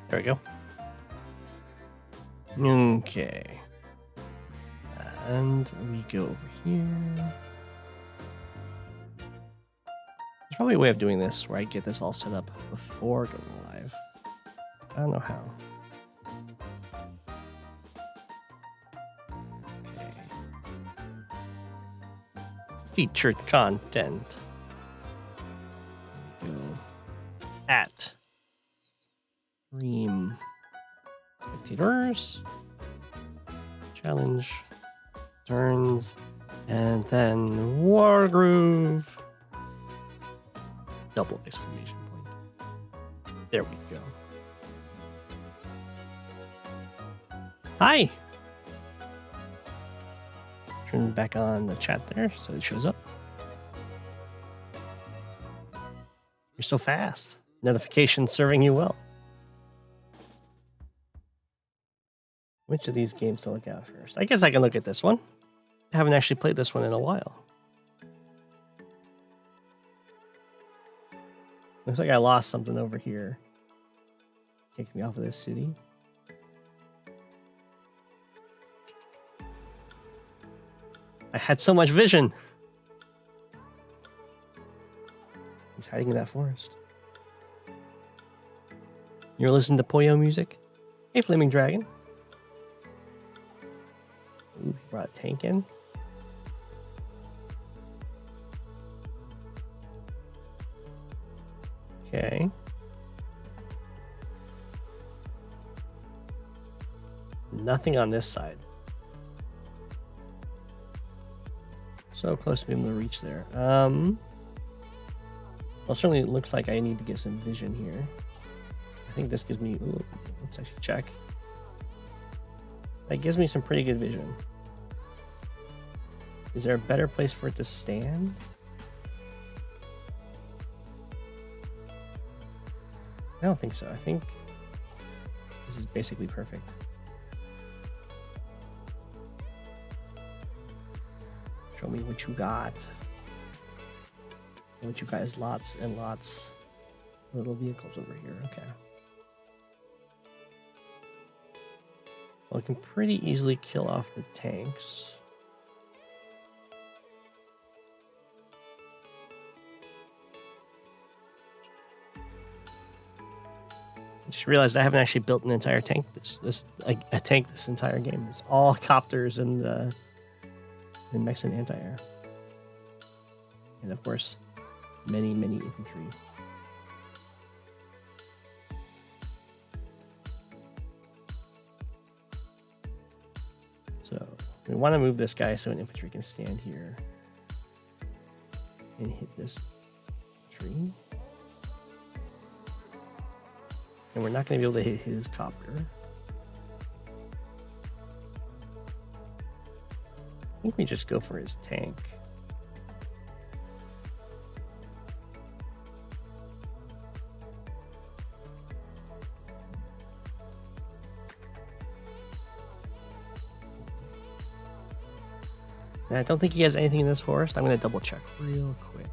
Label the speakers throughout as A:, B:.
A: There we go. Okay. And we go over here. There's probably a way of doing this where I get this all set up before going live. I don't know how. Okay. Featured content. Go at stream spectators, challenge, turns, and then Wargroove. Double exclamation point. There we go. Hi! Turn back on the chat there so it shows up. You're so fast. Notifications serving you well. Which of these games to look at first? I guess I can look at this one. I haven't actually played this one in a while. Looks like I lost something over here. Kicked me off of this city. I had so much vision. He's hiding in that forest. You're listening to Poyo music? Hey, Flaming Dragon. Ooh, he brought a tank in. Okay. Nothing on this side. So close to being able to reach there. Well, certainly it looks like I need to get some vision here. I think this gives me... Ooh, let's actually check. That gives me some pretty good vision. Is there a better place for it to stand? I don't think so. I think this is basically perfect. Show me what you got. What you got is lots and lots of little vehicles over here. Okay. Well, I can pretty easily kill off the tanks. I just realized I haven't actually built an entire tank. A tank this entire game. It's all copters and Mexican anti-air, and of course, many infantry. So we want to move this guy so an infantry can stand here and hit this tree. And we're not going to be able to hit his copter. I think we just go for his tank. And I don't think he has anything in this forest. I'm going to double check real quick.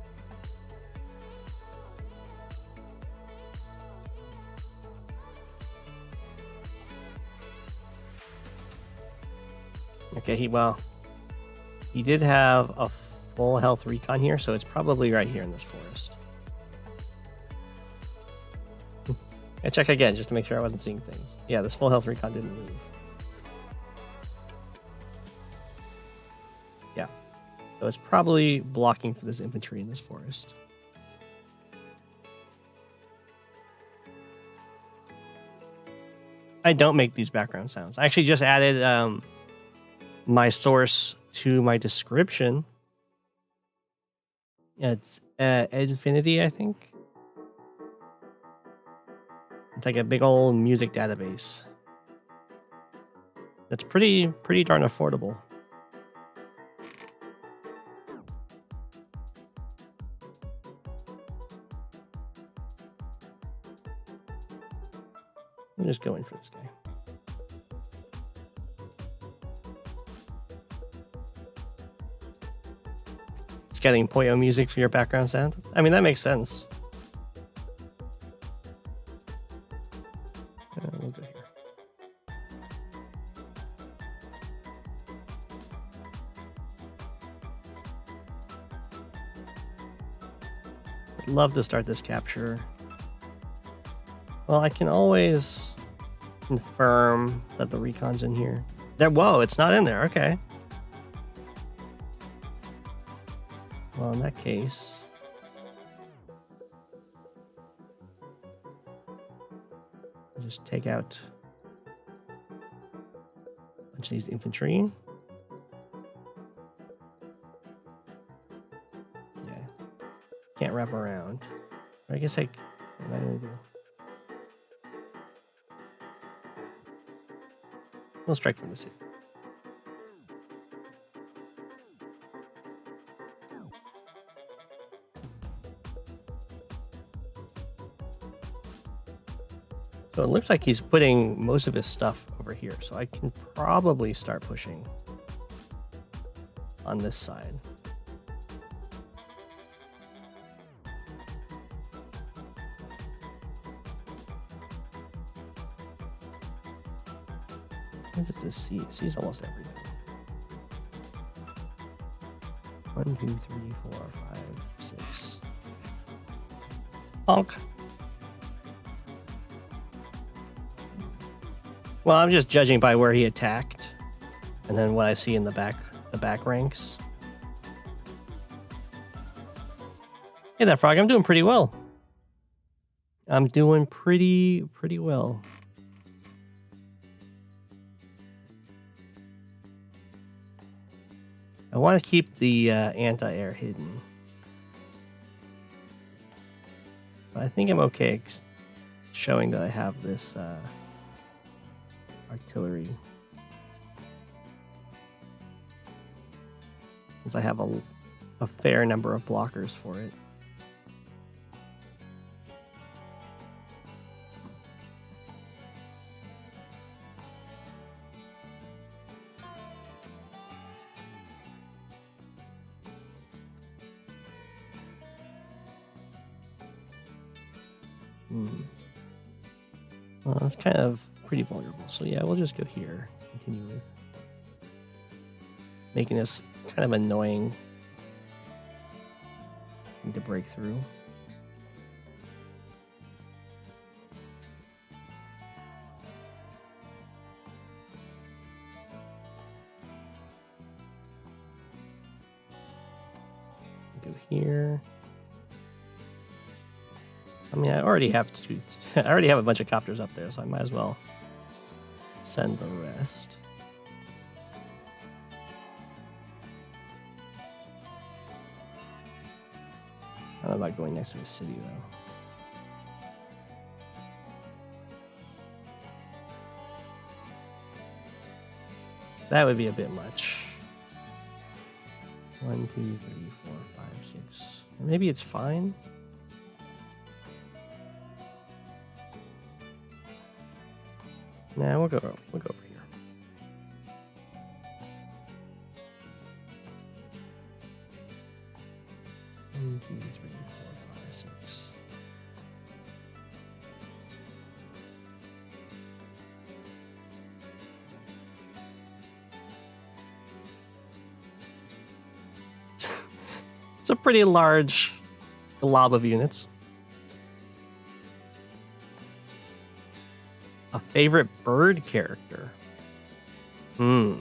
A: Okay, he did have a full health recon here, so it's probably right here in this forest. I check again just to make sure I wasn't seeing things. Yeah, this full health recon didn't move. Yeah, so it's probably blocking for this infantry in this forest. I don't make these background sounds. I actually just added my source to my description. It's Infinity, I think. It's like a big old music database. That's pretty darn affordable. I'm just going for this guy. It's getting Poyo music for your background sound. I mean, that makes sense. I'd love to start this capture. Well, I can always confirm that the recon's in here. There, whoa, it's not in there. Okay. Well, in that case, I'll just take out a bunch of these infantry. Yeah, can't wrap around. I guess what am I gonna do? We'll strike from the sea. So it looks like he's putting most of his stuff over here. So I can probably start pushing on this side. What does this see? It sees almost everything. 1, 2, 3, 4, 5, 6. Honk. Well, I'm just judging by where he attacked, and then what I see in the back ranks. Hey there, Frog. I'm doing pretty well. I'm doing pretty well. I want to keep the anti-air hidden. But I think I'm okay showing that I have this artillery. Since I have a fair number of blockers for it. Well, it's kind of pretty vulnerable. So yeah, we'll just go here. Continue with making this kind of annoying to break through. Go here. I mean, I already have a bunch of copters up there, so I might as well send the rest. I don't know about going next to the city, though. That would be a bit much. 1, 2, 3, 4, 5, 6. Maybe it's fine. Nah, we'll go over here. One, 2, 3, 4, 5, 6. It's a pretty large glob of units. A favorite bird character. Yeah,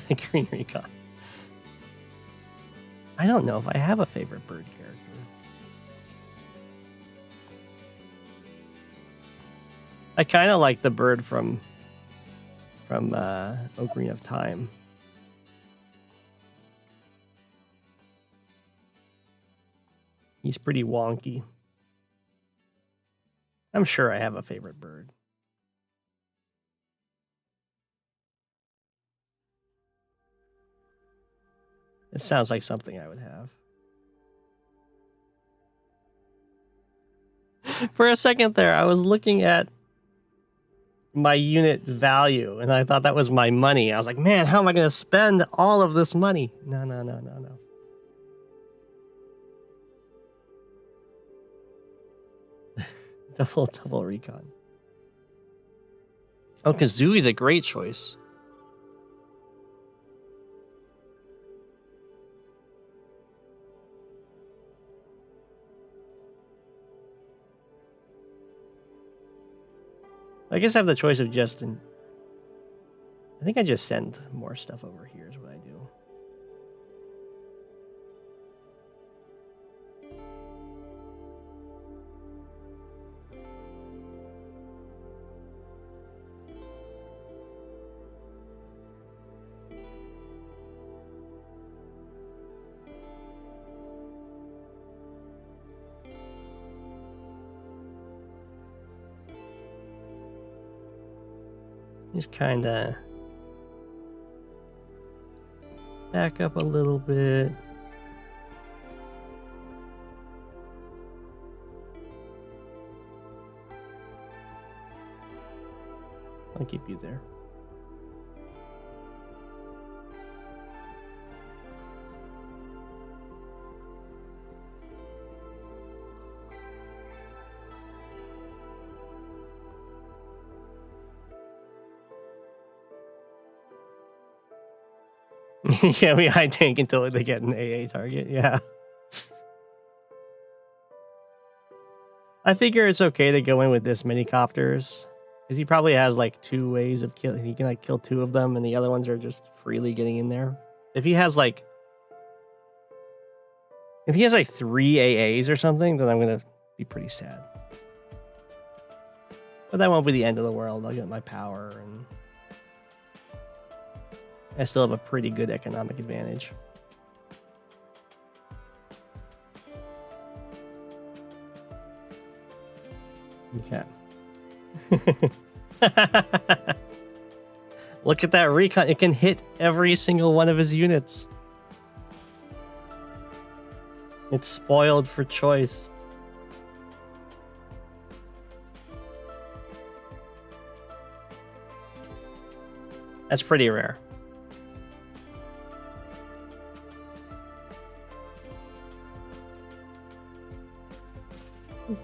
A: the Green Recon. I don't know if I have a favorite bird character. I kind of like the bird from Ocarina of Time. He's pretty wonky. I'm sure I have a favorite bird. It sounds like something I would have. For a second there, I was looking at my unit value, and I thought that was my money. I was like, man, how am I going to spend all of this money? No. Double recon. Oh, Kazooie's a great choice. I guess I have the choice of just... I think I just send more stuff over here is what I do. Just kind of back up a little bit. I'll keep you there. Yeah, we high tank until they get an AA target. Yeah. I figure it's okay to go in with this many copters. Because he probably has like 2 ways of killing. He can like kill 2 of them, and the other ones are just freely getting in there. If he has like 3 AAs or something, then I'm gonna be pretty sad. But that won't be the end of the world. I'll get my power, and I still have a pretty good economic advantage. Okay. Look at that recon. It can hit every single one of his units. It's spoiled for choice. That's pretty rare.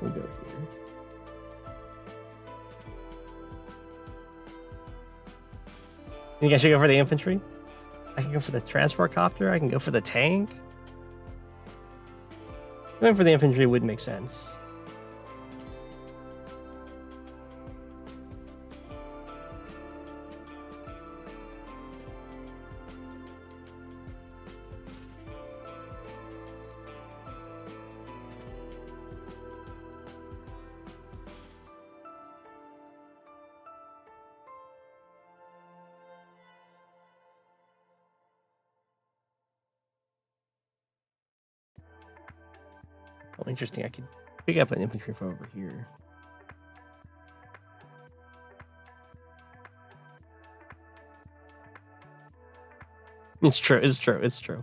A: We'll go here. You guys should go for the infantry? I can go for the transport copter. I can go for the tank. Going for the infantry would make sense. Oh, interesting. I could pick up an infantry from over here. It's true. It's true. It's true.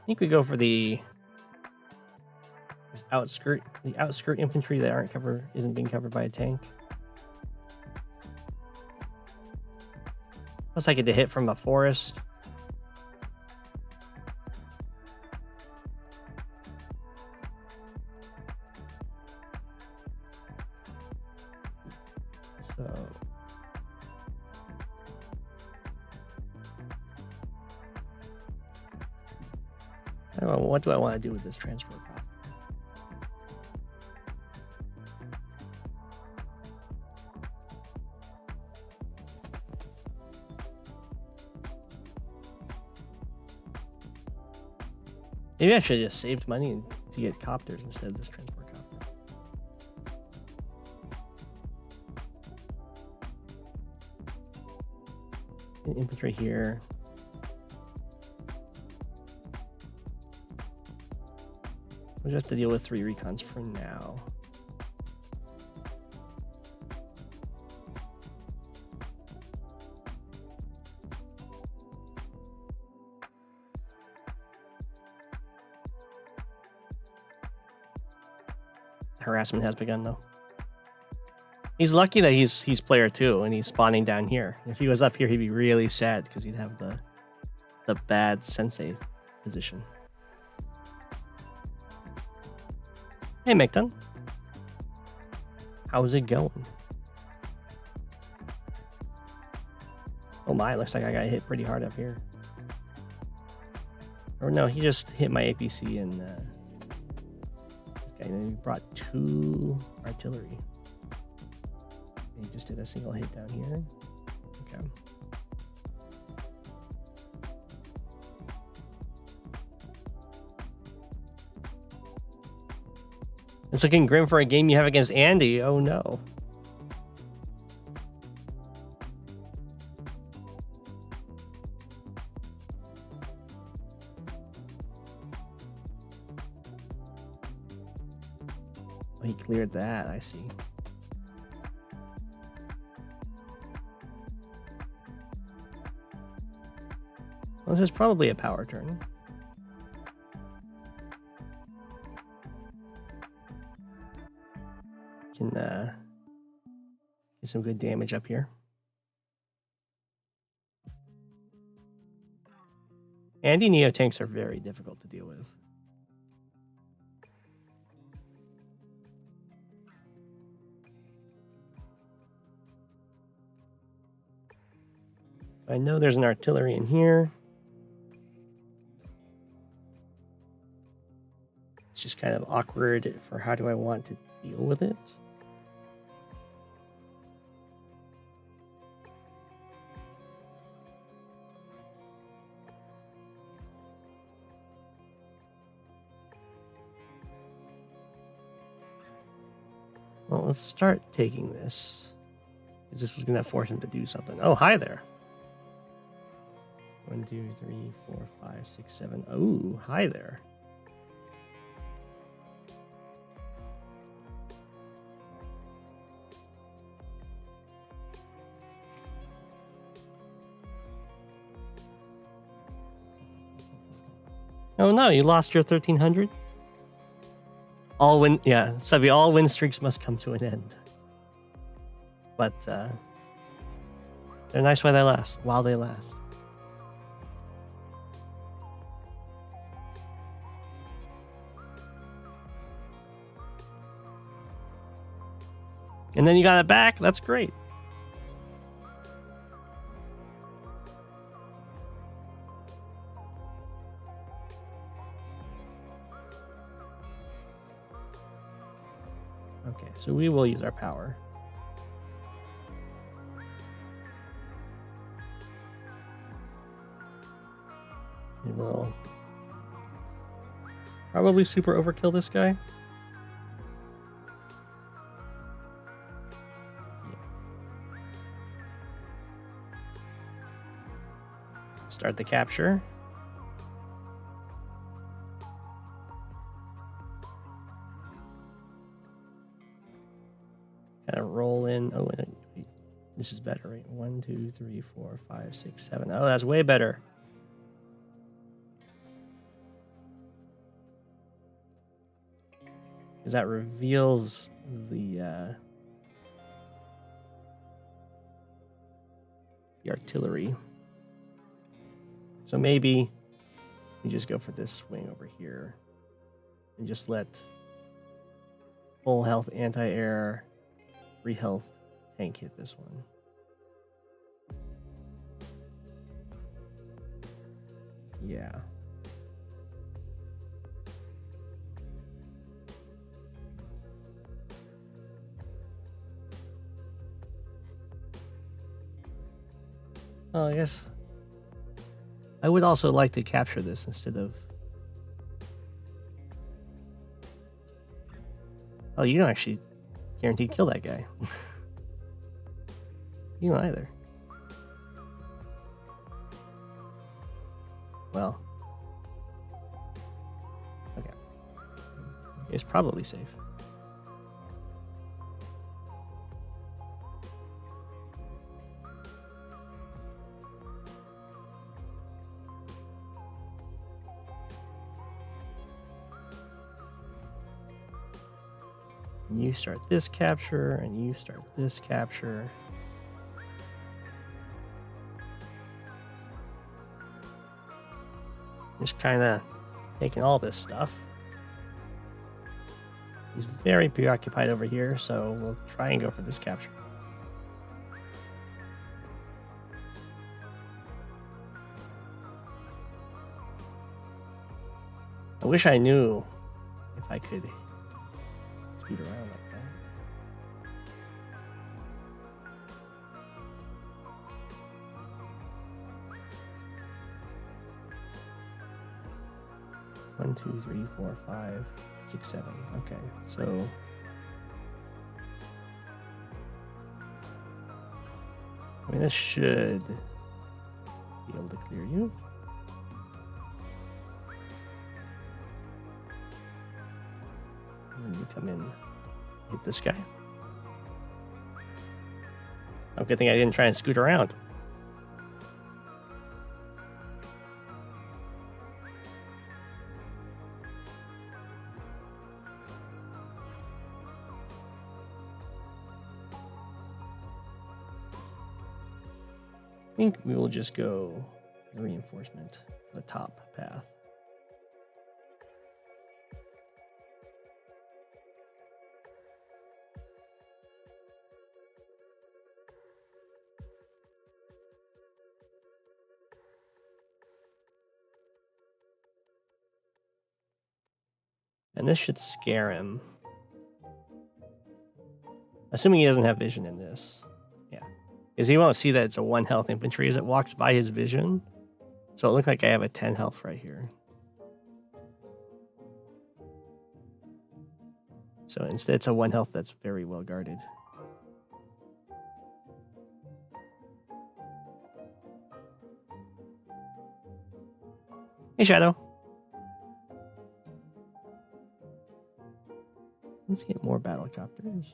A: I think we go for the outskirt infantry that isn't being covered by a tank. Plus I get to hit from a forest. So I don't know, what do I want to do with this transport copter? Maybe I should have just saved money to get copters instead of this transport copter. Infantry here. We'll just have to deal with 3 recons for now. Harassment has begun, though. He's lucky that he's player 2 and he's spawning down here. If he was up here, he'd be really sad because he'd have the bad sensei position. Hey, Micton. How's it going? Oh my, looks like I got hit pretty hard up here. Or no, he just hit my APC and he brought 2 artillery. And he just did a single hit down here. Okay. It's looking grim for a game you have against Andy. Oh no. Oh, he cleared that, I see. Well, this is probably a power turn. Can get some good damage up here. Andy Neo tanks are very difficult to deal with. I know there's an artillery in here. It's just kind of awkward for how do I want to deal with it. Well, let's start taking this, because this is going to force him to do something. Oh, hi there. 1, 2, 3, 4, 5, 6, 7. Oh, hi there. Oh no, you lost your 1300? All win, yeah, Subby, all win streaks must come to an end. But they're nice while they last. And then you got it back. That's great. Okay, so we will use our power. We will probably super overkill this guy. Start the capture. Kind of roll in. Oh, wait, this is better, right? 1, 2, 3, 4, 5, 6, 7. Oh, that's way better. Because that reveals the artillery. So maybe we just go for this swing over here and just let full health anti-air, 3 health tank hit this one. Yeah. Oh, I guess I would also like to capture this instead of... Oh, you don't actually guaranteed kill that guy. You don't either. Well. Okay. It's probably safe. And you start this capture, and you start this capture. Just kind of taking all this stuff. He's very preoccupied over here, so we'll try and go for this capture. I wish I knew if I could scoot around like that. One, 2, 3, 4, 5, 6, 7. Okay, so I mean, this should be able to clear you. And you come in, hit this guy. Oh, good thing I didn't try and scoot around. I think we will just go the reinforcement, the top path. And this should scare him. Assuming he doesn't have vision in this. Yeah. Because he won't see that it's a 1 health infantry as it walks by his vision. So it looks like I have a 10 health right here. So instead it's a 1 health that's very well guarded. Hey, Shadow. Let's get more battle copters.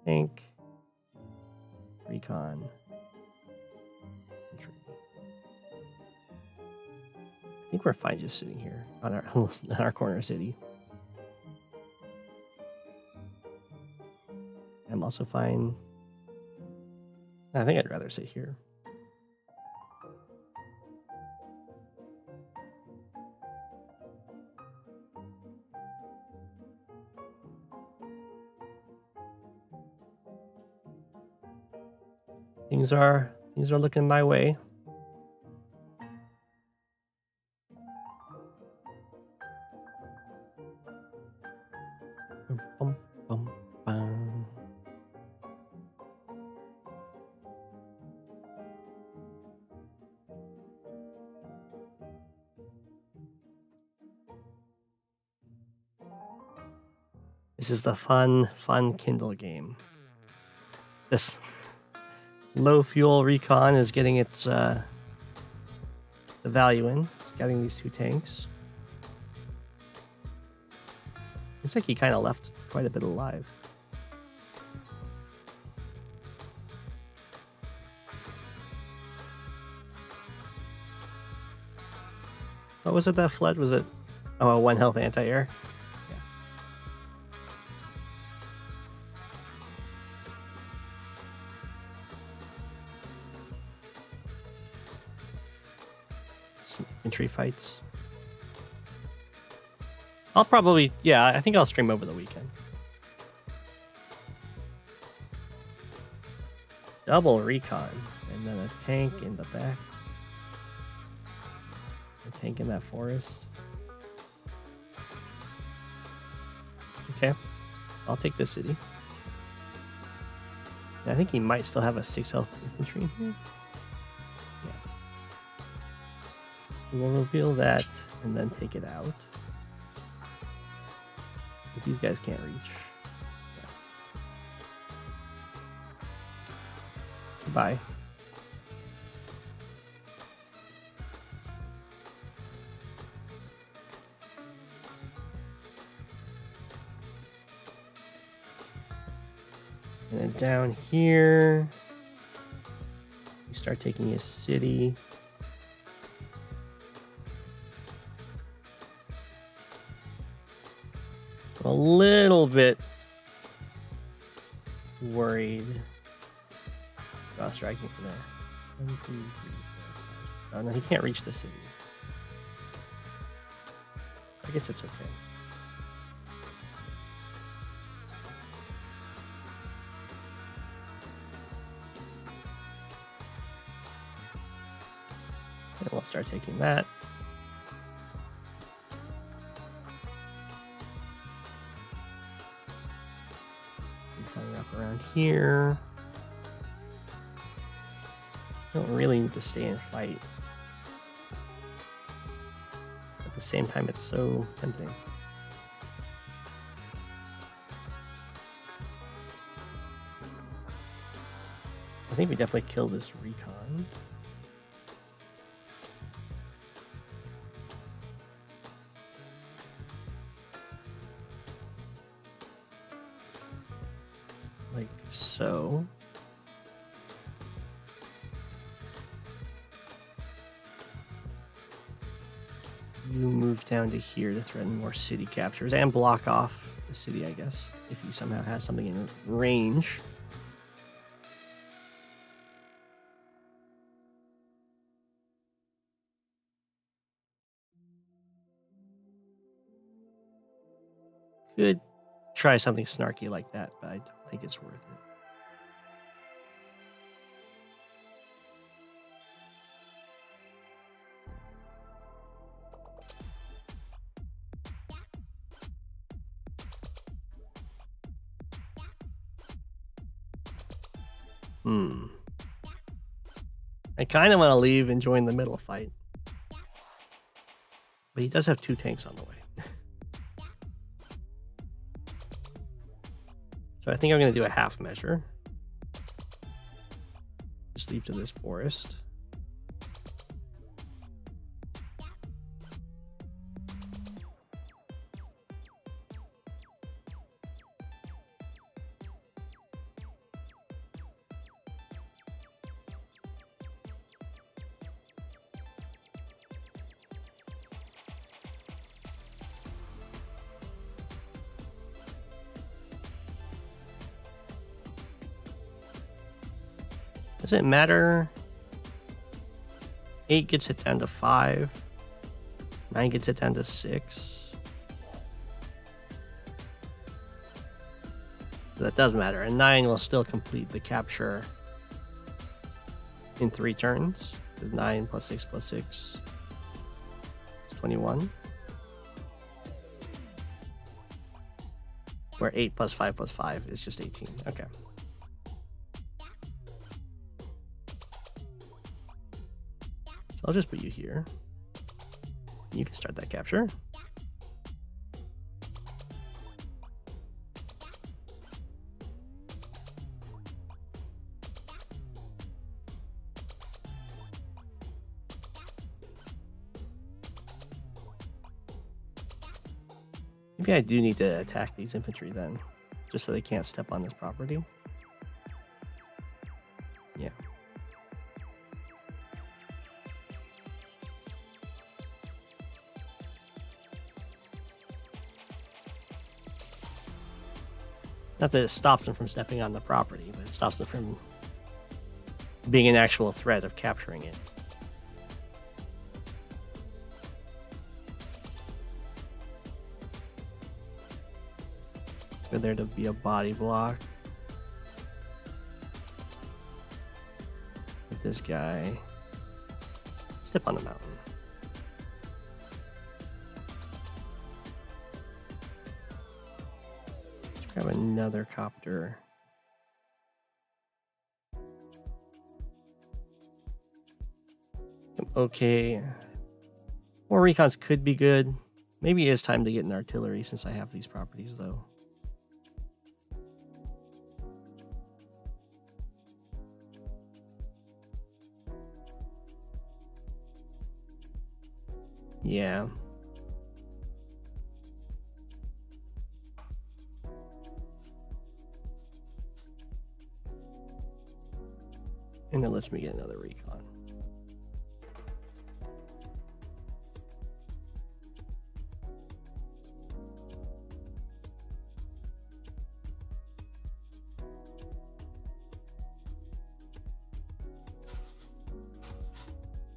A: Tank. Recon. Infantry. I think we're fine just sitting here on our corner city. I'm also fine. I think I'd rather sit here. Things are looking my way. Bum, bum, bum. This is the fun Kindle game. This low fuel recon is getting its the value in. It's getting these 2 tanks. Looks like he kind of left quite a bit alive. What was it that fled? Was it a 1 health anti-air? Yeah. Some infantry fights. I'll probably, yeah, I think I'll stream over the weekend. Double recon, and then a tank in the back. A tank in that forest. Okay, I'll take this city. And I think he might still have a 6 health infantry in here. Yeah. We'll reveal that and then take it out. Because these guys can't reach. Yeah. Goodbye. And then down here, we start taking his city. A little bit worried about striking for there. 1, 2, 3, 4, 5, 6. Oh no, he can't reach the city. I guess it's okay. And we'll start taking that. around here. Don't really need to stay and fight. At the same time, it's so tempting. I think we definitely kill this recon. Like so. You move down to here to threaten more city captures and block off the city, I guess, if you somehow have something in range. Could try something snarky like that, but I don't think it's worth it. I kind of want to leave and join the middle fight. But he does have 2 tanks on the way. So I think I'm going to do a half measure. Just leave to this forest. Does it matter? 8 gets it down to 5. 9 gets it down to 6. So that does matter. And 9 will still complete the capture in 3 turns. Because 9 plus 6 plus 6 is 21. Where 8 plus 5 plus 5 is just 18. Okay. I'll just put you here. You can start that capture. Maybe I do need to attack these infantry then, just so they can't step on this property. Yeah. Not that it stops them from stepping on the property, but it stops them from being an actual threat of capturing it. For there to be a body block. With this guy. Step on the mountain. Grab another copter. Okay. More recons could be good. Maybe it is time to get an artillery since I have these properties, though. Yeah. And it lets me get another recon.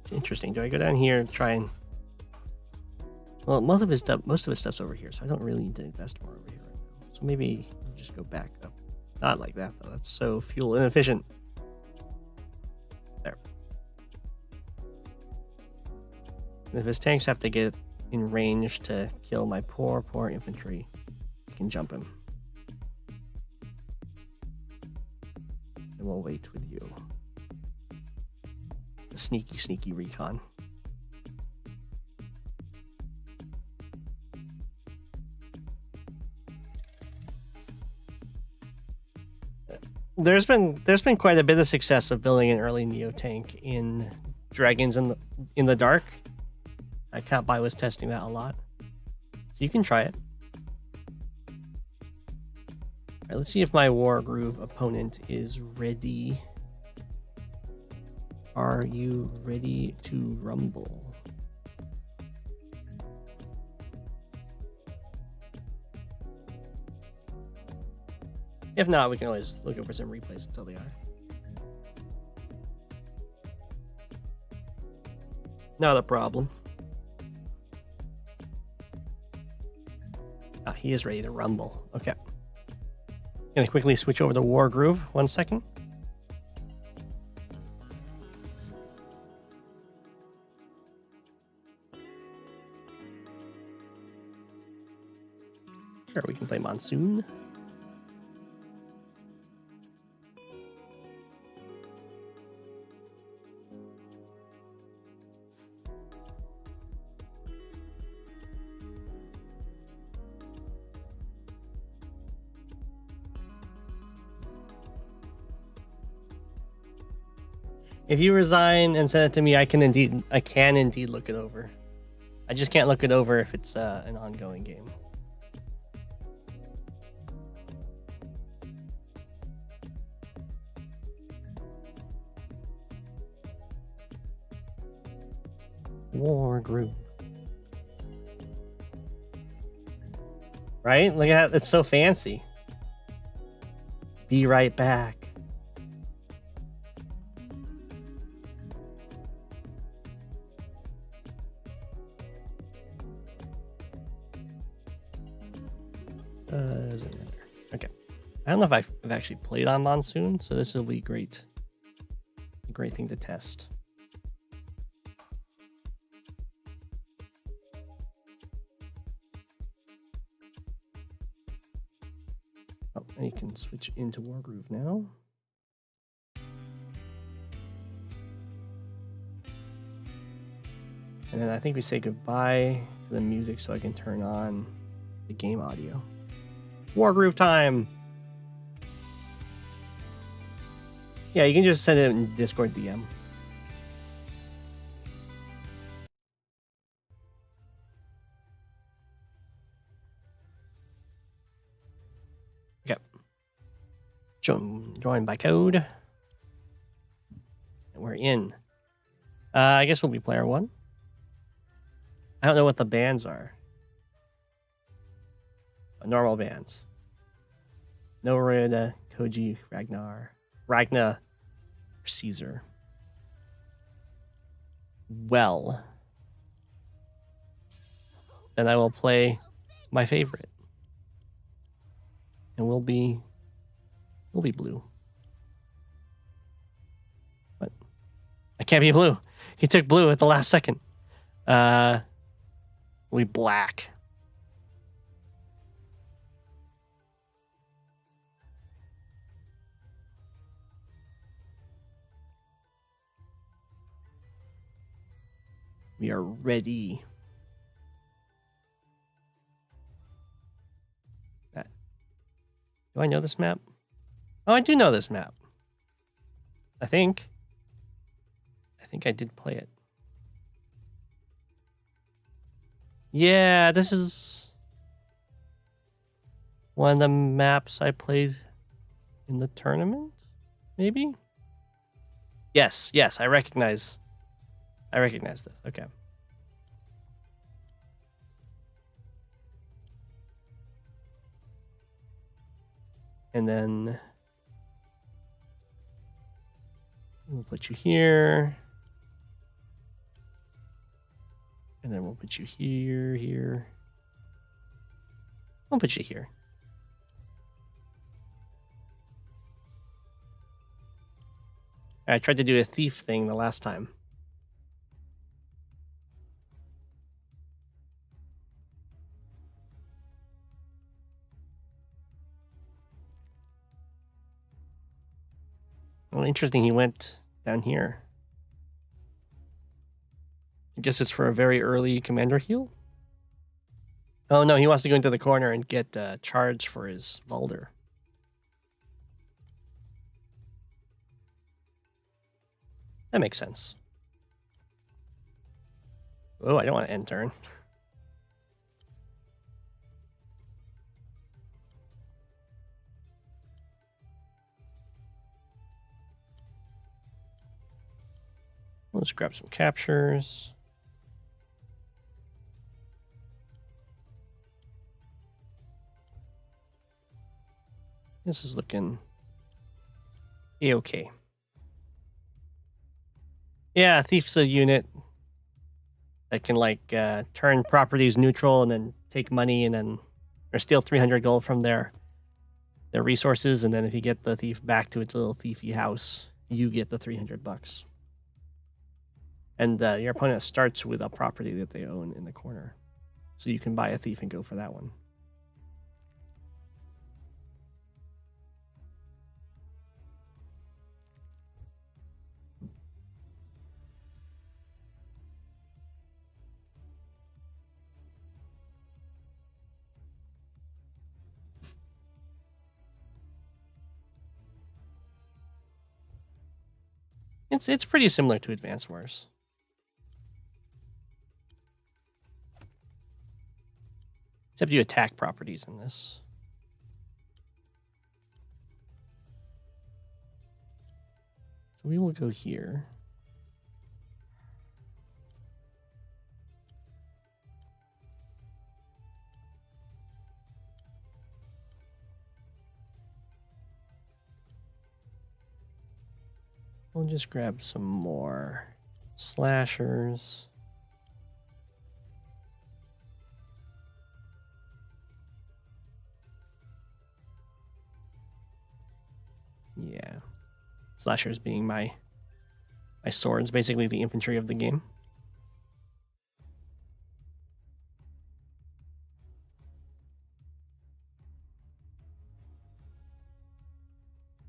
A: It's interesting. Do I go down here and try and... Well, most of his stuff's over here, so I don't really need to invest more over here right now. So maybe I'll just go back up. Not like that, though. That's so fuel inefficient. There. And if his tanks have to get in range to kill my poor infantry, I can jump him. And we'll wait with you. A sneaky, sneaky recon. There's been quite a bit of success of building an early Neo tank in Dragons in the Dark. Cat By was testing that a lot, so you can try it. All right, let's see if my Wargroove opponent is ready. Are you ready to rumble? If not, we can always look over some replays until they are. Not a problem. Ah, he is ready to rumble. Okay. Gonna quickly switch over to Wargroove. 1 second. Sure, we can play Monsoon. If you resign and send it to me, I can indeed look it over. I just can't look it over if it's an ongoing game. Wargroove. Right? Look at that. It's so fancy. Be right back. Doesn't matter. Okay. I don't know if I've actually played on Monsoon, so this will be great. A great thing to test. Oh, and you can switch into Wargroove now. And then I think we say goodbye to the music so I can turn on the game audio. Wargroove time! Yeah, you can just send it in Discord DM. Okay. Join by code. And we're in. I guess we'll be player 1. I don't know what the bands are. Normal bands. Norida, Koji, Ragna, Caesar. Well. Then I will play my favorite. And we'll be blue. What? I can't be blue. He took blue at the last second. We'll be black. We are ready. Do I know this map? Oh, I do know this map. I think I did play it. Yeah, this is one of the maps I played in the tournament, maybe? Yes, I recognize this. Okay. And then we'll put you here. And then we'll put you here. We'll put you here. I tried to do a thief thing the last time. Well, interesting. He went down here. I guess it's for a very early commander heal. Oh no, he wants to go into the corner and get charge for his Valder. That makes sense. Oh, I don't want to end turn. Let's grab some captures. This is looking a-okay. Yeah, Thief's a unit that can like turn properties neutral and then take money and then or steal 300 gold from their resources, and then if you get the thief back to its little thiefy house, you get the 300 bucks. And your opponent starts with a property that they own in the corner, so you can buy a thief and go for that one. It's pretty similar to Advance Wars. Except you attack properties in this. So we will go here. We'll just grab some more slashers. Yeah. Slashers being my swords, basically the infantry of the game.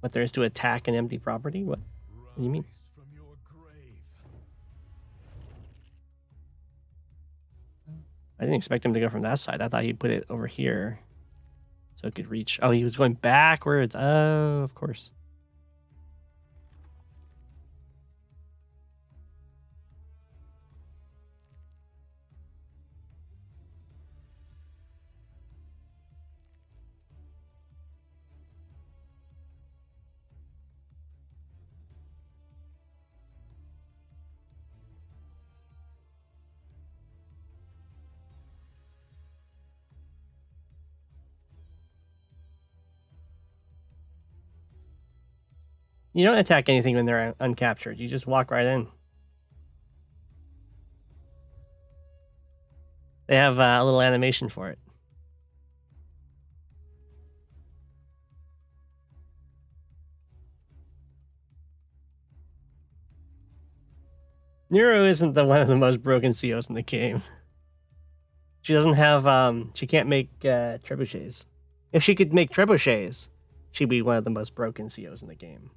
A: What there is to attack an empty property? What do you mean? I didn't expect him to go from that side. I thought he'd put it over here so it could reach. Oh, he was going backwards. Oh, of course. You don't attack anything when they're uncaptured. You just walk right in. They have a little animation for it. Nero isn't one of the most broken COs in the game. She doesn't have, she can't make trebuchets. If she could make trebuchets, she'd be one of the most broken COs in the game.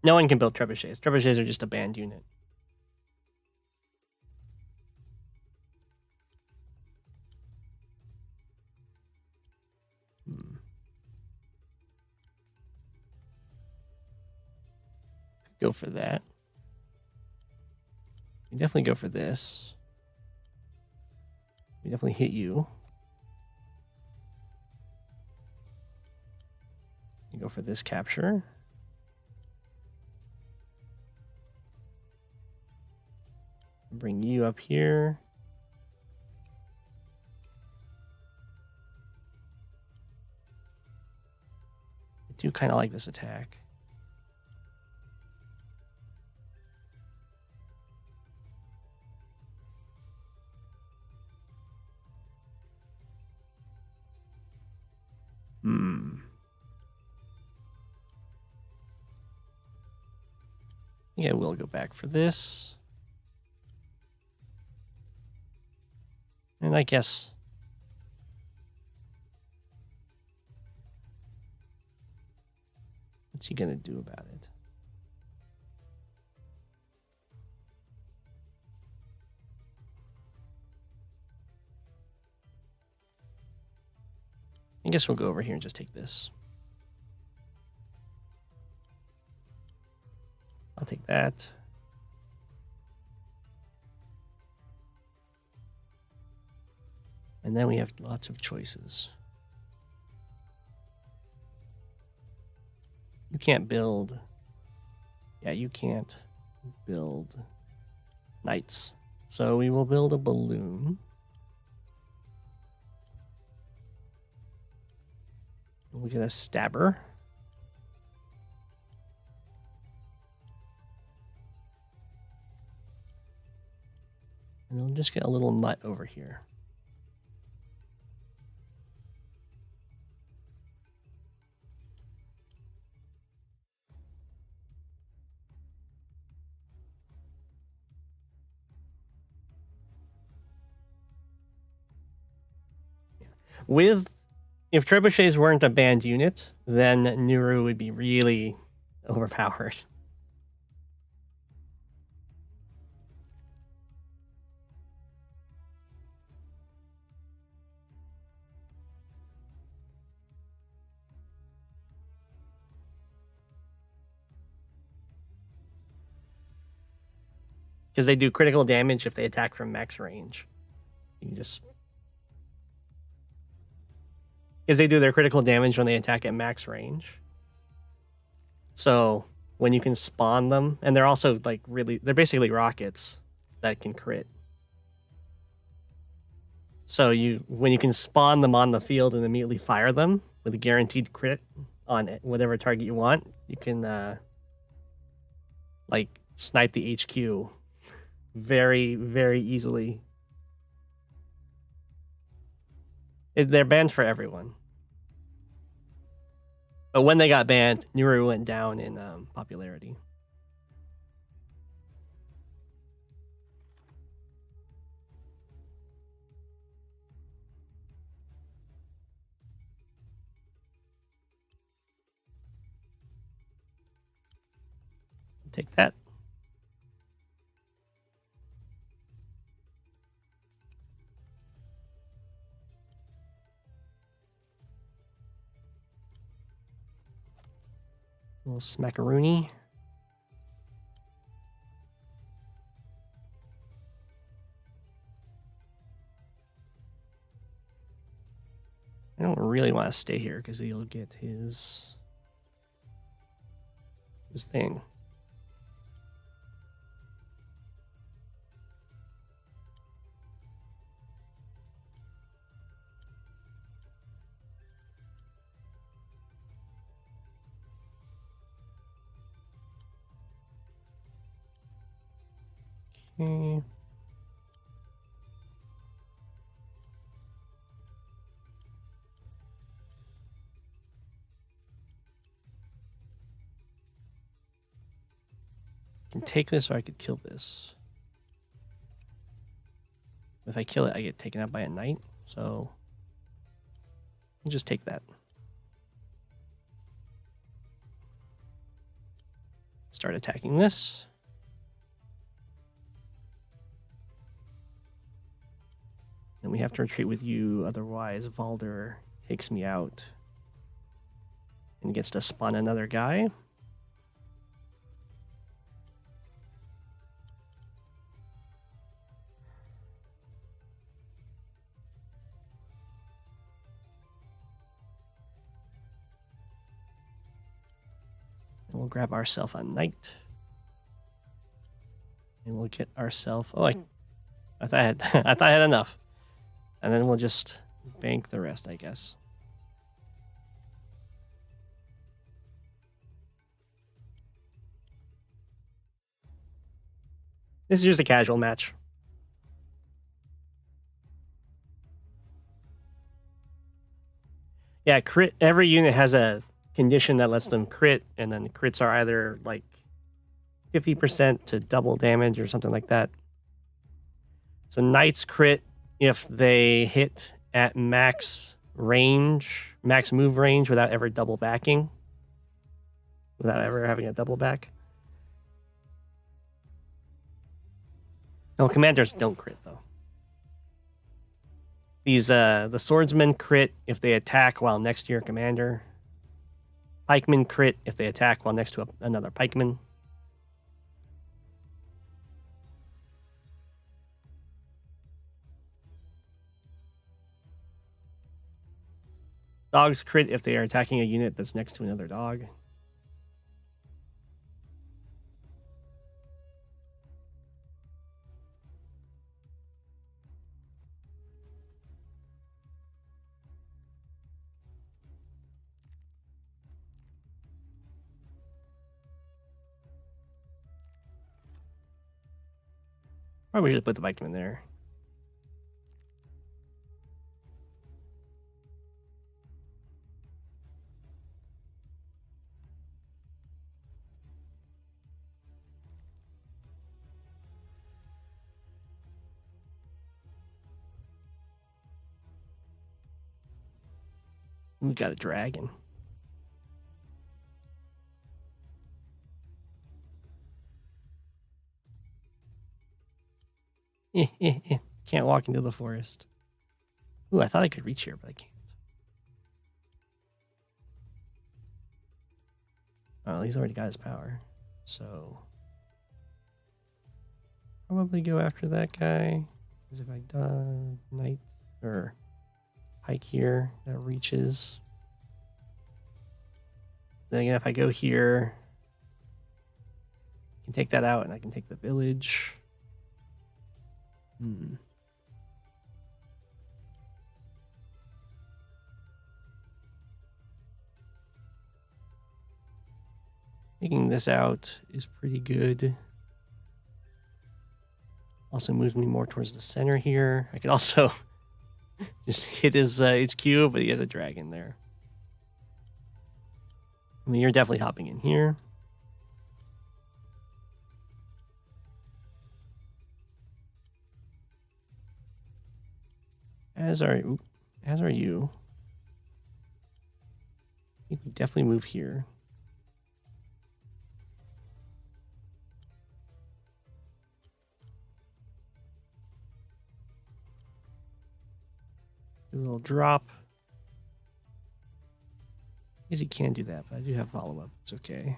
A: No one can build trebuchets. Trebuchets are just a banned unit. Go for that. We definitely go for this. We definitely hit you. You go for this capture. Bring you up here. I do kind of like this attack. think I will go back for this. And I guess... what's he gonna do about it? I guess we'll go over here and just take this. I'll take that. And then we have lots of choices. You can't build... yeah, you can't build knights. So we will build a balloon. We get a stabber. And we'll just get a little mutt over here. If trebuchets weren't a banned unit, then Nuru would be really overpowered. Because they do critical damage if they attack from max range. You can just... because they do their critical damage when they attack at max range. So when you can spawn them, and they're also like really... they're basically rockets that can crit. So when you can spawn them on the field and immediately fire them with a guaranteed crit on whatever target you want, you can like snipe the HQ very, very easily. They're banned for everyone. But when they got banned, Nuru went down in popularity. Take that. A little smackaroonie. I don't really want to stay here because he'll get his thing. Okay. I can take this, or I could kill this. If I kill it, I get taken out by a knight, so I'll just take that. Start attacking this. And we have to retreat with you, otherwise Valder takes me out and gets to spawn another guy. And we'll grab ourselves a knight. And we'll get ourselves... oh, I thought I had enough. And then we'll just bank the rest, I guess. This is just a casual match. Yeah, crit. Every unit has a condition that lets them crit, and then the crits are either like 50% to double damage or something like that. So knights crit if they hit at max range, max move range without ever double backing, without ever having a double back. No, commanders don't crit though. These the swordsmen crit if they attack while next to your commander. Pikemen crit if they attack while next to another pikeman. Dogs crit if they are attacking a unit that's next to another dog. Probably should put the pikeman there. We got a dragon. Can't walk into the forest. Ooh, I thought I could reach here, but I can't. Oh, he's already got his power. So probably go after that guy. Because if I knight or pike here, that reaches. Then again, if I go here, I can take that out and I can take the village. Taking this out is pretty good. Also moves me more towards the center here. I could also just hit his HQ, but he has a dragon there. I mean, you're definitely hopping in here. As are you. I think we definitely move here. Do a little drop. I guess you can do that, but I do have follow-up. It's okay.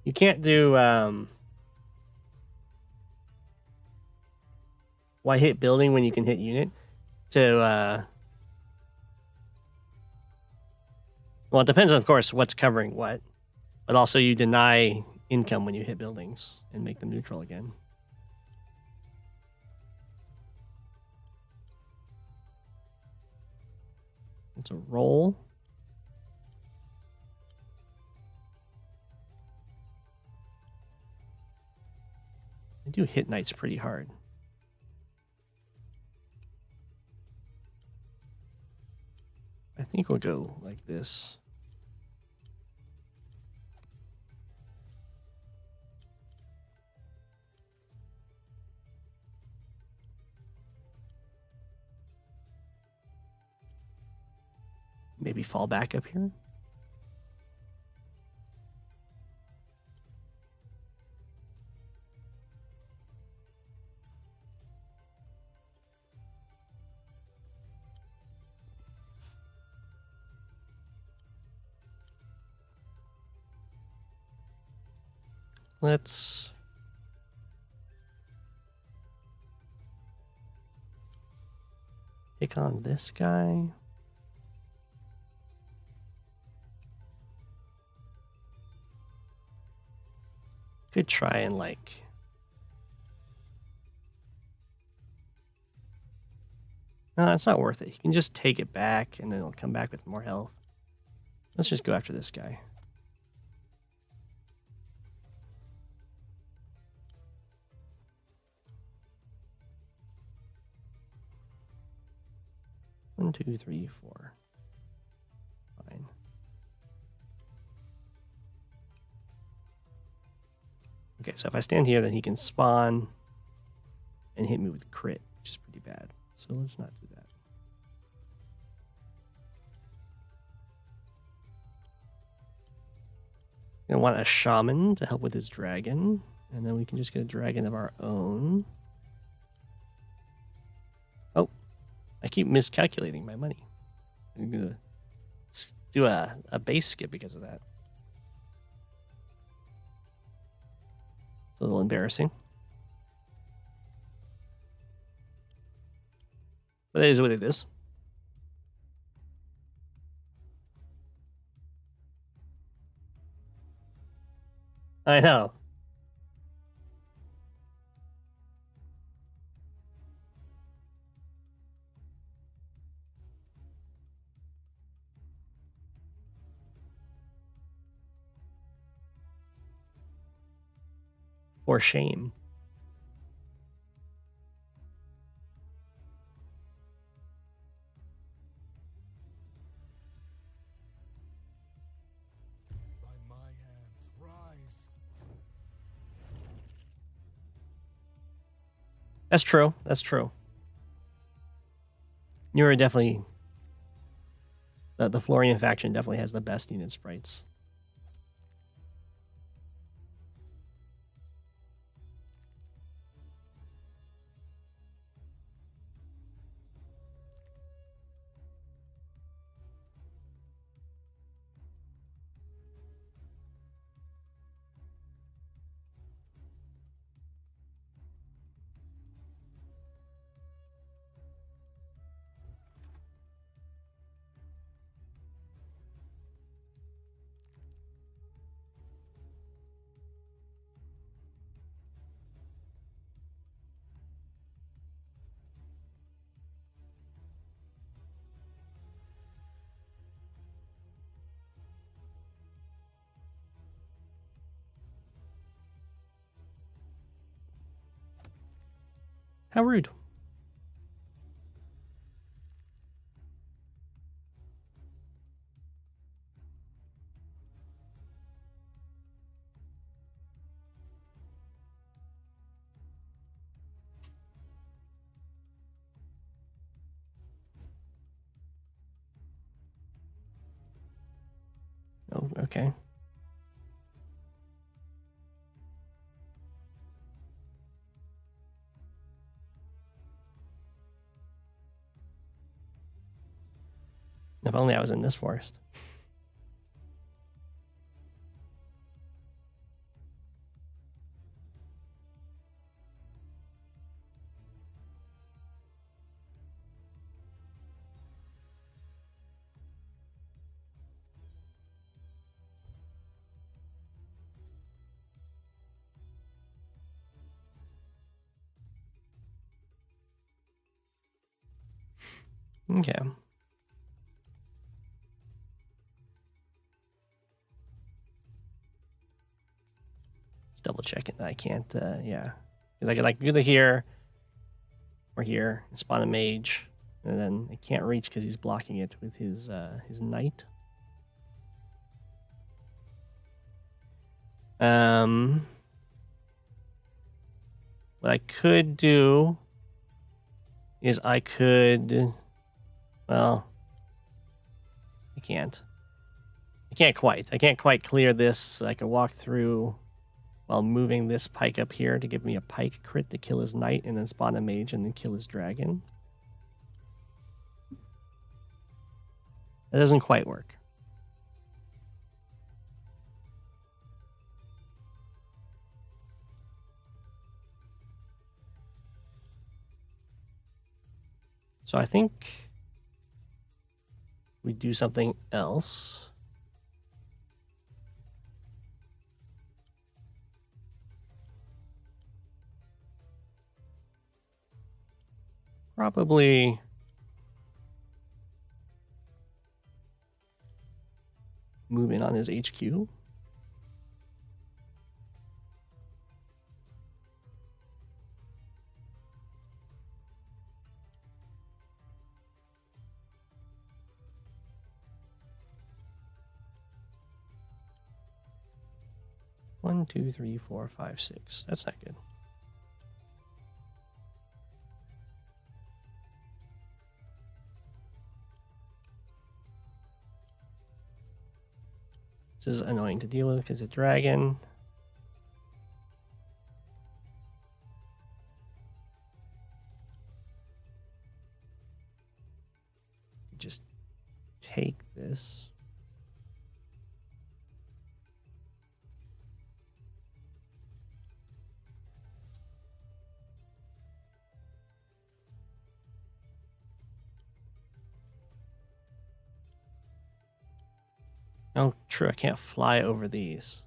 A: You can't do why hit building when you can hit unit to well, it depends on, of course, what's covering what, but also you deny income when you hit buildings and make them neutral again. It's a roll. I do hit knights pretty hard. I think we'll go like this. Maybe fall back up here. Let's pick on this guy. Could try and like no, it's not worth it. You can just take it back and then it'll come back with more health. Let's just go after this guy. One, two, three, four. Fine. Okay, so if I stand here, then he can spawn and hit me with crit, which is pretty bad. So let's not do that. Gonna want a shaman to help with his dragon, and then we can just get a dragon of our own. Oh, I keep miscalculating my money. I'm gonna do a base skip because of that. It's a little embarrassing. But it is what it is. I know. For shame.
B: By my hand, rise.
A: That's true. That's true. You're definitely... The Florian faction definitely has the best unit sprites. How rude. Oh, okay. If only I was in this forest. Okay. Just double checking that I can't, yeah. Because I could like either here or here and spawn a mage. And then I can't reach because he's blocking it with his knight. What I could do is I could, well, I can't. I can't quite clear this so I can walk through while moving this pike up here to give me a pike crit to kill his knight and then spawn a mage and then kill his dragon. That doesn't quite work. So I think we do something else. Probably move in on his HQ. 1, 2, 3, 4, 5, 6. That's not good. This is annoying to deal with because it's a dragon. Just take this. Oh, true. I can't fly over these.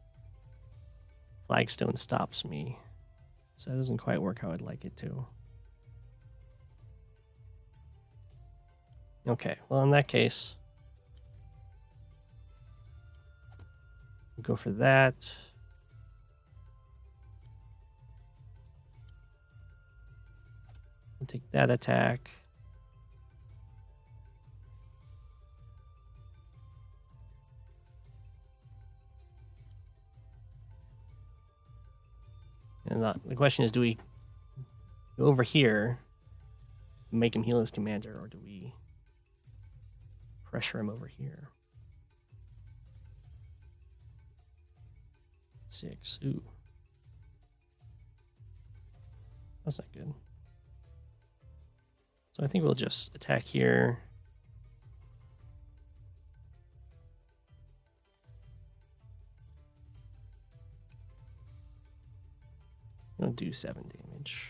A: Flagstone stops me. So that doesn't quite work how I'd like it to. Okay, well, in that case, we'll go for that. We'll take that attack. And the question is, do we go over here, make him heal his commander, or do we pressure him over here? 6. Ooh. That's not good. So I think we'll just attack here. We'll do 7 damage.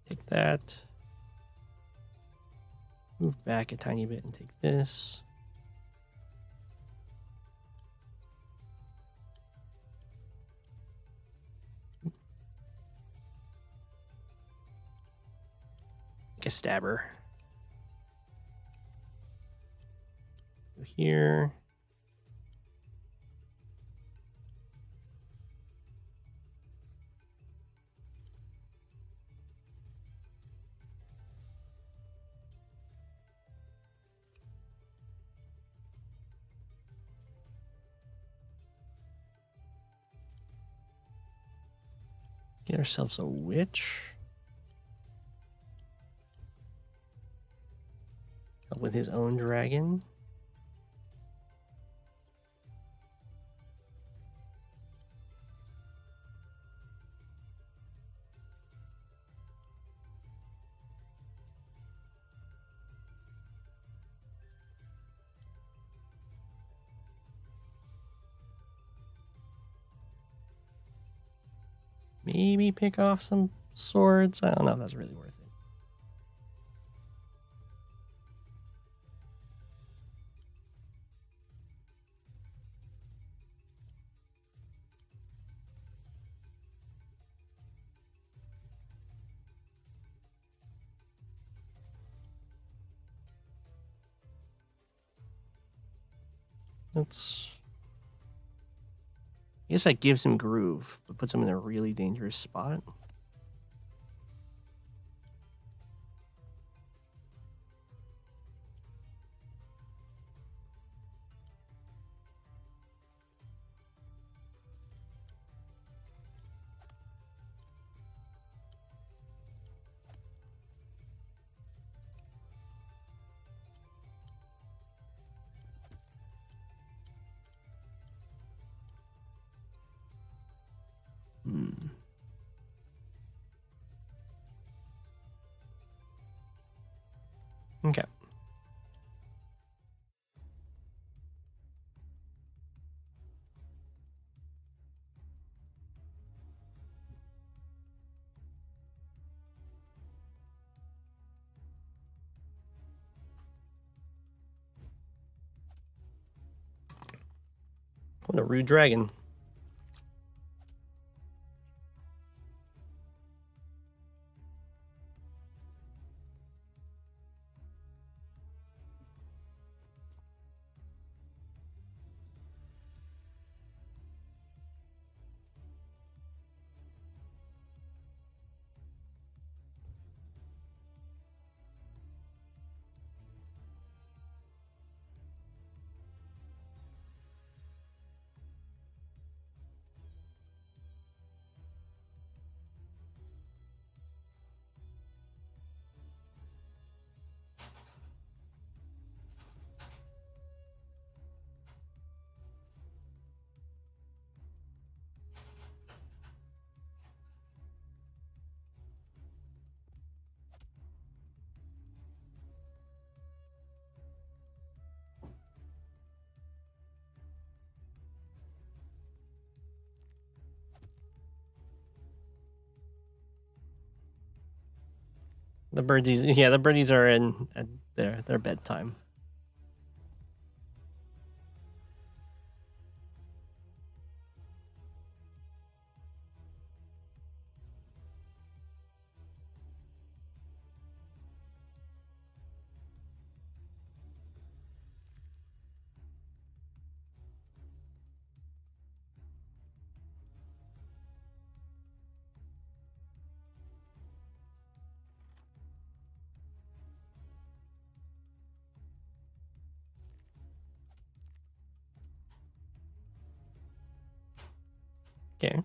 A: Take that. Move back a tiny bit and take this. Like a stabber. Go here. Get ourselves a witch. Help with his own dragon. Maybe pick off some swords. I don't know if that's really worth it. Let's. I guess that gives him groove, but puts him in a really dangerous spot. Okay. What a rude dragon. The birdies, yeah, the birdies are in at their bedtime. Okay.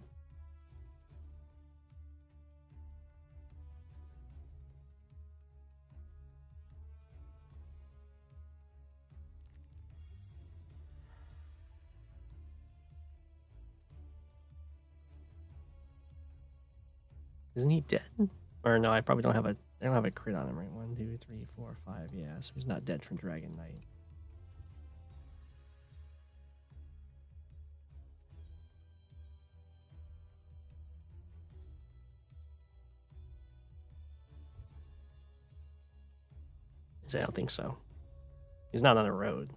A: Isn't he dead? Or no, I probably don't have a I don't have a crit on him, right? 1, 2, 3, 4, 5. Yeah, so he's not dead from Dragon Knight. I don't think so. He's not on a road.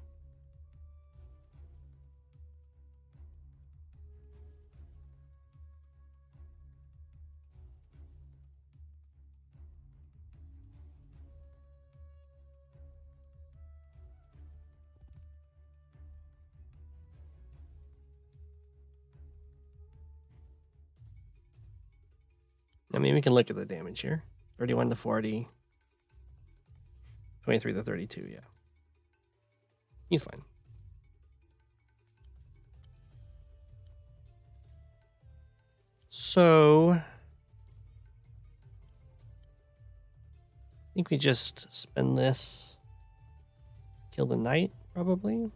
A: I mean, we can look at the damage here. 31 to 40. 23 to 32, yeah. He's fine. So I think we just spend this, kill the knight, probably.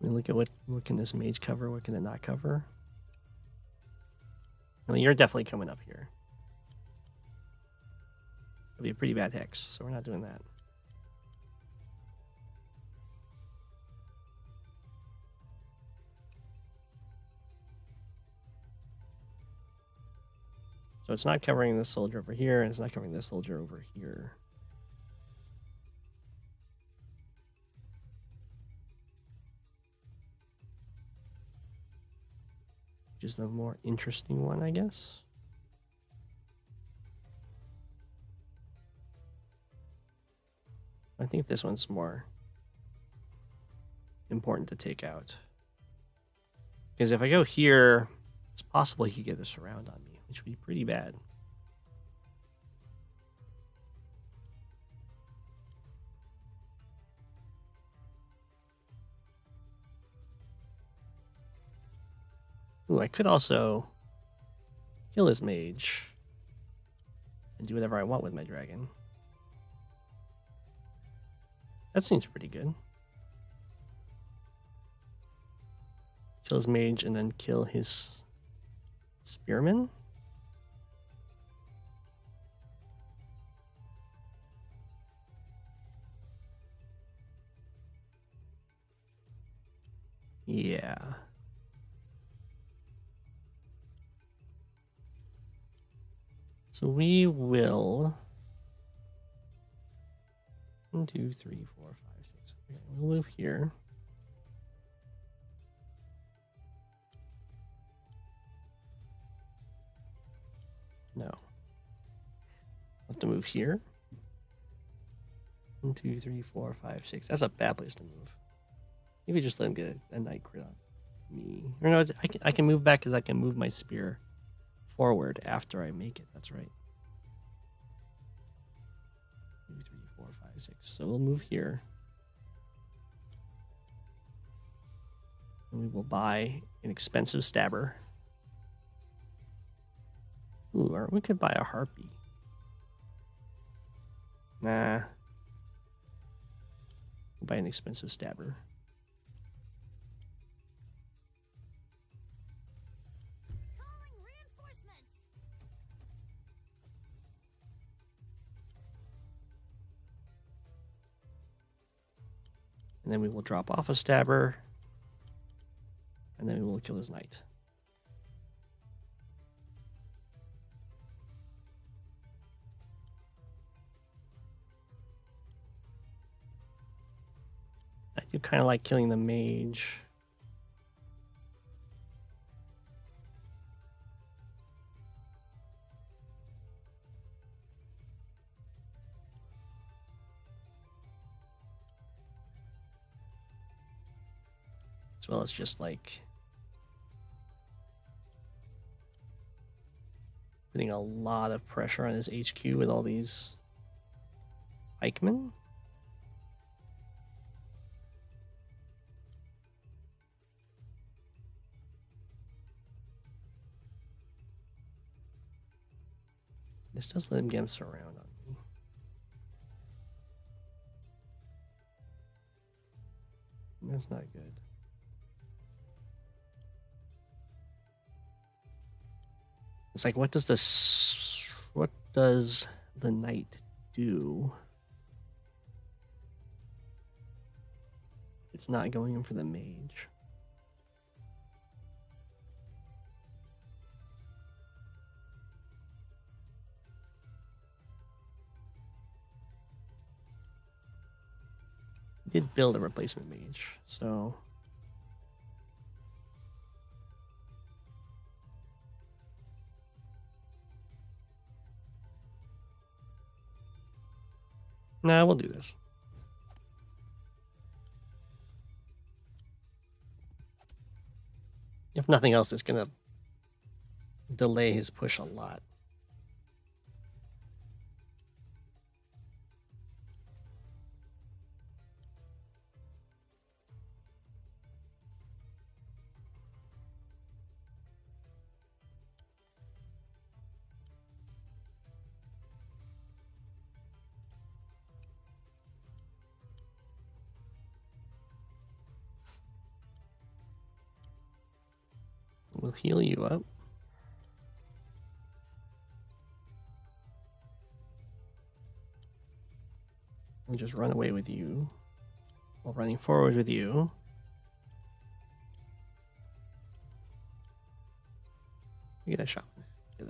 A: We look at what can this mage cover, what can it not cover. I mean, you're definitely coming up here. It'll be a pretty bad hex, so we're not doing that. So it's not covering this soldier over here, and it's not covering this soldier over here. Which is the more interesting one, I guess. I think this one's more important to take out. Because if I go here, it's possible he could get a surround on me, which would be pretty bad. Ooh, I could also kill his mage and do whatever I want with my dragon. That seems pretty good. Kill his mage and then kill his spearman. Yeah. So we will 1, 2, 3, 4, 5, 6. Okay, we'll move here. No. I'll have to move here. 1, 2, 3, 4, 5, 6. That's a bad place to move. Maybe just let him get a night crit on me. Or no, I can move back because I can move my spear forward after I make it. That's right. 2, 3, 4, 5, 6. So we'll move here. And we will buy an expensive stabber. Ooh, or we could buy a harpy. Nah. We'll buy an expensive stabber. And then we will drop off a stabber. And then we will kill his knight. I do kind of like killing the mage. As well as just like putting a lot of pressure on his HQ with all these pikemen. This does let him get surround on me. That's not good. It's like, what does the knight do? It's not going in for the mage. He did build a replacement mage, so nah, we'll do this. If nothing else, it's gonna delay his push a lot. We'll heal you up. And just run away with you while running forward with you. Get a shot. Get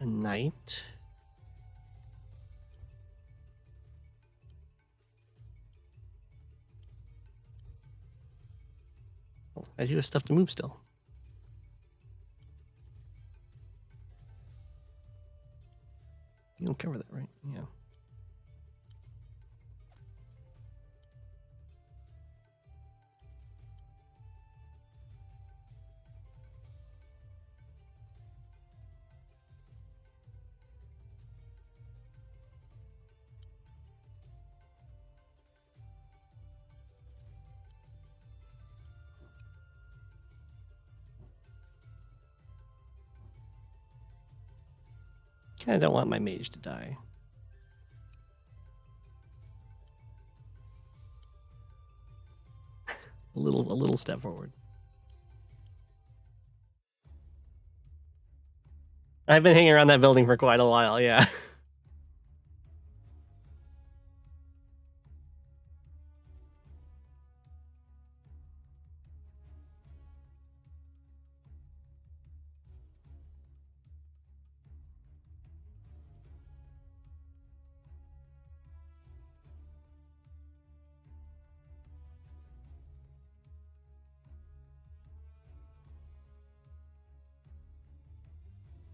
A: a knight. Oh, I do have stuff to move still. You don't cover that, right? Yeah. Kind of don't want my mage to die. a little step forward. I've been hanging around that building for quite a while, yeah.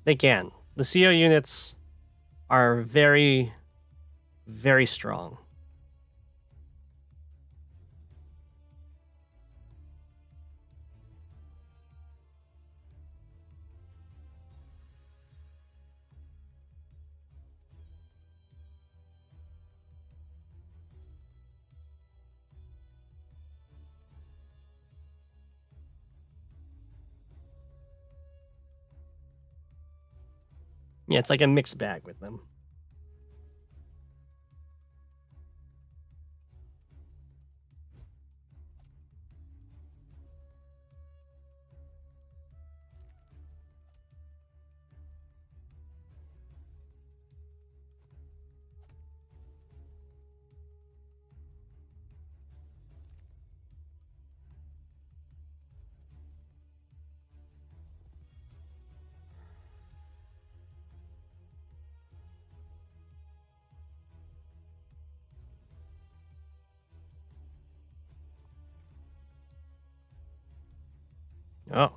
A: They can. The CO units are very, very strong. Yeah, it's like a mixed bag with them. Oh.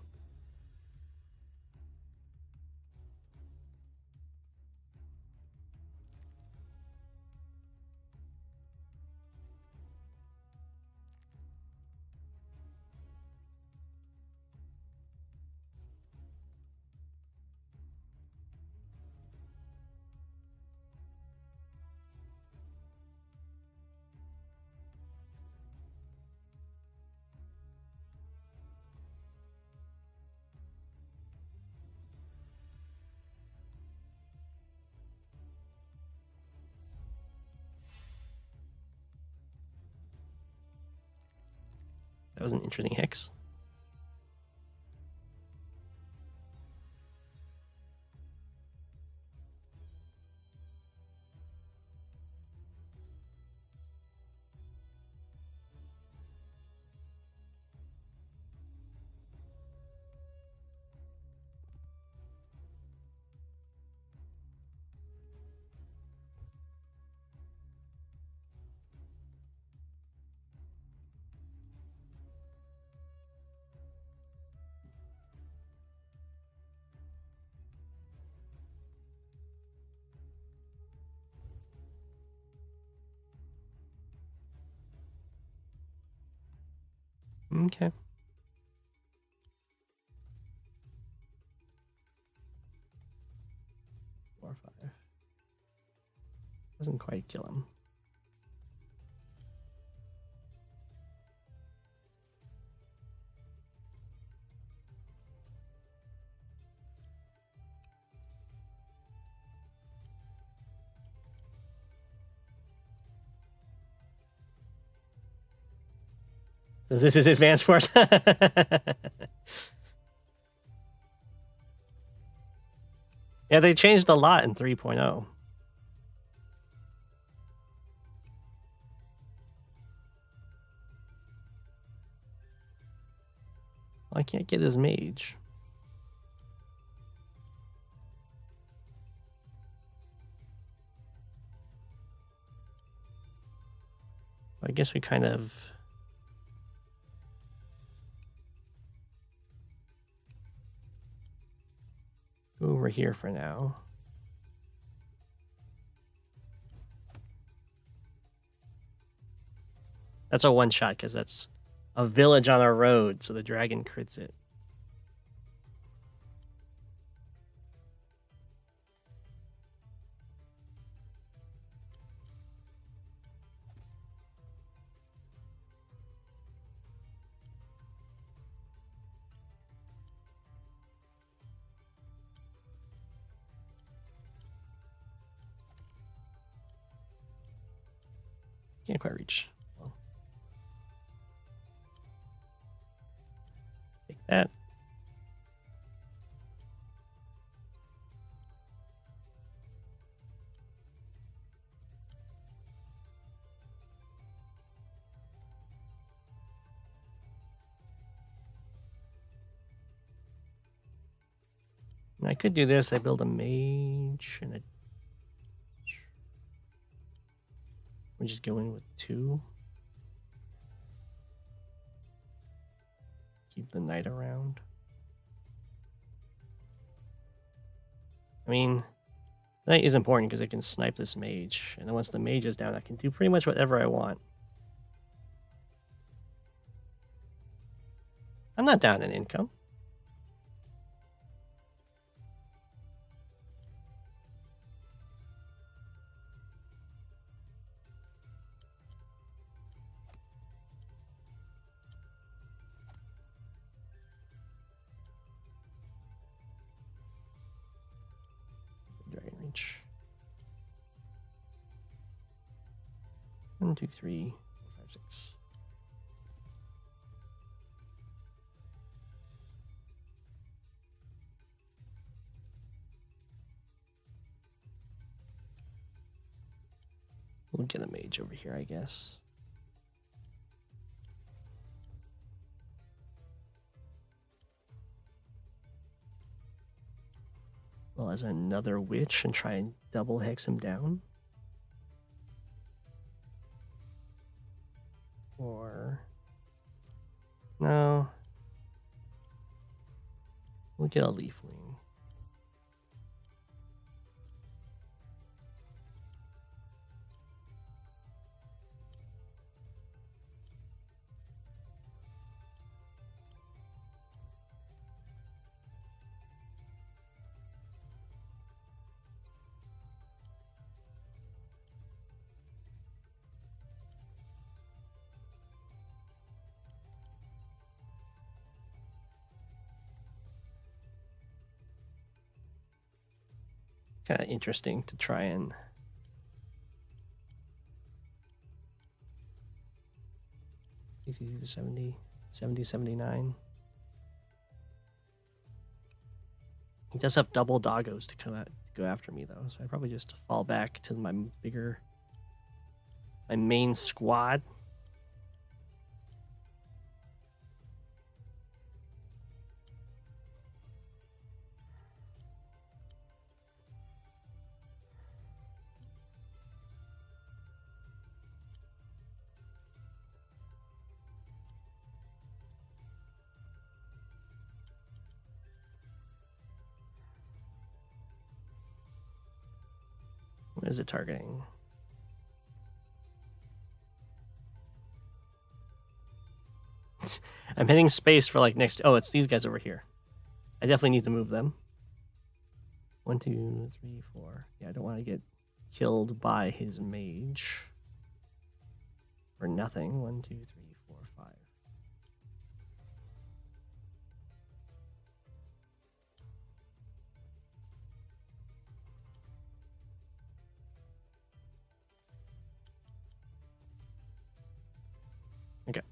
A: That was an interesting hex. Okay. Four, five. Doesn't quite kill him. So this is advanced force. Yeah, they changed a lot in 3.0. I can't get his mage. I guess we kind of... go over here for now. That's a one-shot because that's a village on a road, so the dragon crits it. Can't quite reach. Well, take that. And I could do this. I build a mage and a... we just go in with 2. Keep the knight around. I mean, the knight is important because I can snipe this mage. And then once the mage is down, I can do pretty much whatever I want. I'm not down in income. Dragon reach. 1, 2, 3, 4, 5, 6. We'll get a mage over here, I guess. Well, as another witch and try and double hex him down. Or... no. We'll get a leaf wing. Kind of interesting to try and 70, 70, 79. He does have double doggos to go after me though, so I probably just fall back to my main squad. What is it targeting? I'm hitting space for like next. Oh, it's these guys over here. I definitely need to move them. 1, 2, 3, 4. Yeah, I don't want to get killed by his mage. Or nothing. 1, 2, 3, 4, 5. Okay.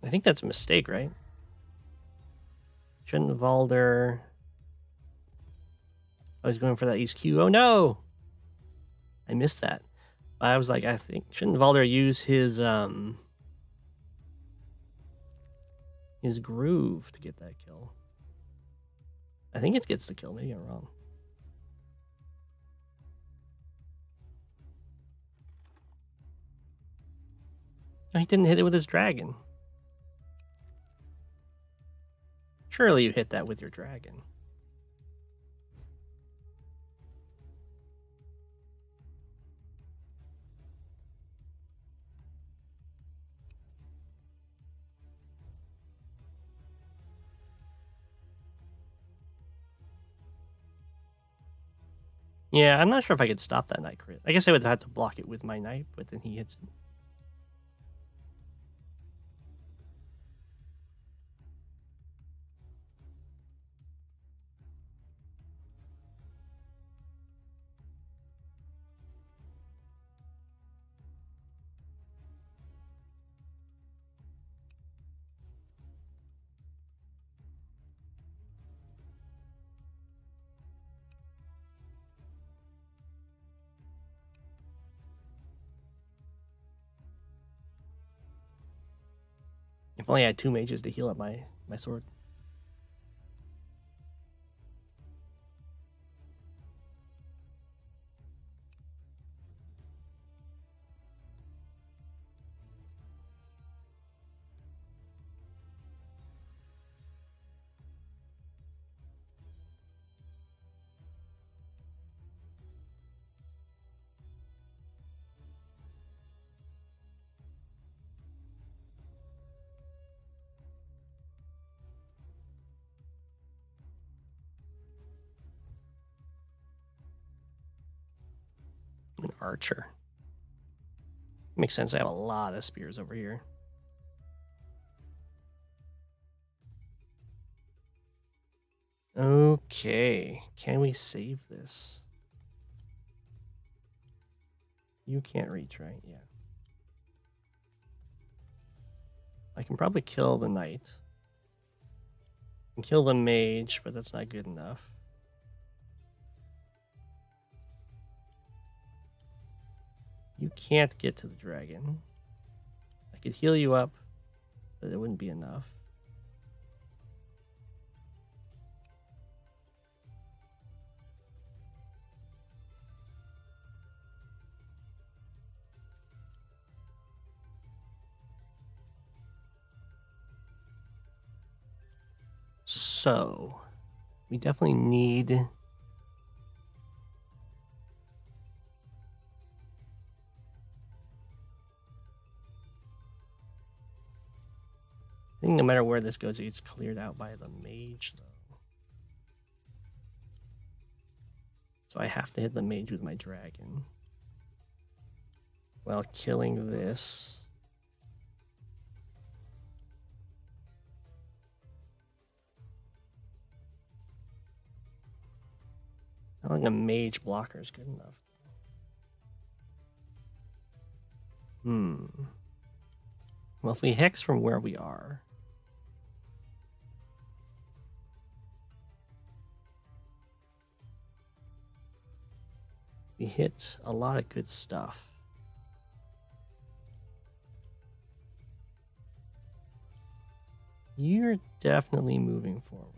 A: I think that's a mistake, right? Schönwalder. I was going for that East Q. Oh no! I missed that. I was like, I think Schönwalder use his groove to get that kill. I think it gets the kill. Maybe I'm wrong. No, he didn't hit it with his dragon. Surely you hit that with your dragon. Yeah, I'm not sure if I could stop that knight crit. I guess I would have to block it with my knight, but then he hits it. If only I had 2 mages to heal up my sword. An archer. Makes sense. I have a lot of spears over here. Okay, can we save this? You can't reach, right? Yeah. I can probably kill the knight. I can kill the mage, but that's not good enough. You can't get to the dragon. I could heal you up, but it wouldn't be enough. So, we definitely need... I think no matter where this goes, it's cleared out by the mage, though. So I have to hit the mage with my dragon. While killing this. I don't think a mage blocker is good enough. Well, if we hex from where we are... we hit a lot of good stuff. You're definitely moving forward.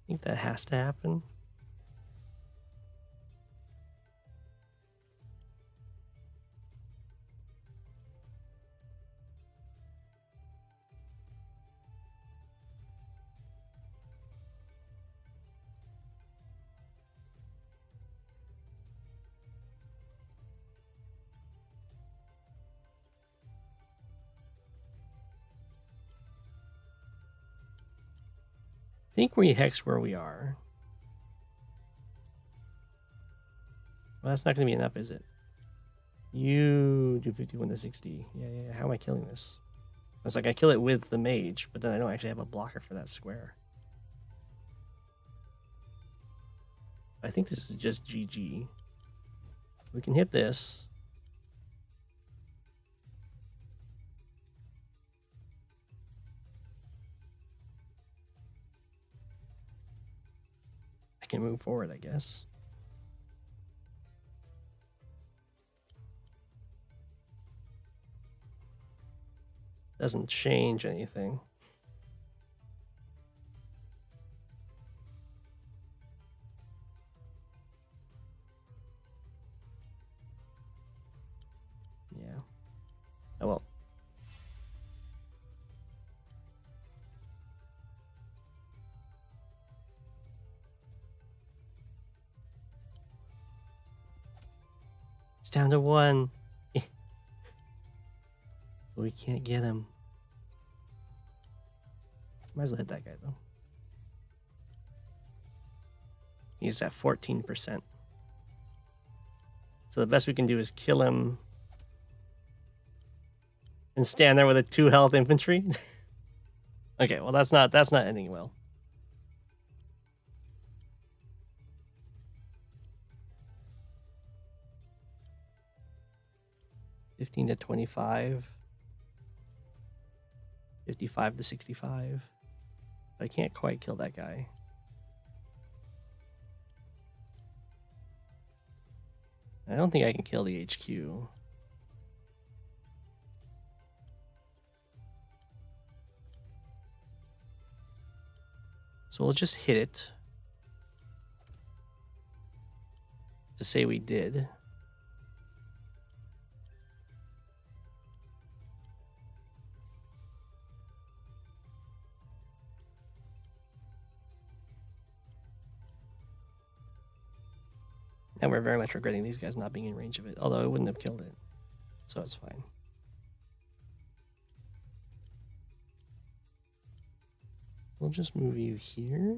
A: I think that has to happen. I think we hex where we are. Well, that's not going to be enough, is it? You do 51 to 60. Yeah. How am I killing this? I was like, I kill it with the mage, but then I don't actually have a blocker for that square. I think this is just GG. We can hit this. I can move forward, I guess. Doesn't change anything. Yeah. Oh well. It's down to 1. We can't get him. Might as well hit that guy, though. He's at 14%. So the best we can do is kill him and stand there with a 2 health infantry. Okay, well that's not ending well. $15 to $25. 55 to 65. I can't quite kill that guy. I don't think I can kill the HQ. So we'll just hit it to say we did. And we're very much regretting these guys not being in range of it, although it wouldn't have killed it. So it's fine. We'll just move you here.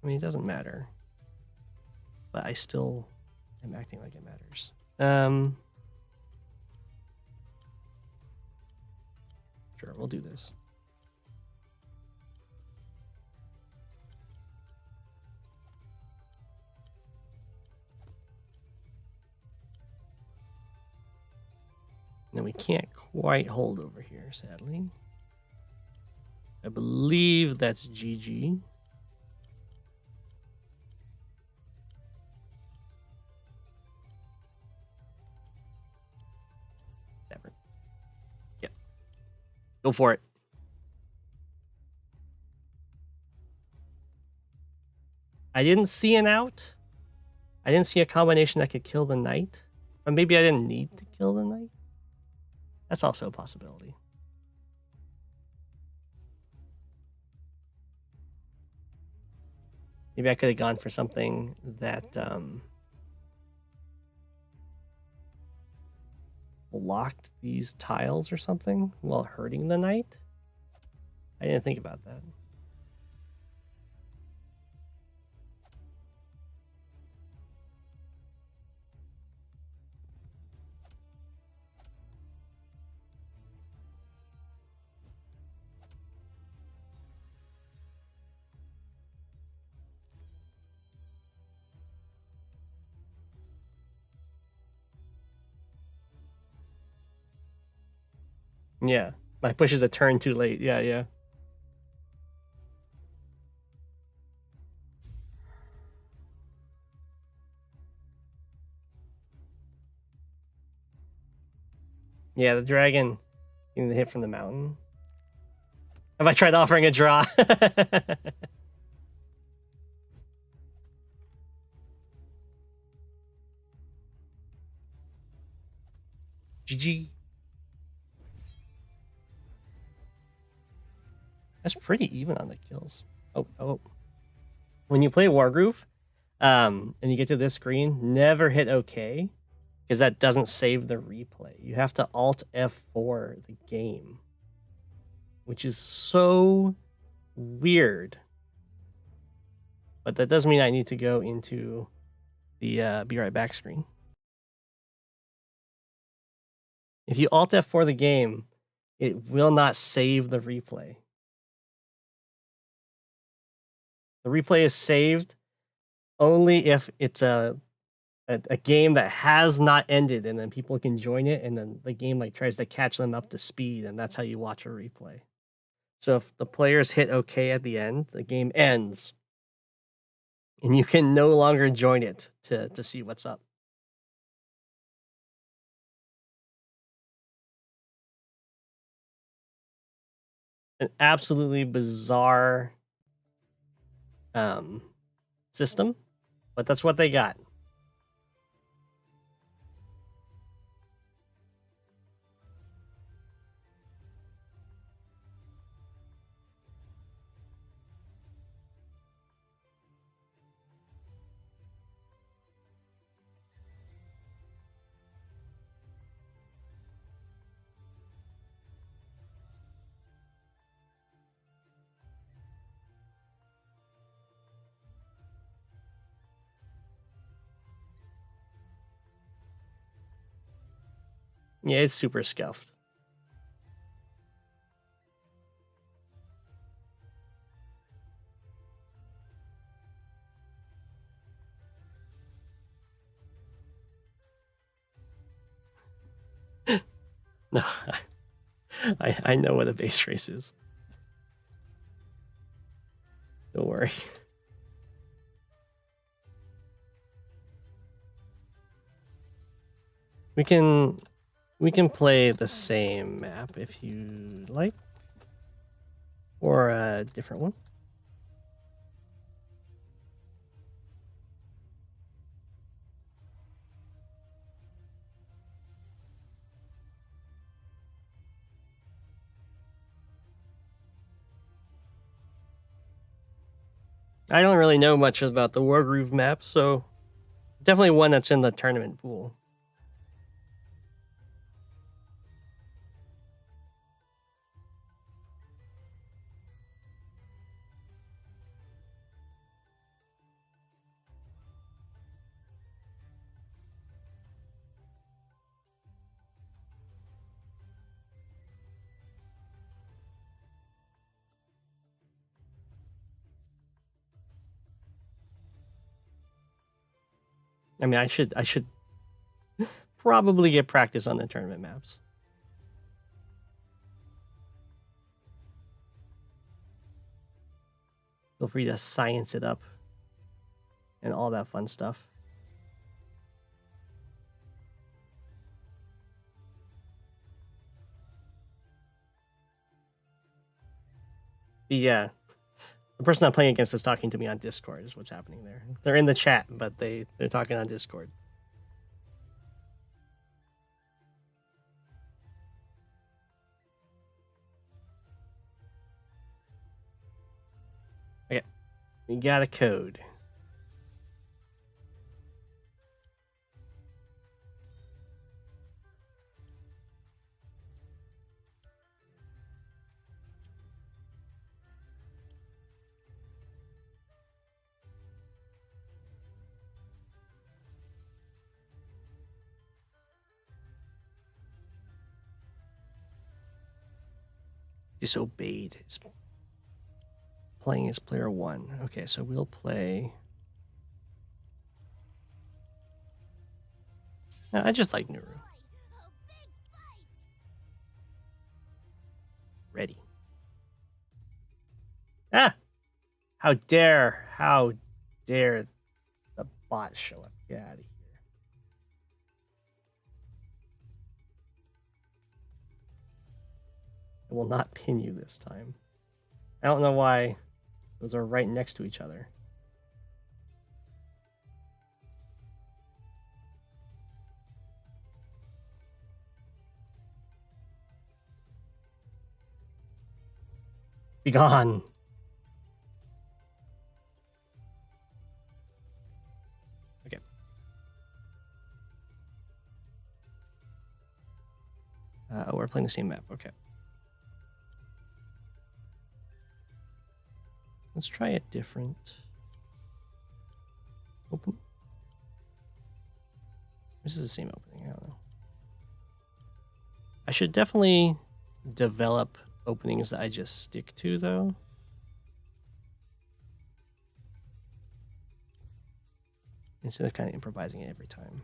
A: I mean, it doesn't matter. But I still am acting like it matters. Sure, we'll do this. And we can't quite hold over here, sadly. I believe that's GG. Never. Yep. Go for it. I didn't see an out. I didn't see a combination that could kill the knight. Or maybe I didn't need to kill the knight. That's also a possibility. Maybe I could have gone for something that blocked these tiles or something while hurting the knight. I didn't think about that. Yeah, my push is a turn too late. Yeah, yeah. Yeah, the dragon getting the hit from the mountain. Have I tried offering a draw? GG. That's pretty even on the kills. Oh. When you play Wargroove, and you get to this screen, never hit OK, because that doesn't save the replay. You have to Alt F4 the game, which is so weird. But that does mean I need to go into the be right back screen. If you Alt F4 the game, it will not save the replay. The replay is saved only if it's a game that has not ended, and then people can join it, and then the game like tries to catch them up to speed, and that's how you watch a replay. So if the players hit OK at the end, the game ends, and you can no longer join it to see what's up. An absolutely bizarre system, but that's what they got. Yeah, it's super scuffed. No, I know what a base race is. Don't worry. We can play the same map if you like, or a different one. I don't really know much about the Wargroove map, so definitely one that's in the tournament pool. I mean, I should probably get practice on the tournament maps. Feel free to science it up and all that fun stuff. Yeah, the person I'm playing against is talking to me on Discord. Is what's happening there. They're in the chat, but they're talking on Discord. Okay, we got a code. Disobeyed. Is playing as player 1. Okay, so we'll play. I just like Nuru. Ready. Ah! How dare the bot show up? Get out of here. I will not pin you this time. I don't know why those are right next to each other. Be gone. Okay. We're playing the same map. Okay. Let's try a different. Open. This is the same opening. I don't know. I should definitely develop openings that I just stick to, though. Instead of kind of improvising it every time.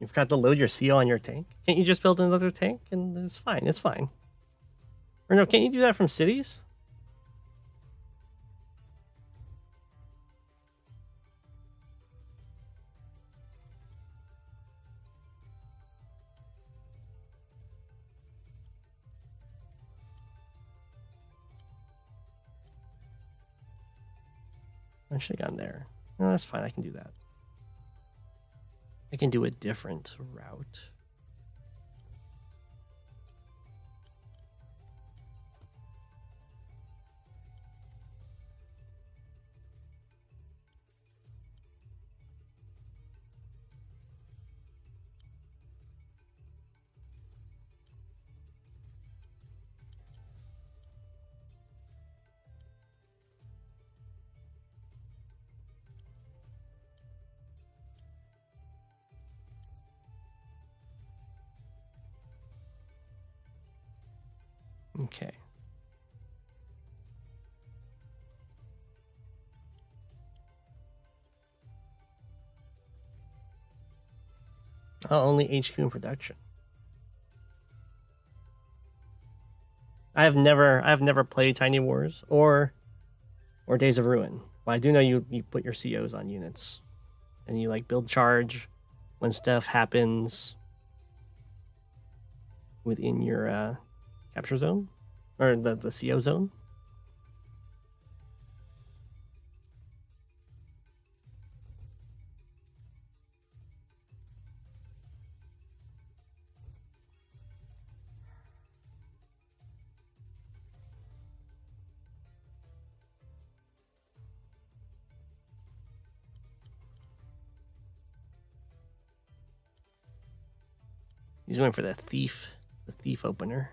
A: You forgot to load your CO on your tank? Can't you just build another tank and it's fine? It's fine. Or no, can't you do that from cities? I should have gone there. No, that's fine. I can do that. I can do a different route. Okay. Oh, only HQ in production. I've never played Tiny Wars or Days of Ruin. But I do know you put your COs on units. And you like build charge when stuff happens within your capture zone. Or the CO zone. He's going for the thief opener.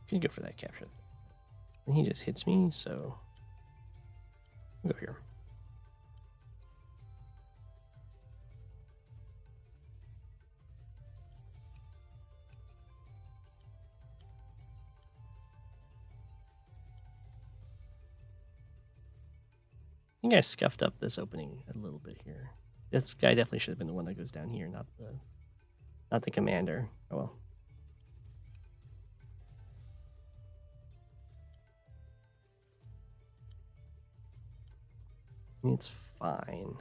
A: Could go for that capture. And he just hits me, so I'll go here. I think I scuffed up this opening a little bit here. This guy definitely should have been the one that goes down here, not the commander. Oh well. It's fine.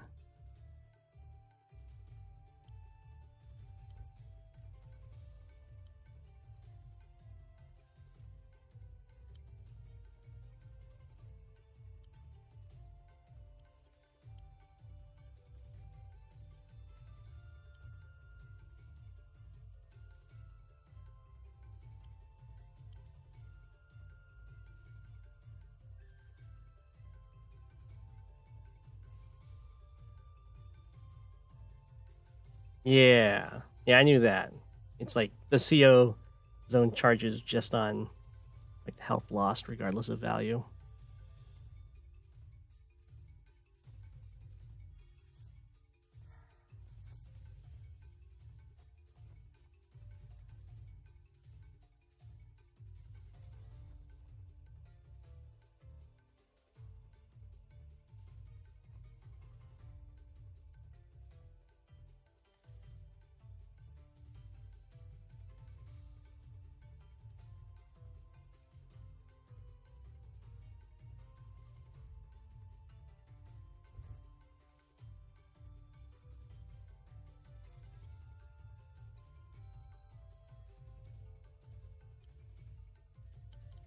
A: Yeah. Yeah, I knew that. It's like the CO zone charges just on like health lost regardless of value.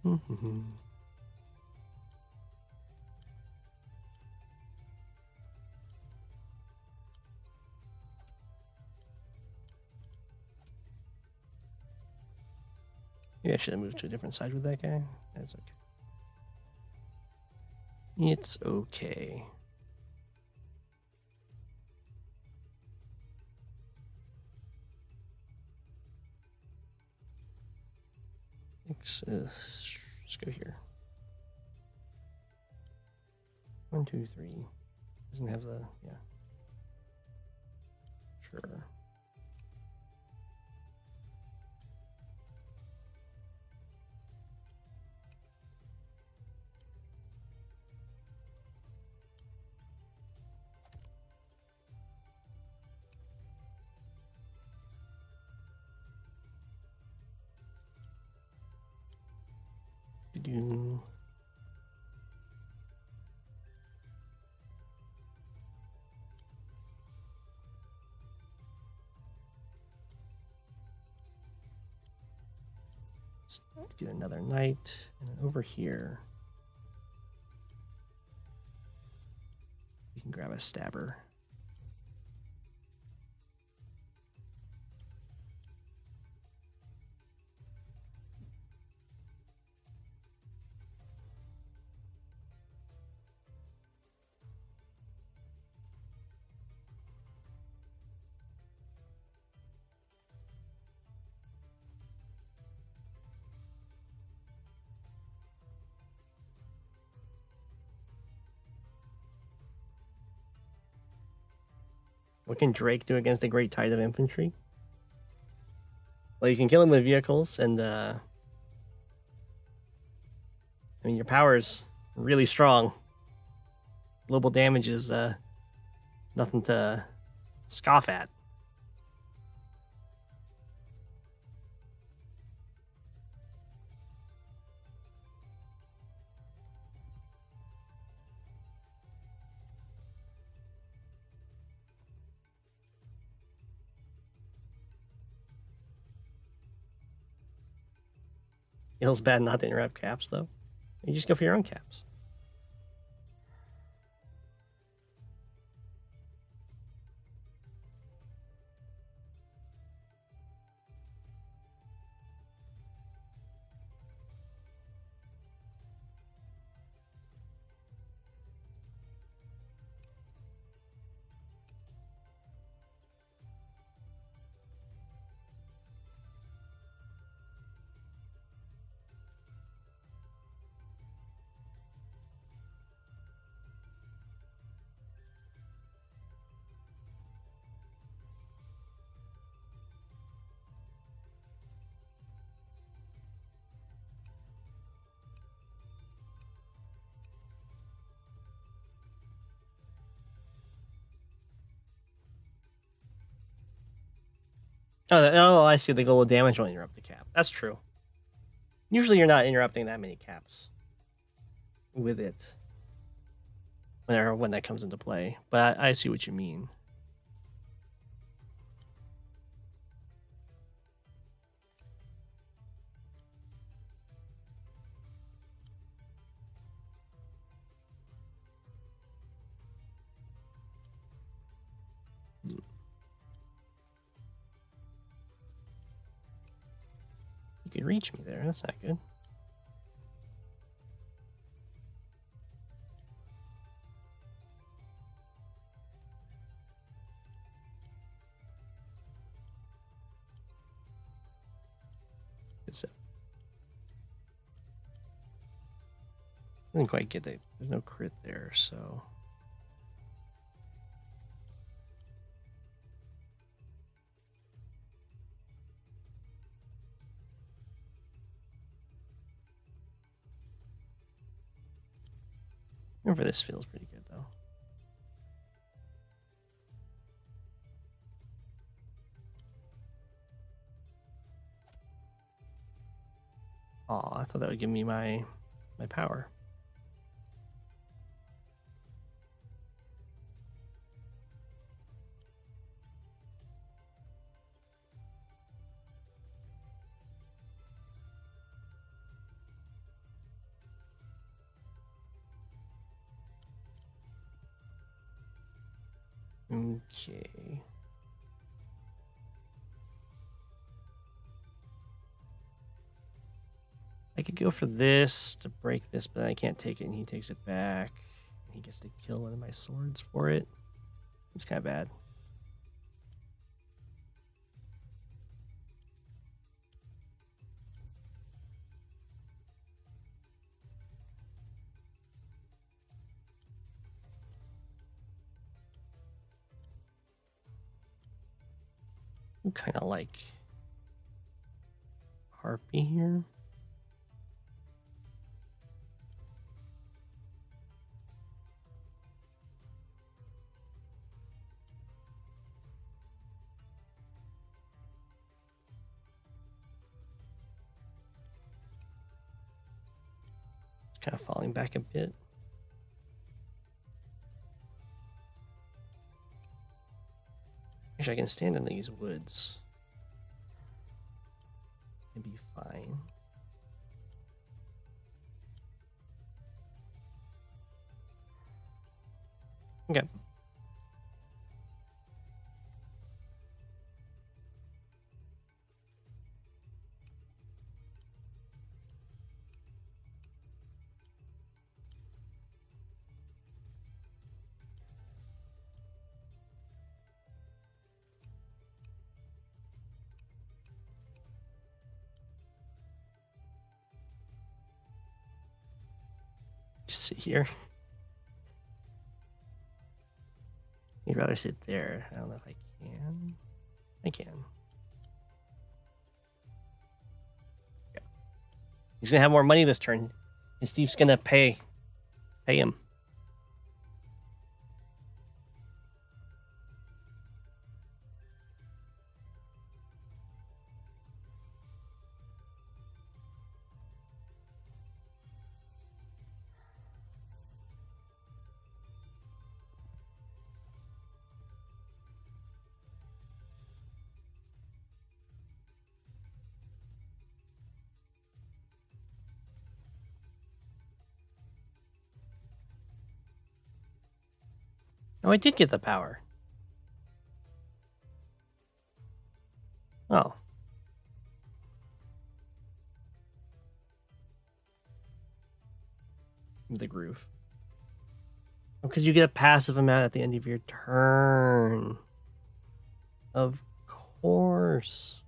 A: Mm-hmm. Maybe I should have moved to a different side with that guy. That's okay. It's okay. Let's go here. 1, 2, 3. Doesn't have the Sure. Do. Get another knight, and then over here you can grab a stabber. What can Drake do against a great tide of infantry? Well, you can kill him with vehicles, and I mean your power's really strong. Global damage is nothing to scoff at. Feels bad not to interrupt caps though. You just go for your own caps. Oh, I see. The goal of damage will interrupt the cap. That's true. Usually you're not interrupting that many caps with it when that comes into play. But I see what you mean. You could reach me there. That's not good. Good stuff. I didn't quite get that. There's no crit there, so. Remember, this feels pretty good, though. Oh, I thought that would give me my power. Okay. I could go for this to break this, but I can't take it, and he takes it back. He gets to kill one of my swords for it. It's kind of bad. I'm kind of like Harpy here. It's kind of falling back a bit. Actually, I can stand in these woods and be fine. Okay. Just sit here. You'd rather sit there. I don't know if I can. I can. Yeah. He's gonna have more money this turn, and Steve's gonna pay him. Oh, I did get the power. Oh. The groove. Oh, because you get a passive amount at the end of your turn. Of course.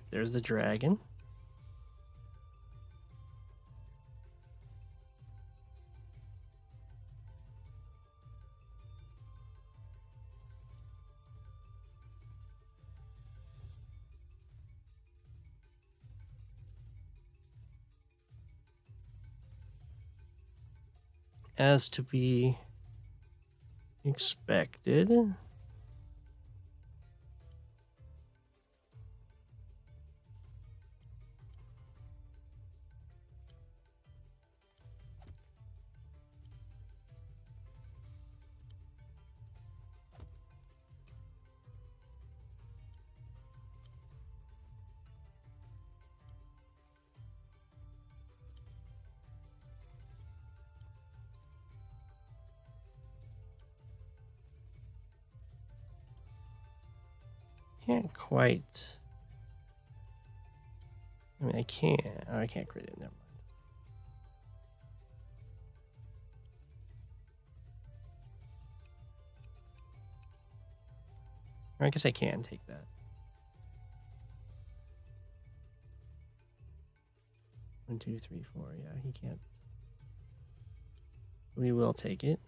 A: There's the dragon. As to be expected. Can't quite. I mean, I can't. Oh, I can't crit it. Never mind. Or I guess I can take that. One, two, three, four. Yeah, he can't. We will take it.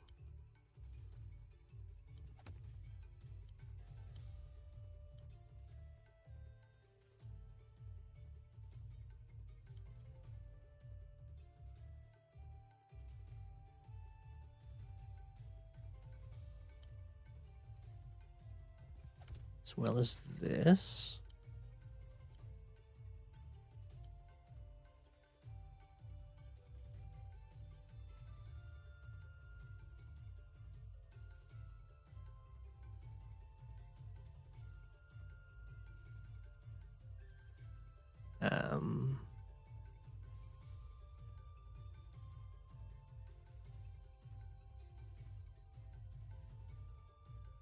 A: As well as this. Um,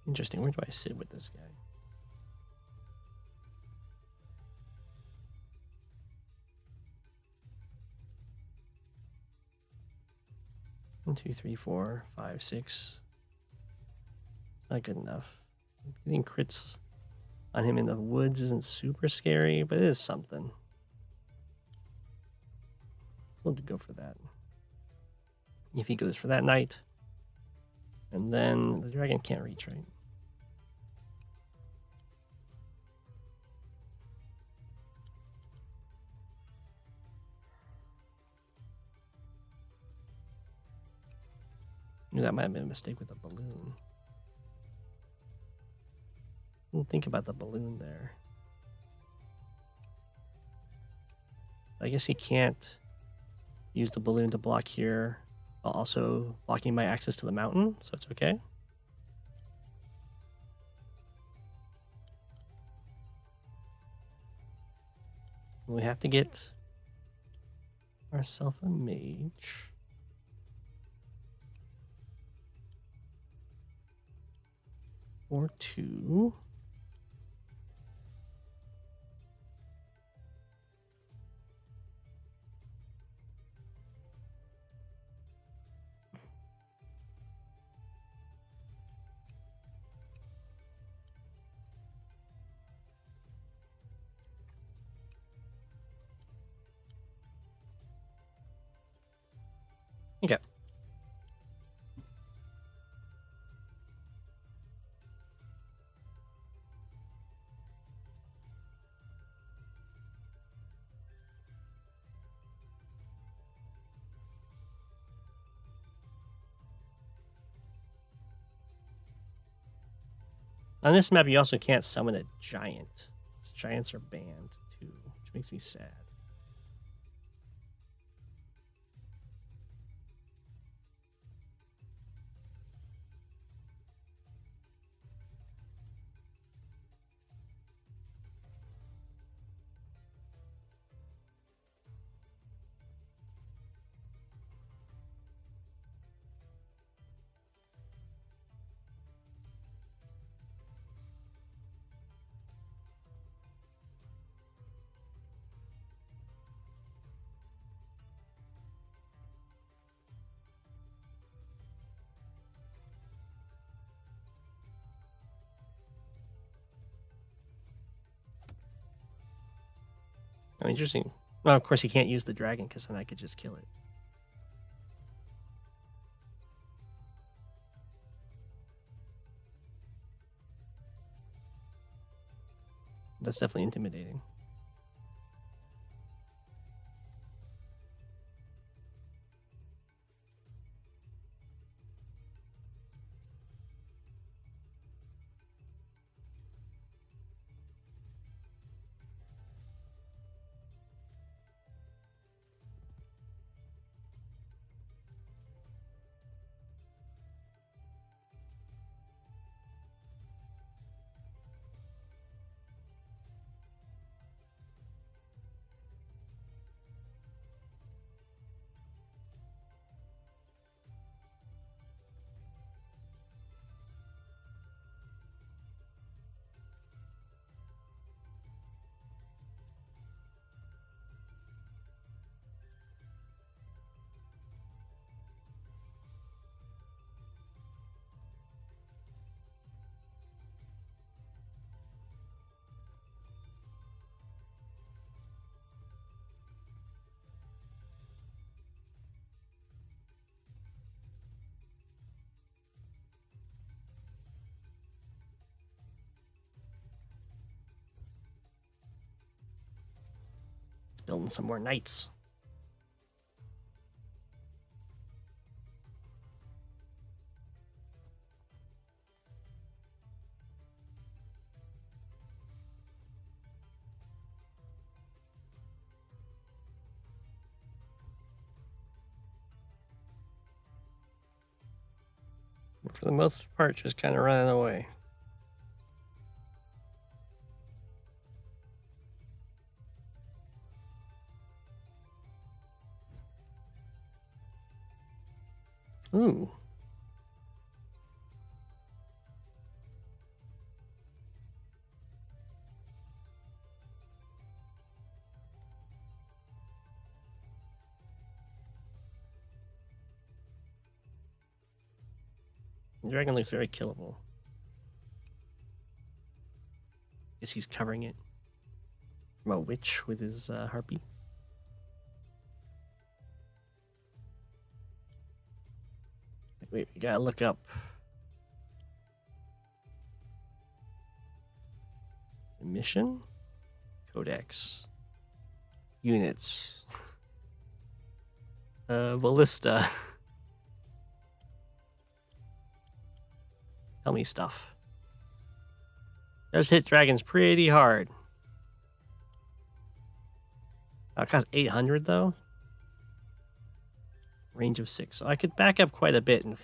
A: Interesting. Where do I sit with this guy? One, two, three, four, five, six. It's not good enough. Getting crits on him in the woods isn't super scary, but it is something. We'll go for that. If he goes for that knight, and then the dragon can't reach, right? That might have been a mistake with the balloon. Didn't think about the balloon there. I guess he can't use the balloon to block here, while also blocking my access to the mountain, so it's okay. We have to get ourselves a mage. Or two. Okay. On this map, you also can't summon a giant. Giants are banned too, which makes me sad. Oh, interesting. Well, of course he can't use the dragon because then I could just kill it. That's definitely intimidating. Building some more knights. For the most part, just kind of running away. Ooh. The dragon looks very killable. Guess he's covering it from a witch with his harpy. Wait, we gotta look up. Mission? Codex. Units. Ballista. Tell me stuff. Does hit dragons pretty hard. Oh, it costs 800 though. Range of 6. So I could back up quite a bit and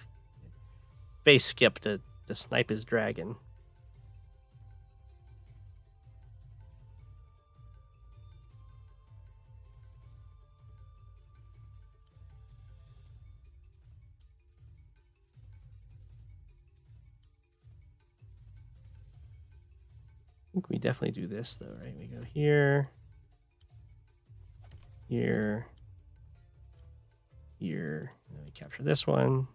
A: face skip to snipe his dragon. I think we definitely do this though, right? We go here, here, here, and then we capture this one.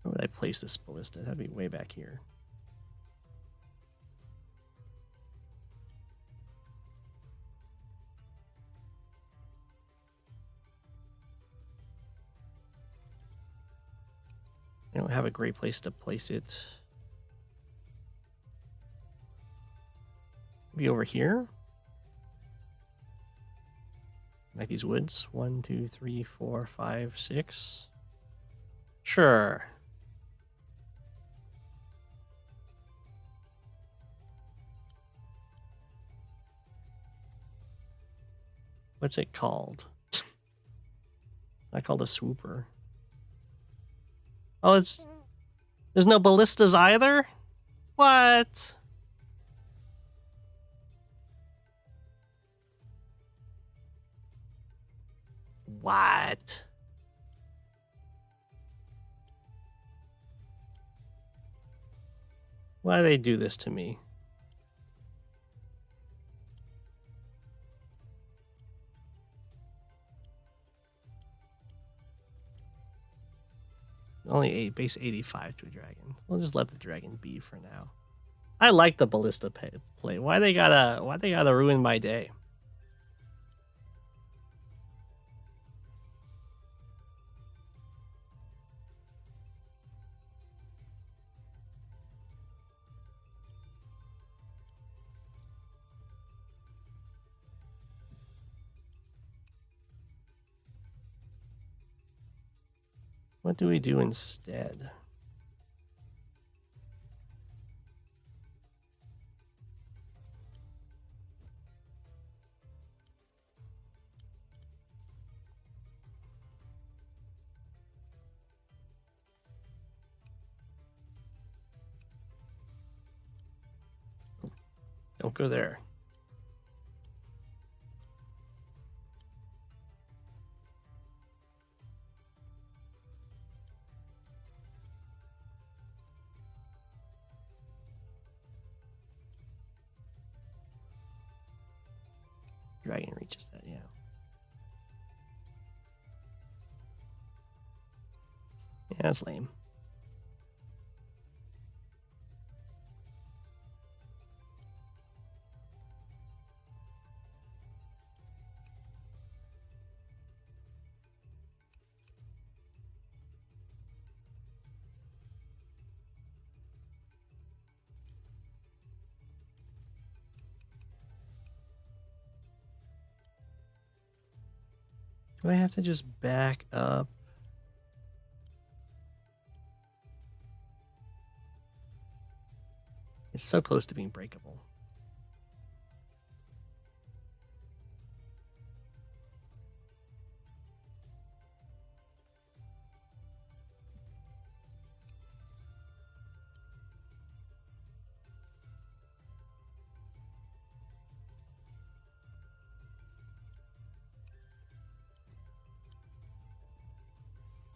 A: Where would I place this ballista? That'd be way back here. I don't have a great place to place it. Maybe over here? Like these woods? 1, 2, 3, 4, 5, 6. Sure. What's it called? It's not called a swooper. Oh, there's no ballistas either? What? What? Why do they do this to me? Only base 85 to a dragon. We'll just let the dragon be for now. I like the ballista play. Why they gotta ruin my day? What do we do instead? Don't go there. Dragon reaches that, yeah. Yeah, that's lame. Do I have to just back up? It's so close to being breakable.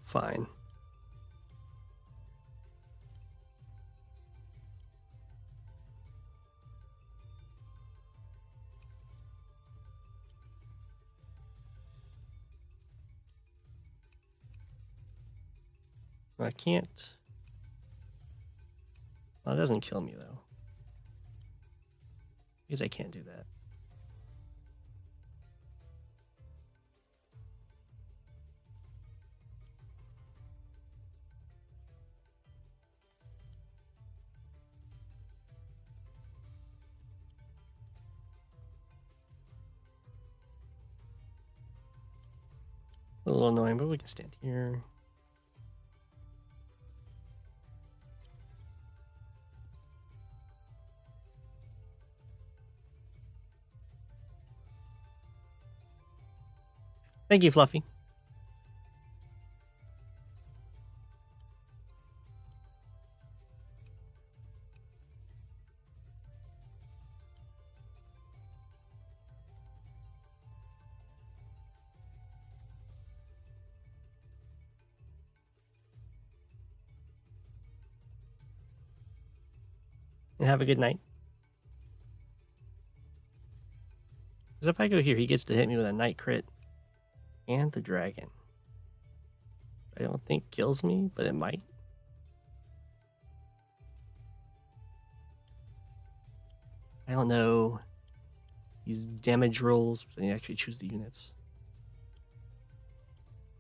A: Fine. I can't. Well, it doesn't kill me, though. Because I can't do that. A little annoying, but we can stand here. Thank you, Fluffy. And have a good night. Because if I go here, he gets to hit me with a night crit and the dragon. I don't think kills me, but it might. I don't know. These damage rolls, and you actually choose the units.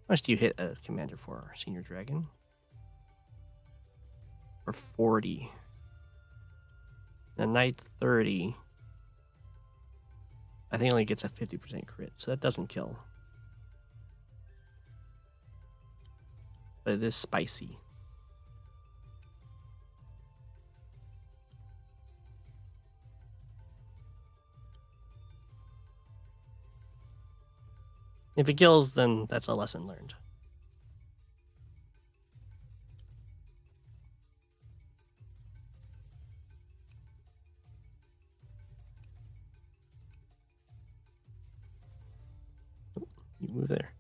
A: How much do you hit a commander for, Senior Dragon? For 40. A knight 30. I think it only gets a 50% crit, so that doesn't kill. But it is spicy. If it kills, then that's a lesson learned. You move there.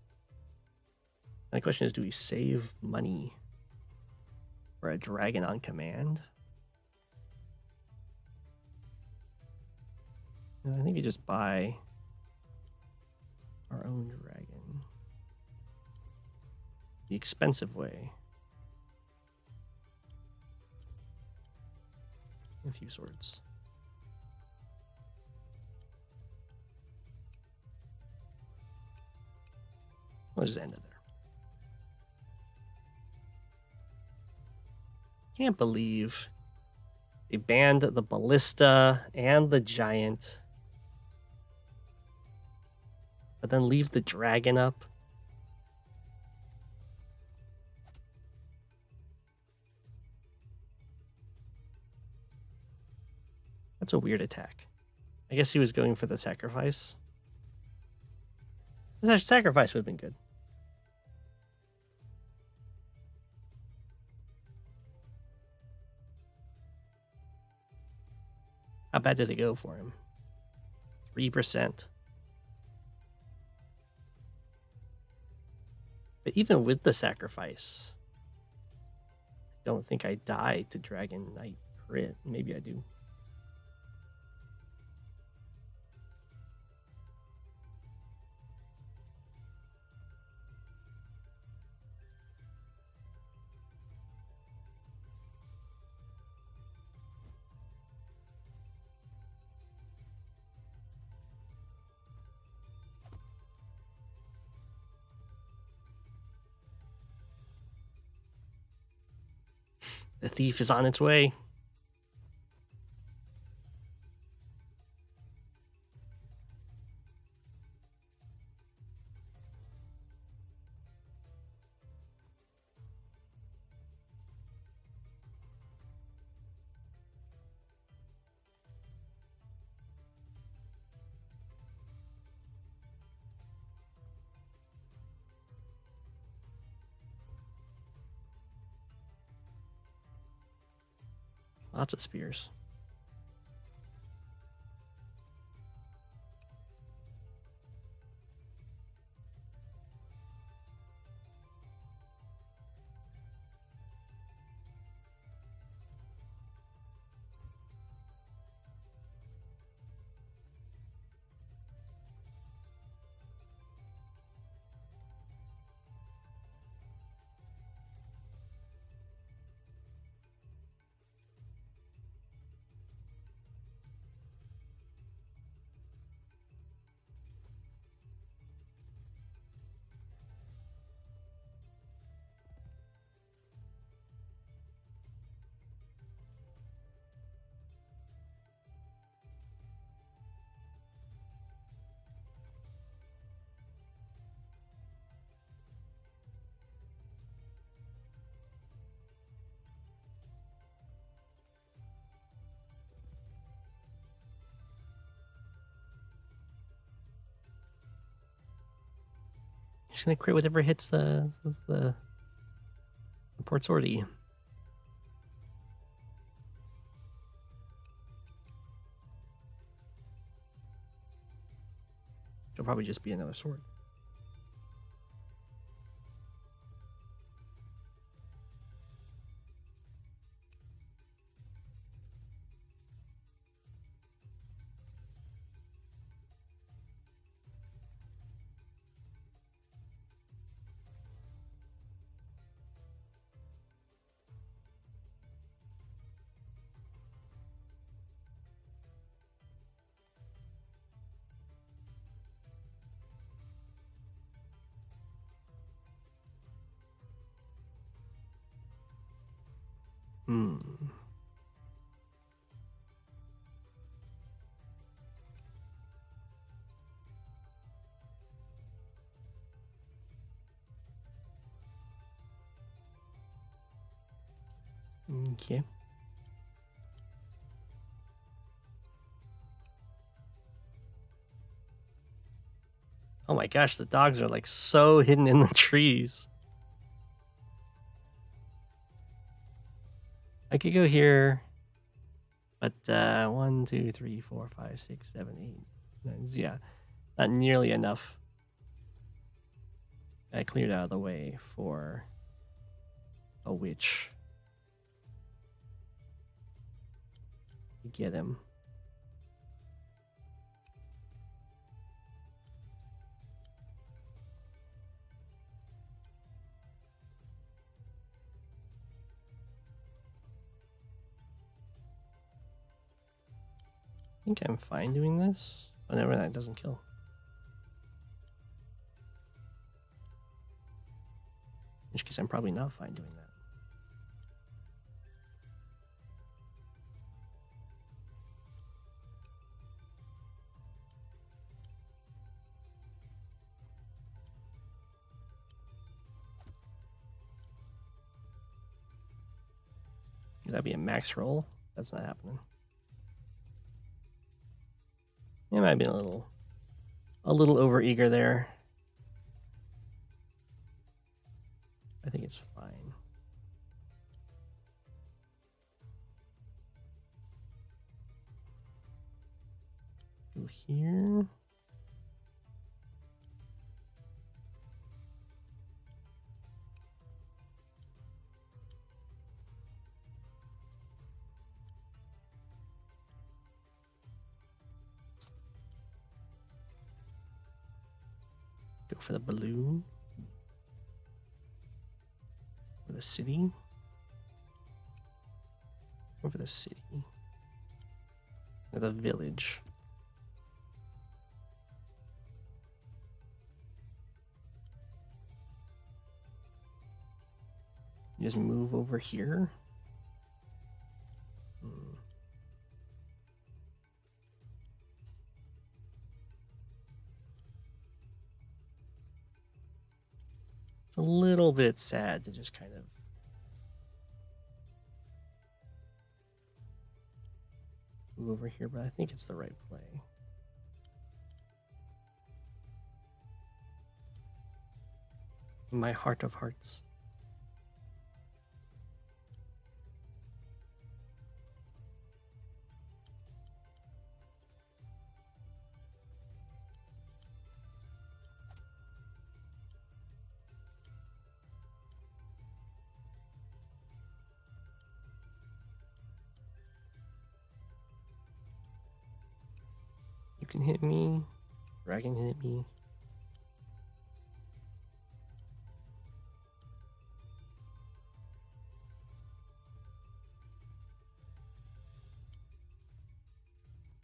A: My question is, do we save money for a dragon on command? No, I think you just buy our own dragon. The expensive way. A few swords. We'll just end it there. Can't believe they banned the ballista and the giant, but then leave the dragon up. That's a weird attack. I guess he was going for the sacrifice. The sacrifice would have been good. How bad did it go for him? 3%. But even with the sacrifice, I don't think I die to Dragon Knight crit. Maybe I do. The thief is on its way. Lots of spears. He's gonna crit whatever hits the port sortie. It'll probably just be another sword. Hmm. Okay. Oh my gosh, the dogs are like so hidden in the trees. I could go here, but 1, 2, 3, 4, 5, 6, 7, 8, 9. Yeah, not nearly enough. I cleared out of the way for a witch. Get him. think I'm fine doing this. Oh, never mind, that doesn't kill. In which case, I'm probably not fine doing that. That'd be a max roll. That's not happening. It might be a little over eager there. I think it's fine. Go here. Go for the balloon. For the city. Go for the city. Or the village. You just move over here. It's a little bit sad to just kind of move over here, but I think it's the right play. In my heart of hearts. You can hit me. Dragon can hit me.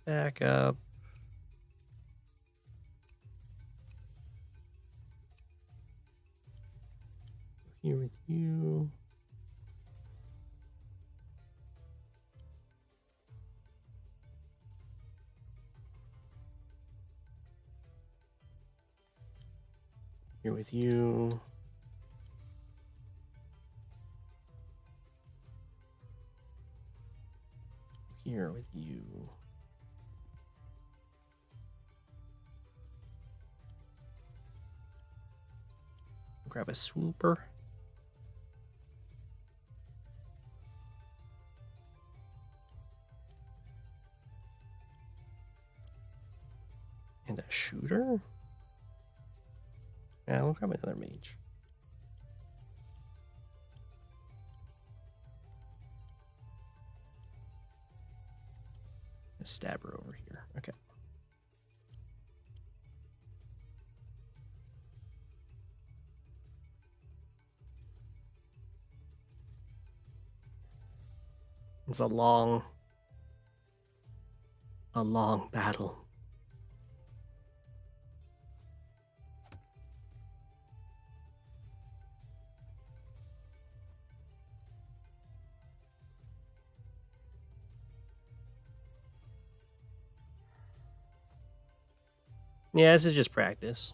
A: Back up. Here with you. Here with you. Here with you. Grab a swooper. And a shooter? Yeah, we'll grab another mage. A stabber over here. Okay. It's a long battle. Yeah, this is just practice.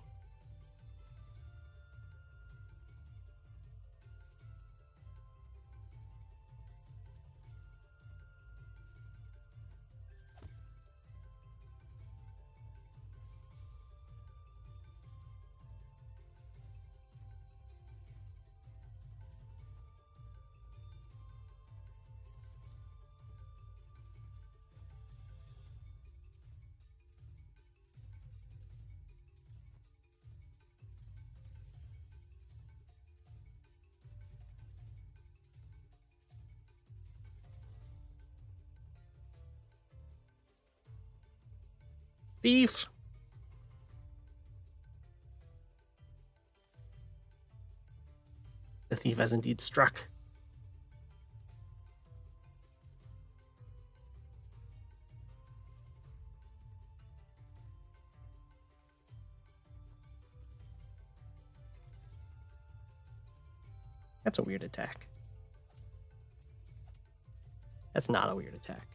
A: Thief! The thief has indeed struck. That's a weird attack. That's not a weird attack.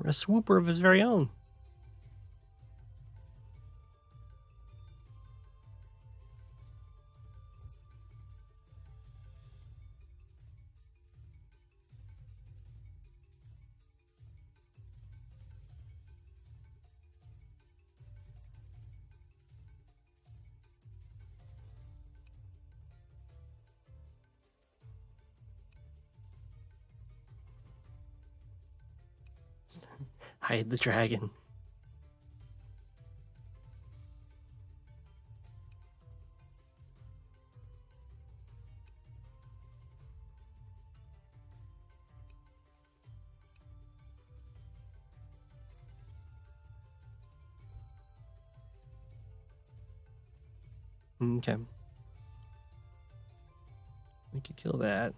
A: A swooper of his very own. Hide the dragon. Okay. We could kill that.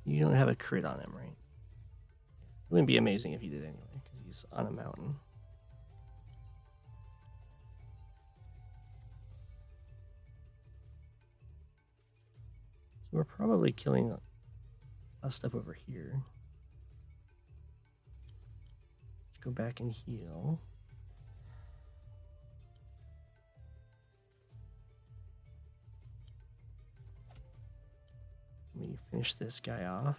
A: You don't have a crit on him, right? It wouldn't be amazing if you did anyway, because he's on a mountain. So we're probably killing a lot of stuff over here. Let's go back and heal. Let me finish this guy off.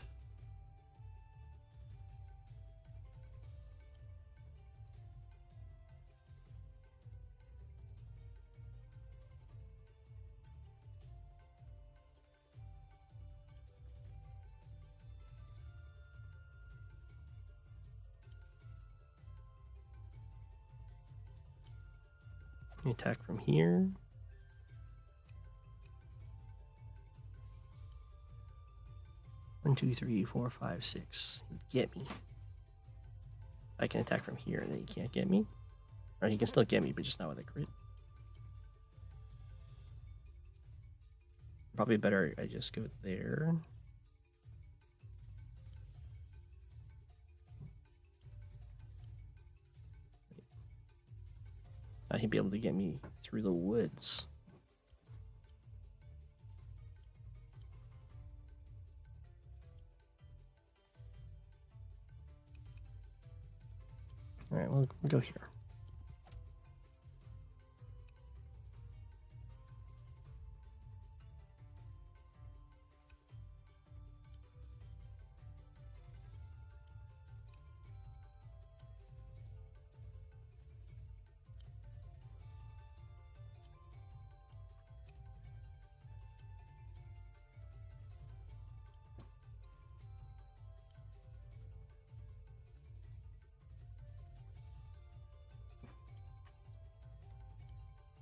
A: Attack from here. One, two, three, four, five, six. Get me. I can attack from here, then he can't get me. Or he can still get me, but just not with a crit. Probably better I just go there. He'd be able to get me through the woods. All right, we'll go here.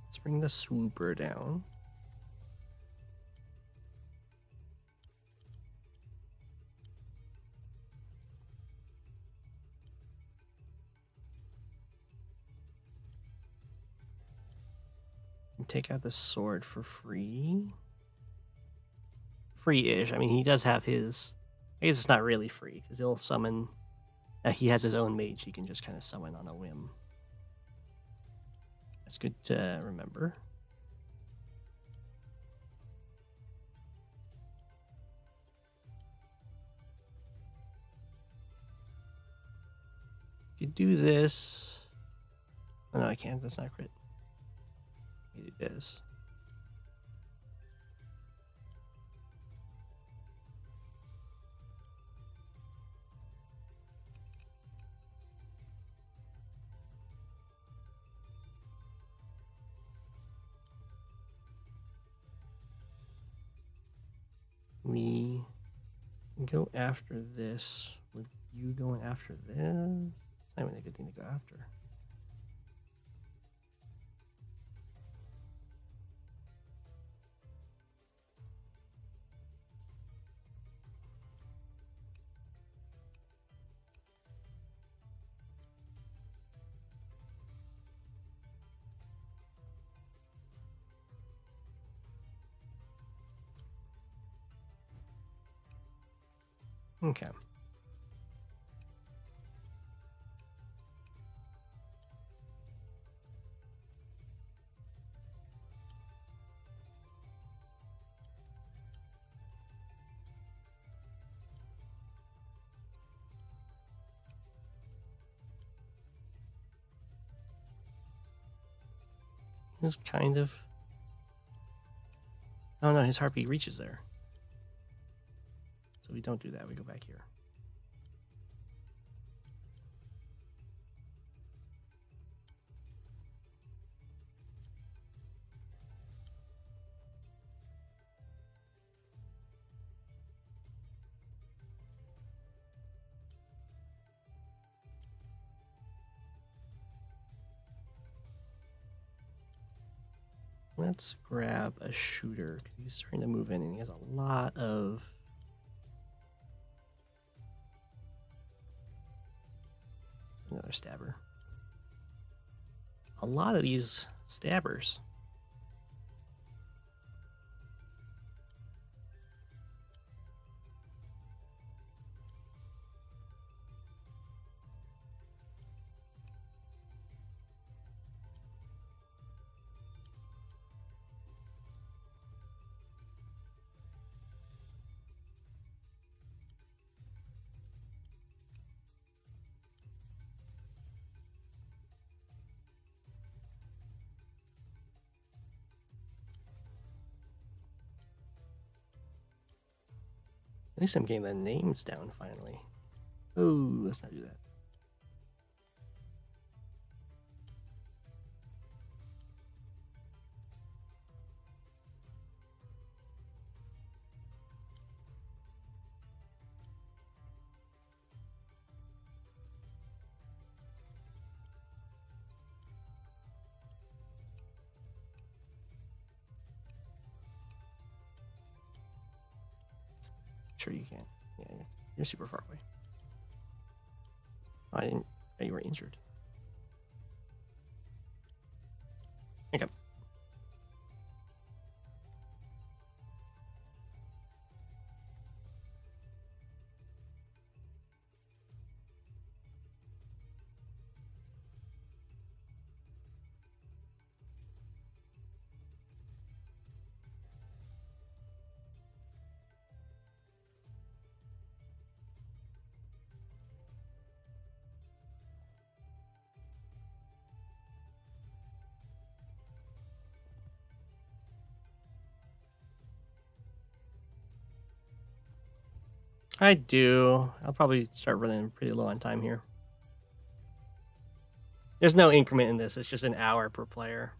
A: Let's bring the swooper down. And take out the sword for free. Free-ish. I mean, he does have his... I guess it's not really free, because he'll summon... he has his own mage he can just kind of summon on a whim. That's good to remember. you do this. Oh, no, I can't. That's not crit. You do this. We go after this with you going after this. It's not even a good thing to go after. Okay. This kind of. Oh no, his heartbeat reaches there. So we don't do that. We go back here. Let's grab a shooter because he's starting to move in and he has a lot of. Another stabber. A lot of these stabbers. At least I'm getting the names down finally. Oh, let's not do that. Sure you can. Yeah, you're super far away. Oh, I didn't. Oh, you were injured. Okay. I do. I'll probably start running pretty low on time here. There's no increment in this. It's just an hour per player.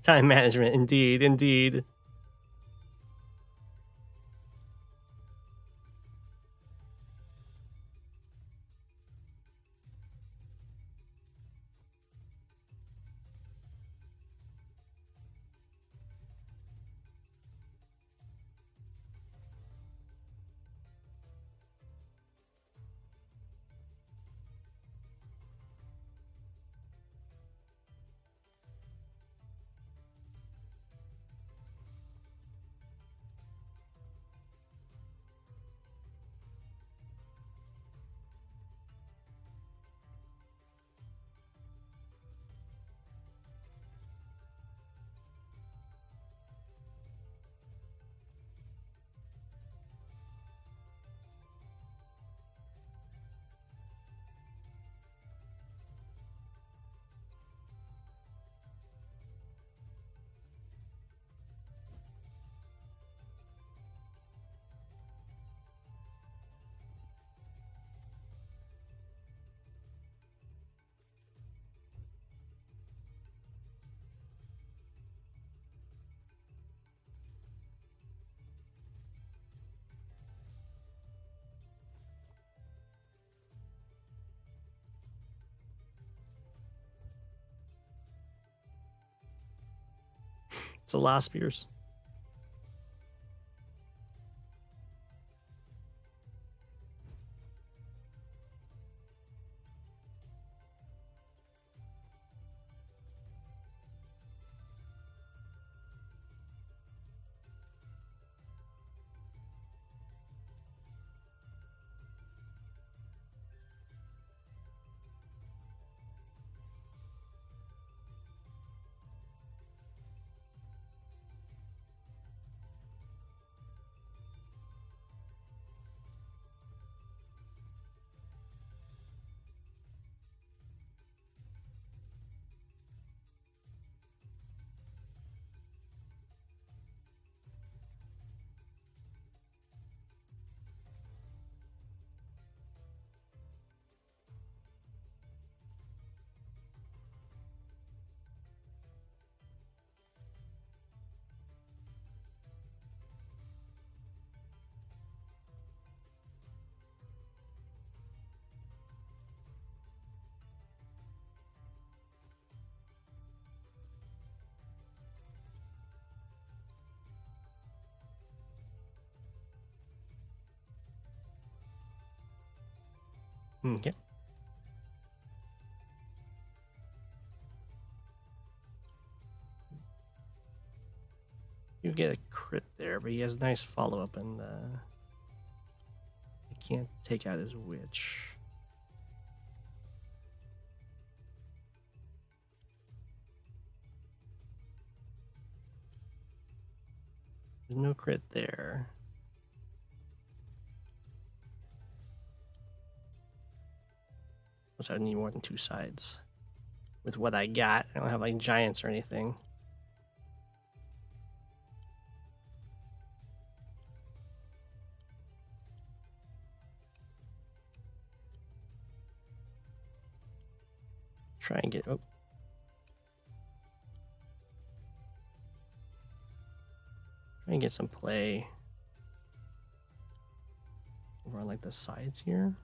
A: Time management, indeed, indeed. It's a lot of spears. Okay. You get a crit there, but he has a nice follow up, and I can't take out his witch. There's no crit there. Plus, I need more than 2 sides. With what I got, I don't have like giants or anything. Try and get Try and get some play over on like the sides here.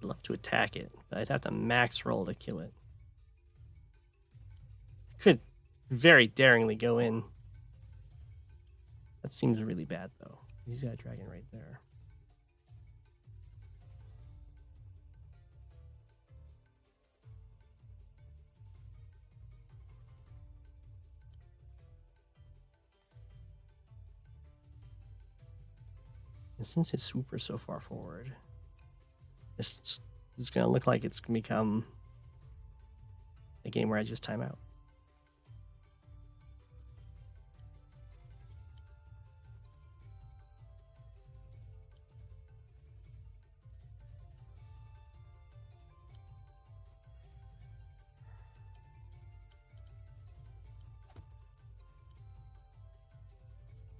A: I'd love to attack it, but I'd have to max roll to kill it. Could very daringly go in. That seems really bad, though. He's got a dragon right there. And since his swooper's so far forward, it's going to look like it's going to become a game where I just time out.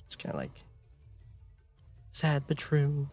A: It's kind of like sad but true.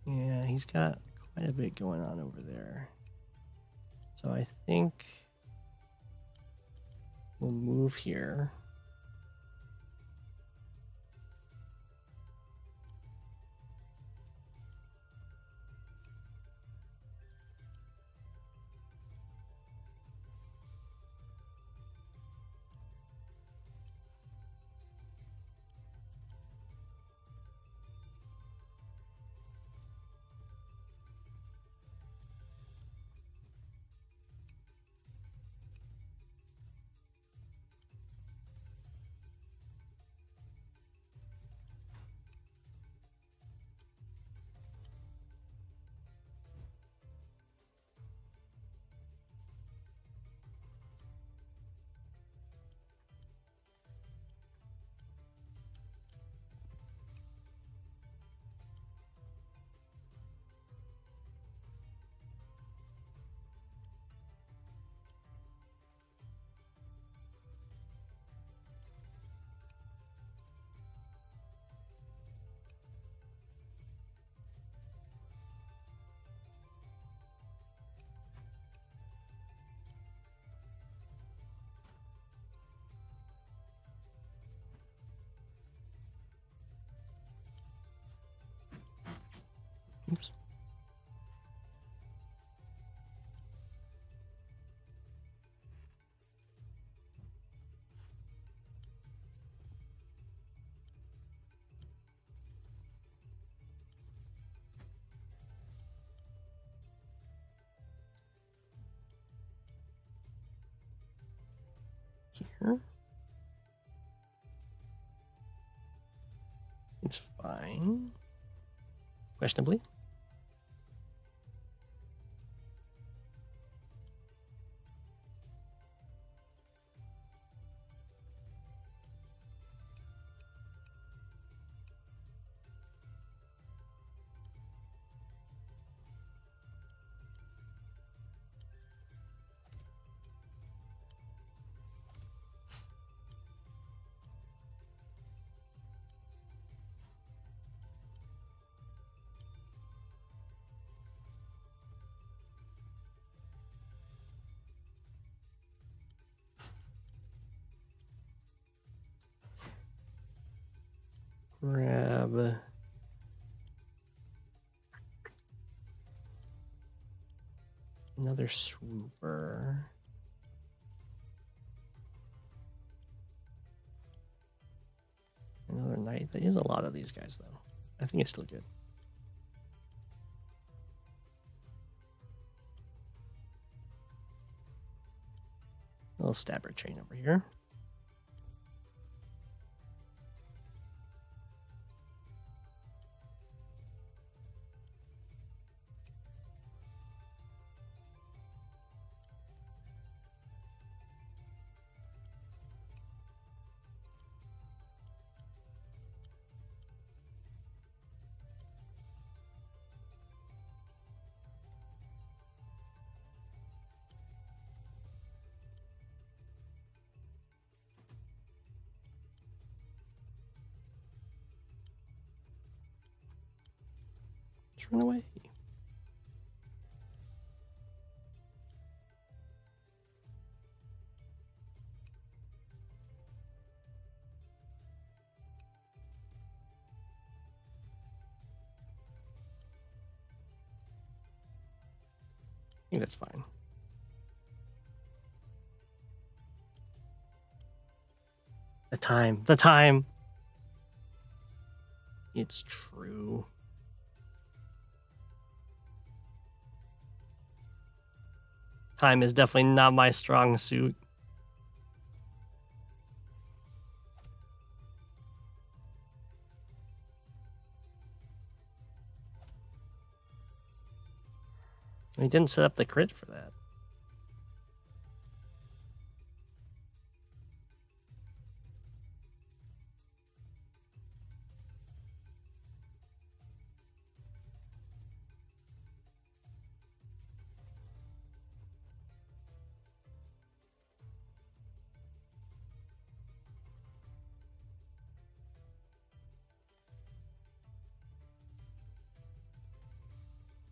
A: Yeah, he's got quite a bit going on over there. So I think we'll move here. Oops. Here. Seems fine. Questionably. Grab another swooper. Another knight. That is a lot of these guys, though. I think it's still good. A little stabber chain over here. Just run away. I think that's fine. The time. The time. It's true. Time is definitely not my strong suit. He didn't set up the crit for that.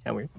A: Kind of weird.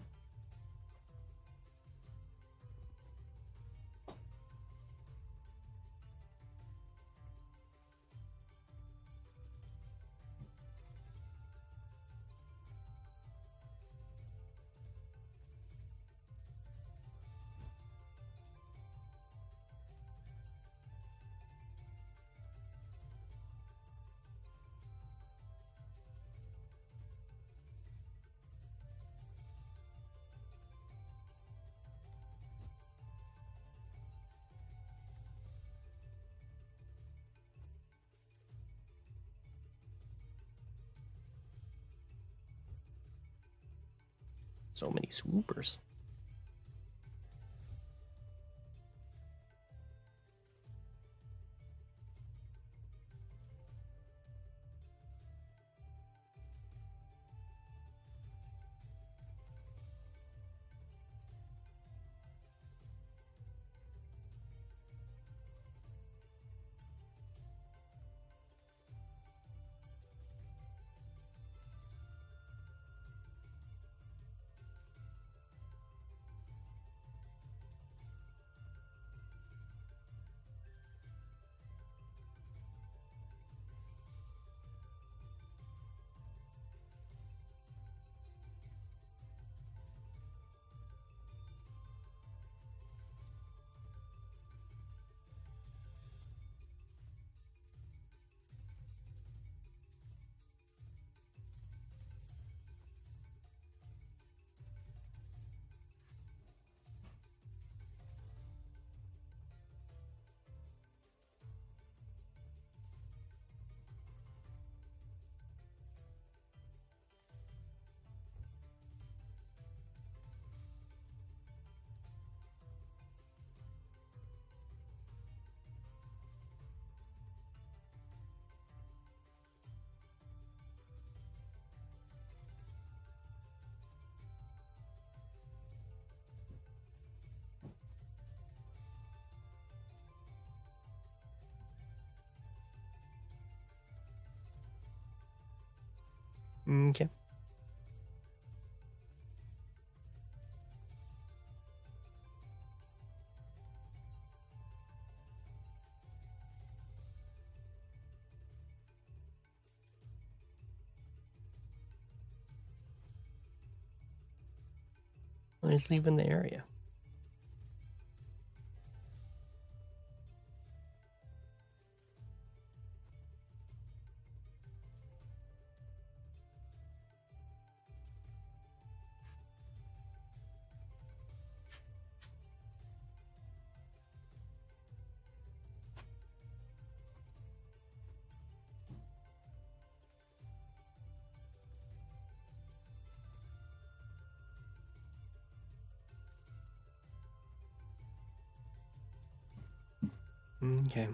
A: So many swoopers. Okay. He's leaving the area. Okay.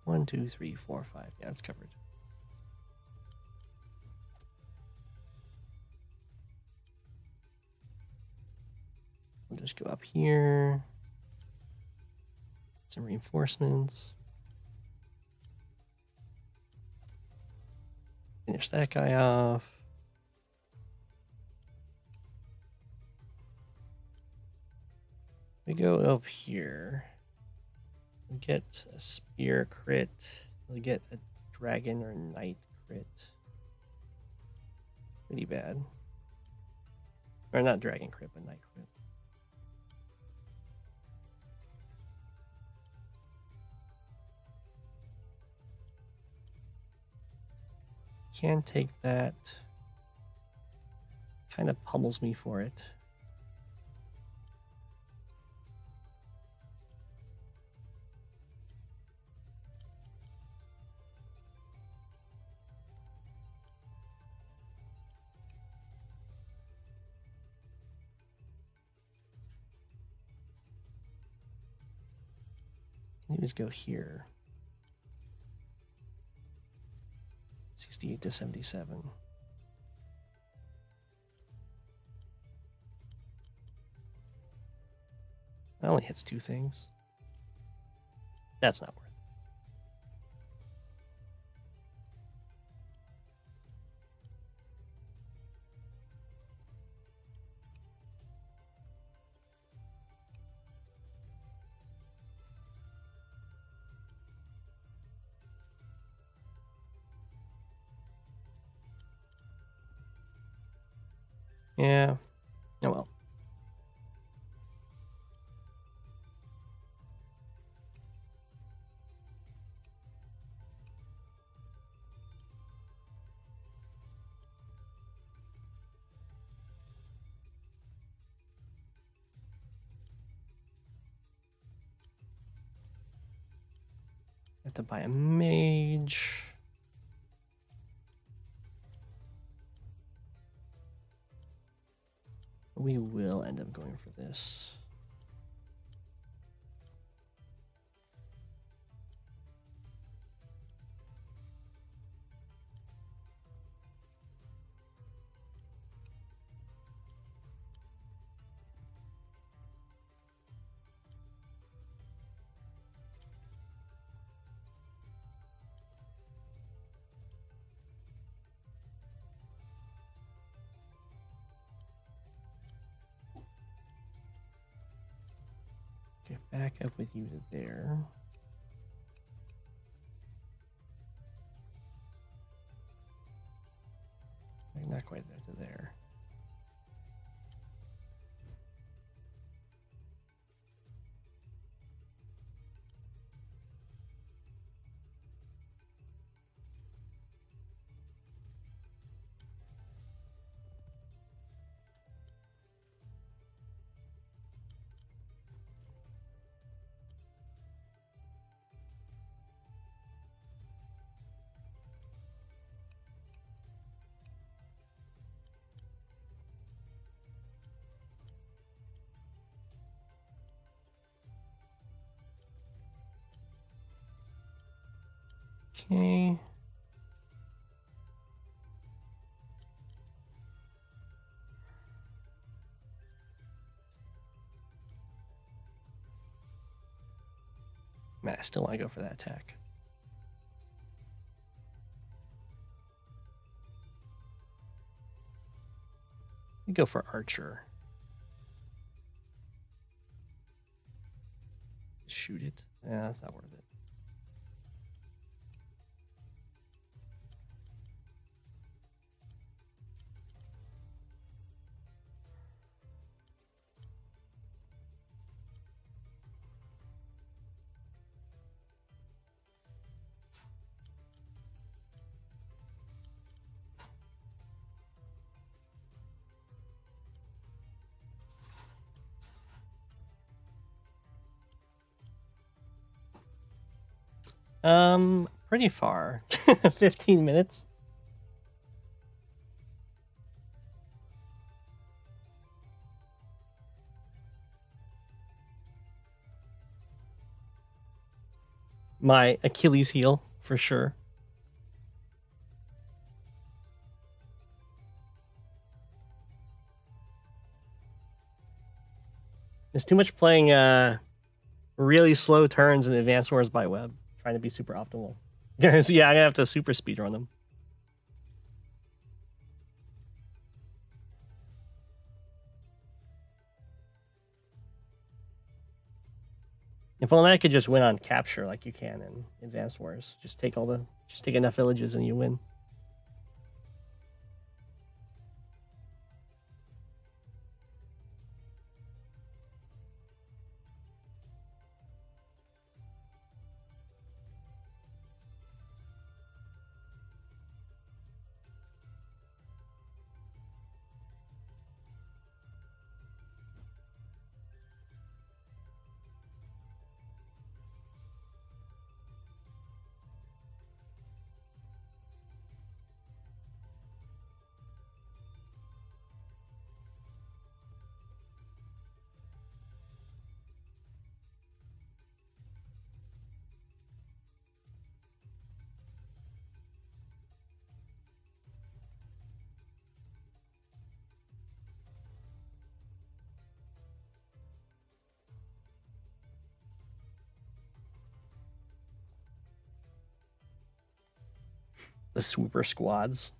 A: One, two, three, four, five. Yeah, it's covered. We'll just go up here. Some reinforcements. Finish that guy off. We go up here. We get a spear crit. We get a dragon or knight crit. Pretty bad. Or not dragon crit, but knight crit. Can take that. Kind of pummels me for it. Let me just go here. 68 to 77. That only hits two things. That's not worth it. Yeah. Oh well. Have to buy a mage. We will end up going for this. Okay, back up with you to there. Not quite there to there. Okay. Man, I still want to go for that attack. You go for Archer. Shoot it. Yeah, that's not worth it. Pretty far. 15 minutes. My Achilles heel, for sure. There's too much playing really slow turns in Advanced Wars by Web, trying to be super optimal. So yeah, I'm gonna have to super speed run them. If only I could just win on capture like you can in Advanced Wars. Just take enough villages and you win. The super squads.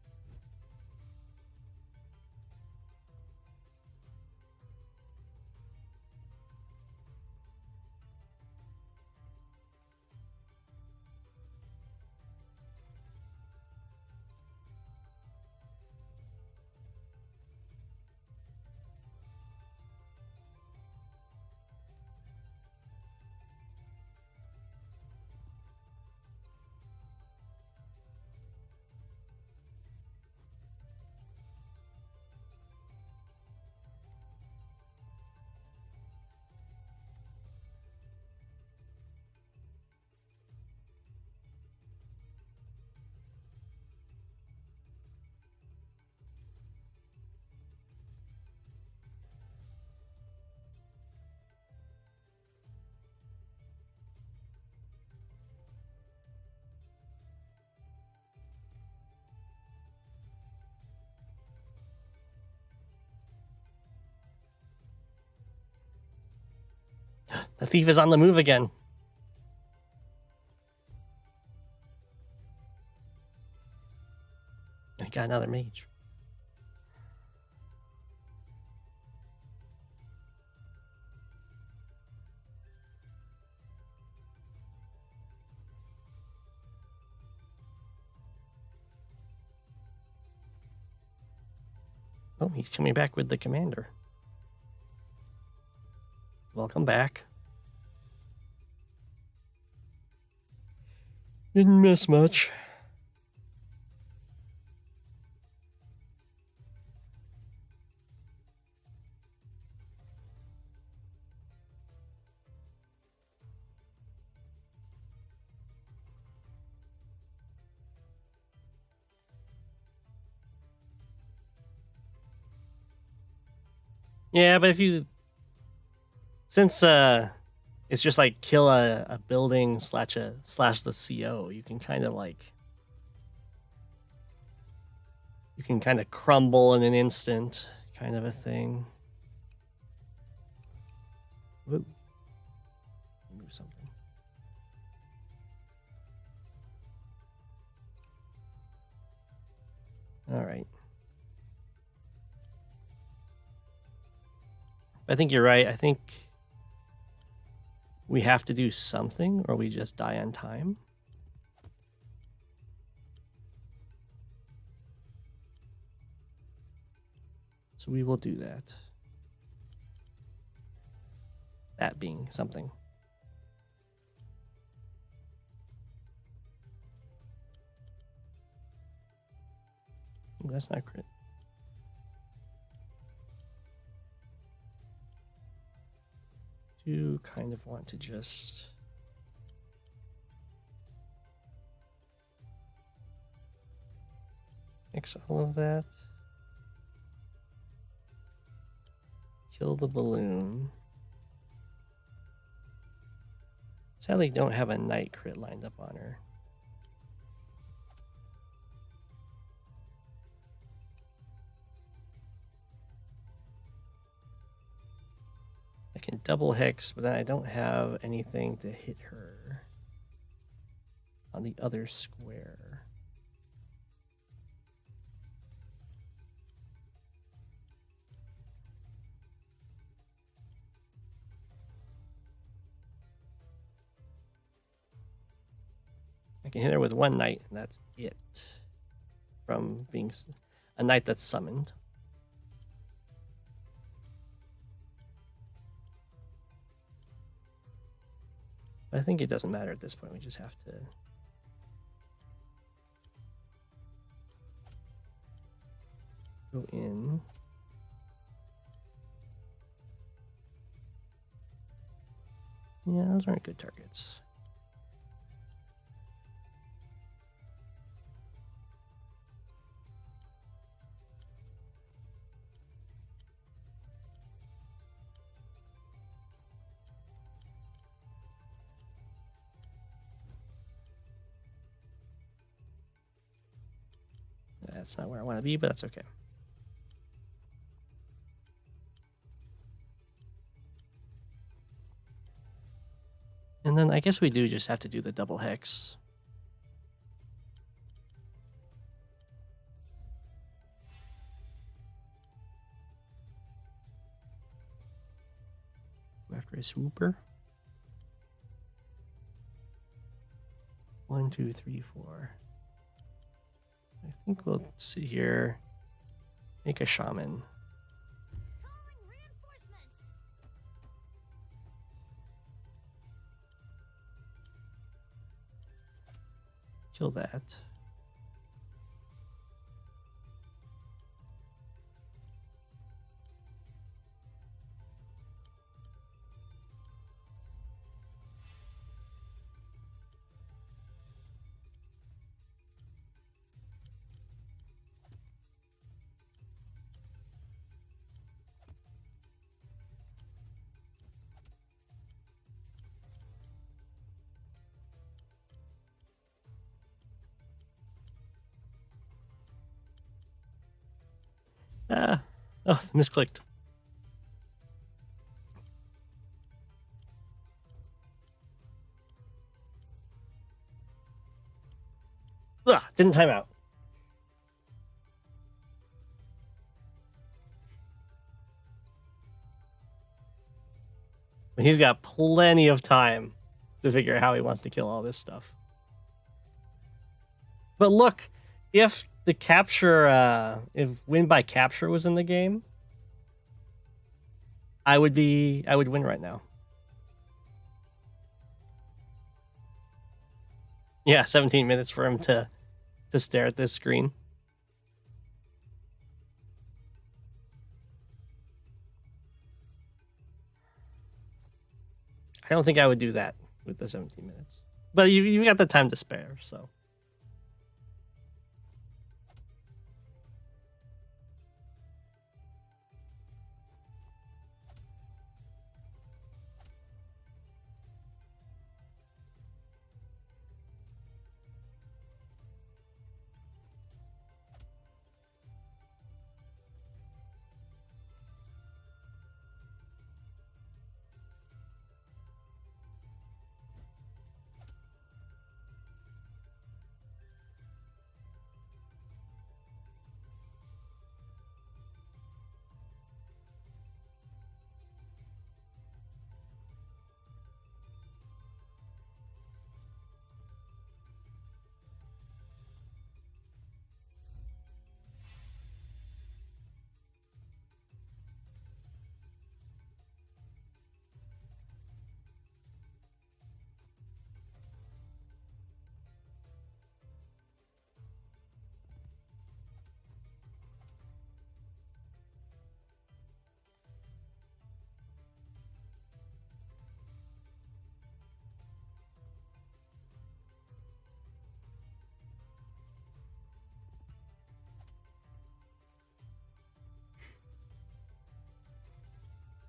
A: The thief is on the move again. I got another mage. Oh, he's coming back with the commander. Welcome back. Didn't miss much. Yeah, but if you... Since it's just like kill a building slash the CO, you can kind of like... You can kind of crumble in an instant, kind of a thing. Whoa. Move something. All right. I think you're right. I think we have to do something or we just die on time. So we will do that. That being something. Ooh, that's not crit. Do kind of want to just mix all of that. Kill the balloon. Sadly, don't have a night crit lined up on her. I can double hex, but then I don't have anything to hit her on the other square. I can hit her with one knight, and that's it. From being a knight that's summoned. But I think it doesn't matter at this point. We just have to go in. Yeah, those aren't good targets. That's not where I want to be, but that's okay. And then I guess we do just have to do the double hex. After a swooper. 1, 2, 3, 4. I think we'll sit here, make a shaman.
C: Calling reinforcements.
A: Kill that. Ah, oh, misclicked. Ugh, didn't time out. He's got plenty of time to figure out how he wants to kill all this stuff. But look, if the capture, if win by capture was in the game, I would win right now. Yeah, 17 minutes for him to stare at this screen. I don't think I would do that with the 17 minutes. But you've got the time to spare, so.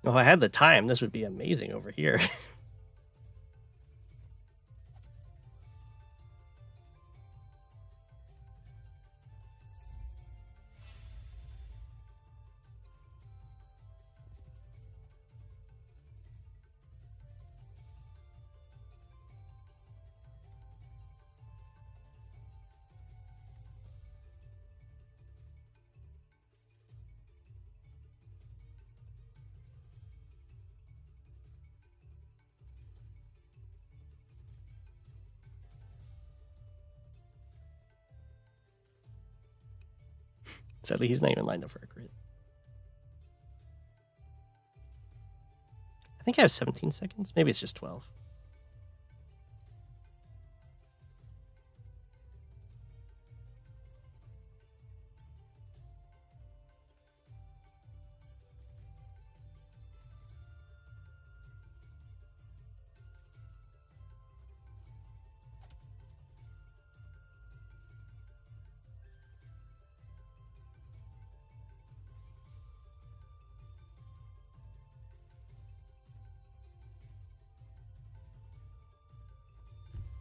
A: If I had the time, this would be amazing over here. Sadly, he's not even lined up for a crit. I think I have 17 seconds. Maybe it's just 12.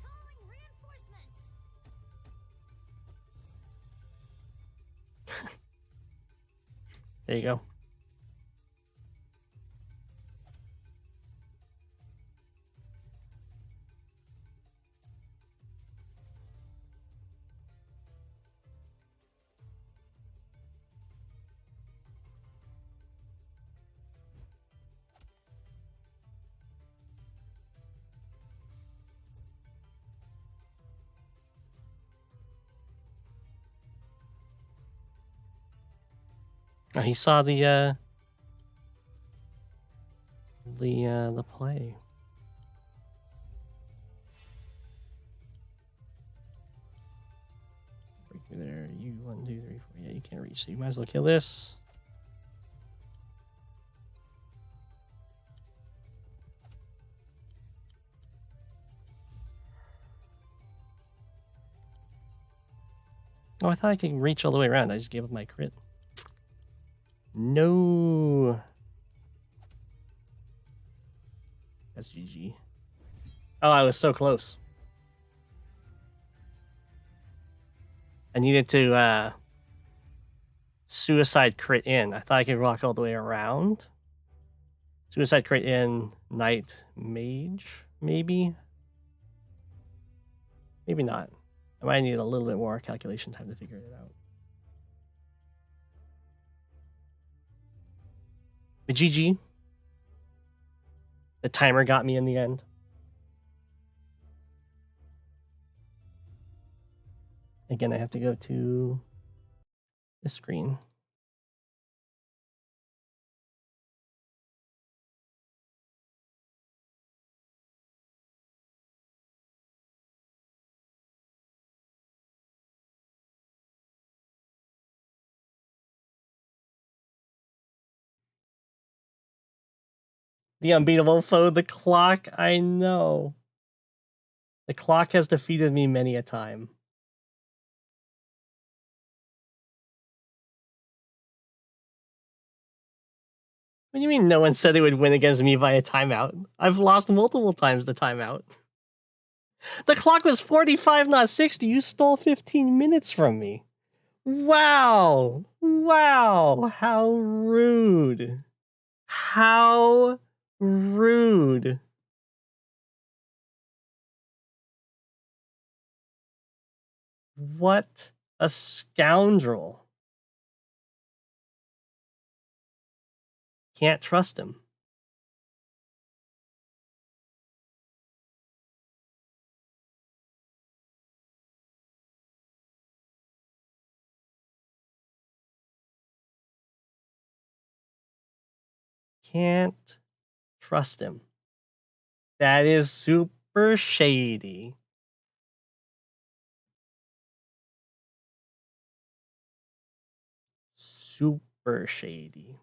C: Calling reinforcements.
A: There you go. Oh, he saw the play. Break through there. You 1, 2, 3, 4. Yeah, you can't reach, so you might as well kill this. Oh, I thought I could reach all the way around. I just gave up my crit. No. That's GG. Oh, I was so close. I needed to suicide crit in. I thought I could walk all the way around. Suicide crit in, knight, mage, maybe? Maybe not. I might need a little bit more calculation time to figure it out. But GG. The timer got me in the end. Again, I have to go to the screen. The unbeatable foe, the clock. I know. The clock has defeated me many a time. What do you mean no one said they would win against me via timeout? I've lost multiple times the timeout. The clock was 45, not 60. You stole 15 minutes from me. Wow. Wow. How rude. How rude. What a scoundrel. Can't trust him. Can't trust him. That is super shady. Super shady.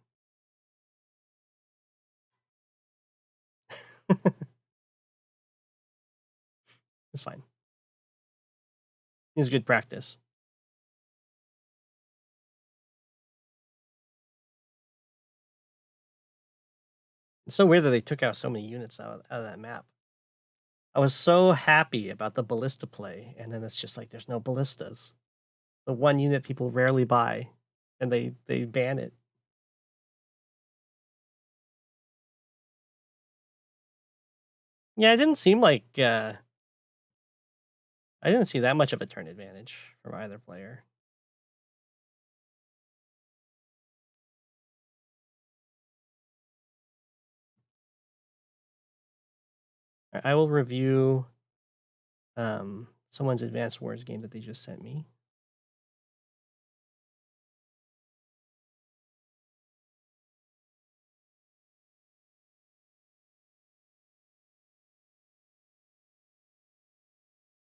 A: It's fine. It's good practice. It's so weird that they took out so many units out of that map. I was so happy about the ballista play, and then it's just like there's no ballistas. The one unit people rarely buy, and they ban it. Yeah, it didn't seem like I didn't see that much of a turn advantage from either player. I will review someone's Advanced Wars game that they just sent me.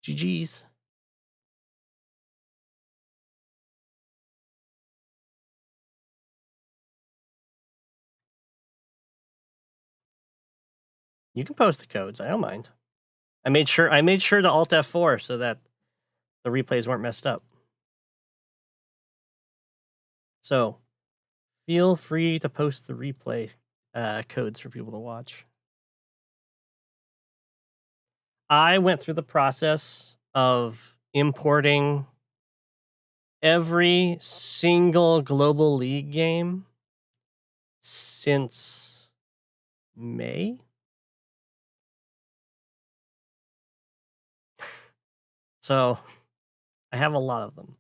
A: GG's. You can post the codes. I don't mind. I made sure to Alt F4 so that the replays weren't messed up. So feel free to post the replay codes for people to watch. I went through the process of importing every single Global League game since May. So I have a lot of them.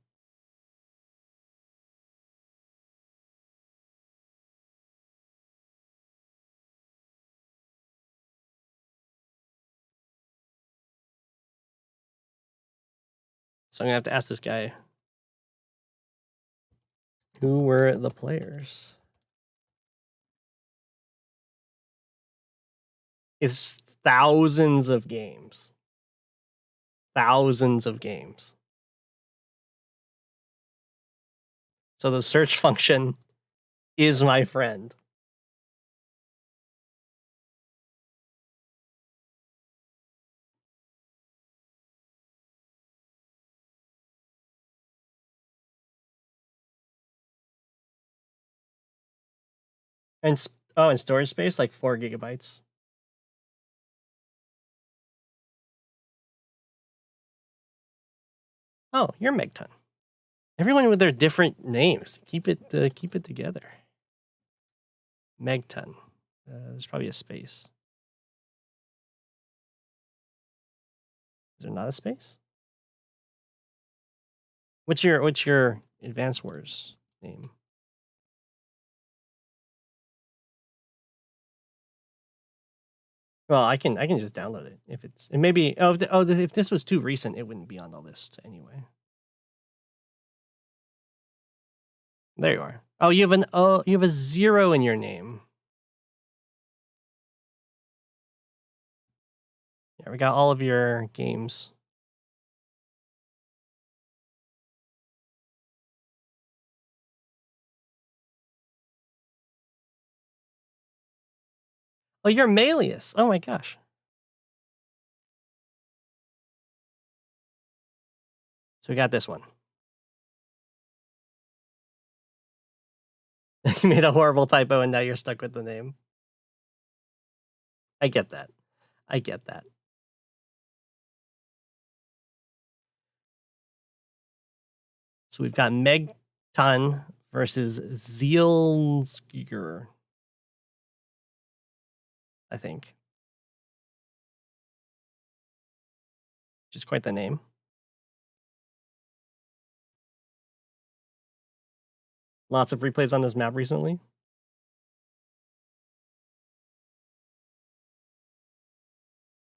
A: So I'm gonna have to ask this guy, who were the players? It's thousands of games. Thousands of games. So the search function is my friend. And and storage space, like 4 gigabytes. Oh, you're Megton. Everyone with their different names. Keep it together. Megton. There's probably a space. Is there not a space? What's your Advanced Wars name? Well, I can just download it if it's and maybe if this was too recent, it wouldn't be on the list anyway. There you are. Oh, you have a 0 in your name. Yeah, we got all of your games. Oh, you're Malius. Oh my gosh. So we got this one. You made a horrible typo and now you're stuck with the name. I get that. I get that. So we've got Megton versus Zielskiger, I think. Which is quite the name. Lots of replays on this map recently.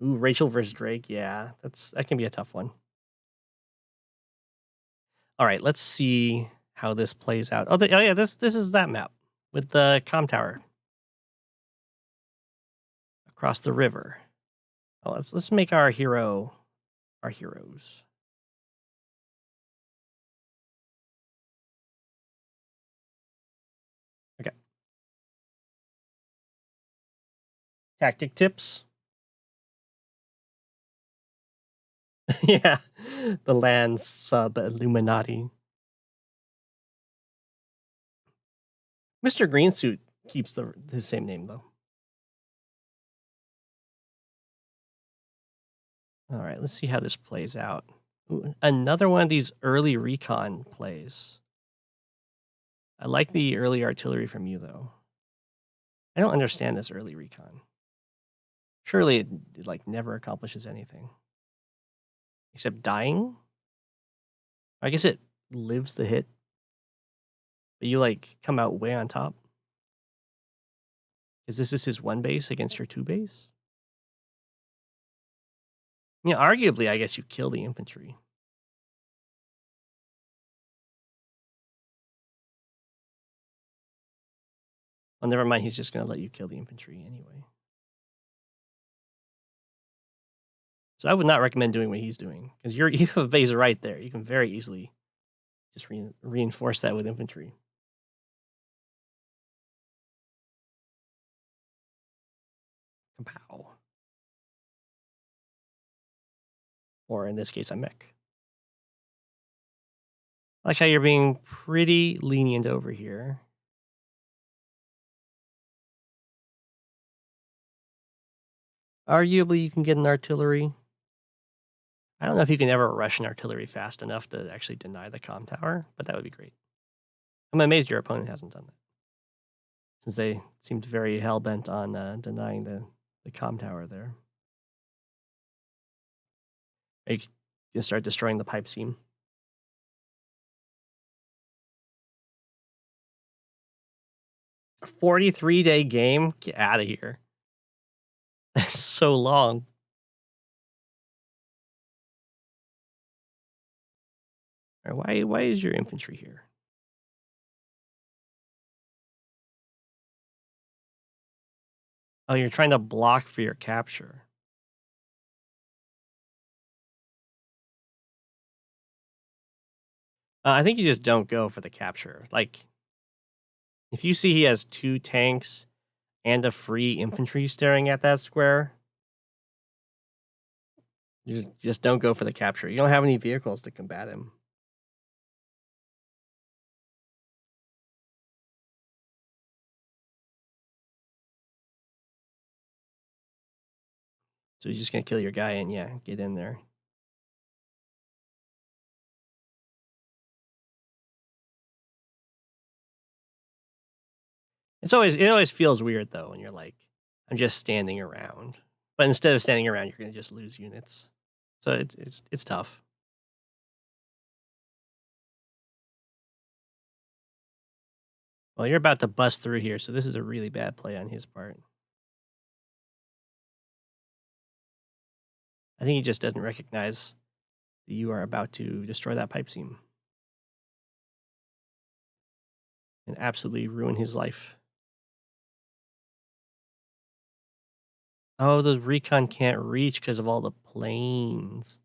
A: Ooh, Rachel versus Drake. Yeah, that can be a tough one. All right, let's see how this plays out. Oh yeah, this is that map with the comm tower across the river. Oh, let's make our heroes. Okay. Tactic tips. Yeah, the land sub Illuminati. Mr. Greensuit keeps his same name though. All right, let's see how this plays out. Ooh, another one of these early recon plays. I like the early artillery from you, though. I don't understand this early recon. Surely it like never accomplishes anything except dying. I guess it lives the hit, but you like come out way on top. Is this his one base against your two base? Yeah, arguably, I guess you kill the infantry. Well, never mind. He's just going to let you kill the infantry anyway. So I would not recommend doing what he's doing because you have a base right there. You can very easily just reinforce that with infantry. Kapow. Or in this case, a mech. I like how you're being pretty lenient over here. Arguably, you can get an artillery. I don't know if you can ever rush an artillery fast enough to actually deny the comm tower, but that would be great. I'm amazed your opponent hasn't done that, since they seemed very hell-bent on denying the comm tower there. You can start destroying the pipe seam. 43-day game? Get out of here. That's so long. All right, why is your infantry here? Oh, you're trying to block for your capture. I think you just don't go for the capture. Like, if you see he has 2 tanks and a free infantry staring at that square, you just don't go for the capture. You don't have any vehicles to combat him. So he's just gonna kill your guy and yeah, get in there. It always feels weird though when you're like, I'm just standing around. But instead of standing around, you're gonna just lose units. So it's tough. Well, you're about to bust through here, so this is a really bad play on his part. I think he just doesn't recognize that you are about to destroy that pipe seam and absolutely ruin his life. Oh, the recon can't reach because of all the planes.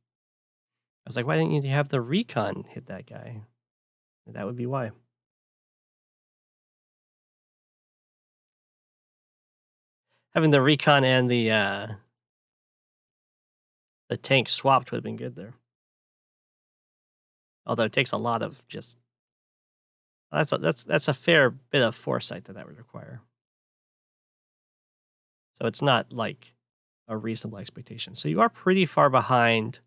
A: I was like, why didn't you have the recon hit that guy? That would be why. Having the recon and the tank swapped would have been good there. Although it takes a lot of just that's a fair bit of foresight that would require. So it's not like a reasonable expectation. So you are pretty far behind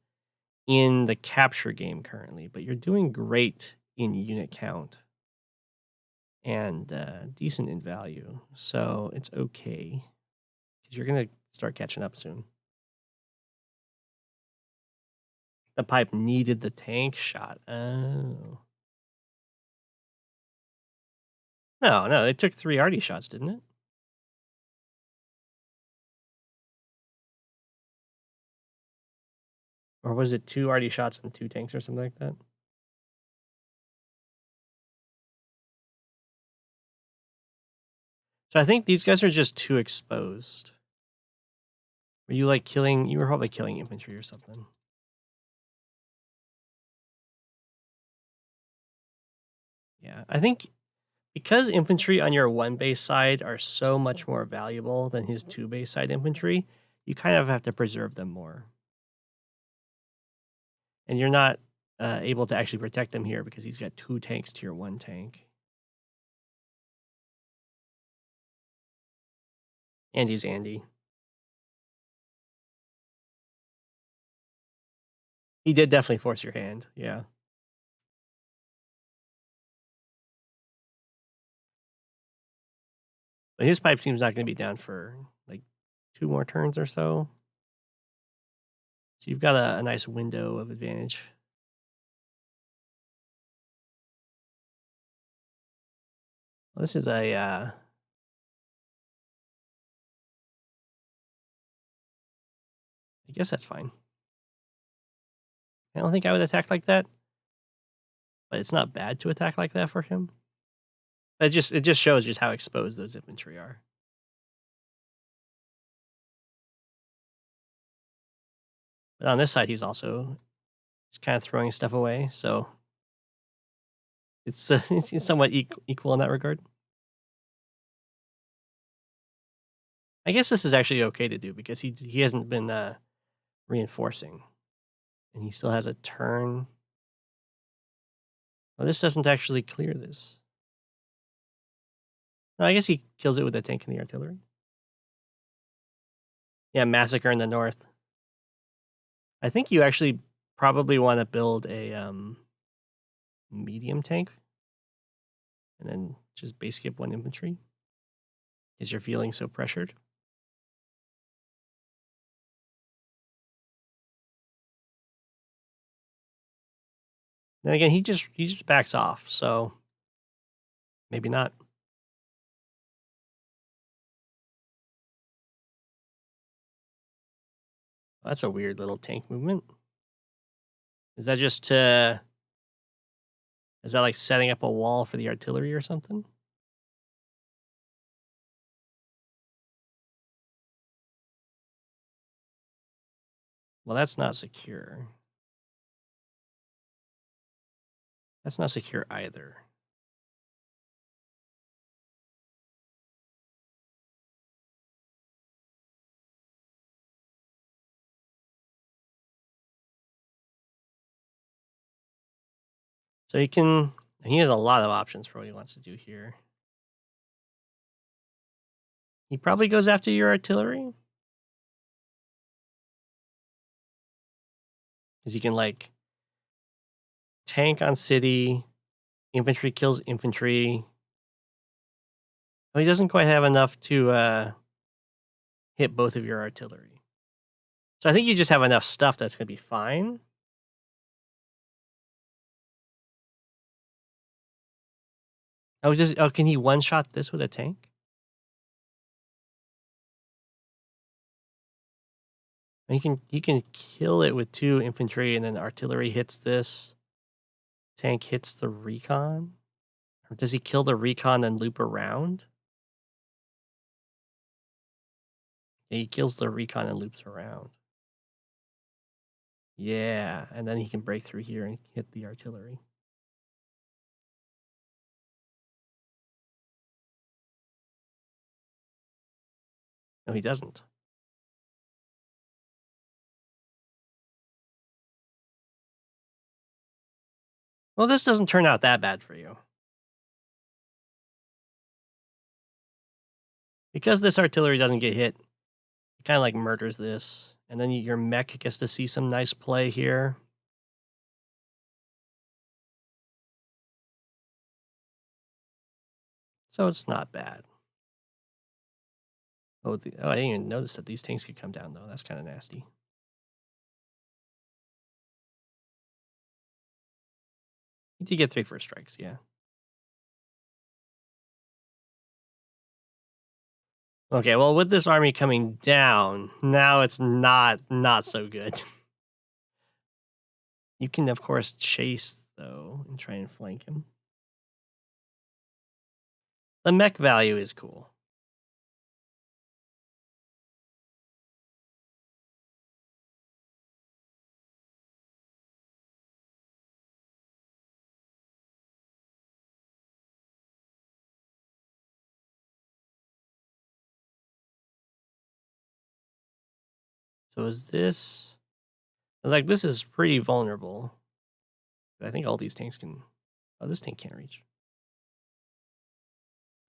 A: in the capture game currently, but you're doing great in unit count and decent in value. So it's okay because you're gonna start catching up soon. The pipe needed the tank shot. Oh. No, it took 3 arty shots, didn't it? Or was it 2 arty shots and 2 tanks or something like that? So I think these guys are just too exposed. Were you like killing? You were probably killing infantry or something. Yeah, I think because infantry on your 1 base side are so much more valuable than his 2 base side infantry, you kind of have to preserve them more. And you're not able to actually protect him here because he's got 2 tanks to your 1 tank. And he's Andy. He did definitely force your hand. Yeah. But his pipe team's not going to be down for like 2 more turns or so. So you've got a nice window of advantage. Well, this is a I guess that's fine. I don't think I would attack like that, but it's not bad to attack like that for him. It just shows just how exposed those infantry are. But on this side, he's kind of throwing stuff away, so it's it's somewhat equal in that regard. I guess this is actually okay to do because he hasn't been reinforcing, and he still has a turn. Well, this doesn't actually clear this. No, I guess he kills it with the tank and the artillery. Yeah, massacre in the north. I think you actually probably want to build a medium tank, and then just base skip 1 infantry, because you're feeling so pressured. Then again, he just backs off, so maybe not. That's a weird little tank movement. Is that just to... Is that like setting up a wall for the artillery or something? Well, that's not secure. That's not secure either. So he has a lot of options for what he wants to do here. He probably goes after your artillery. Because he can like tank on city, infantry kills infantry. Well, he doesn't quite have enough to hit both of your artillery. So I think you just have enough stuff that's going to be fine. Oh, can he one-shot this with a tank? He can kill it with 2 infantry, and then artillery hits this. Tank hits the recon? Or does he kill the recon and loop around? Yeah, he kills the recon and loops around. Yeah, and then he can break through here and hit the artillery. No, he doesn't. Well, this doesn't turn out that bad for you. Because this artillery doesn't get hit, it kind of like murders this. And then your mech gets to see some nice play here. So it's not bad. Oh, I didn't even notice that these tanks could come down, though. That's kind of nasty. You did get 3 first strikes, yeah. Okay, well, with this army coming down, now it's not so good. You can, of course, chase, though, and try and flank him. The mech value is cool. So is this... Like, this is pretty vulnerable. I think all these tanks can... Oh, this tank can't reach.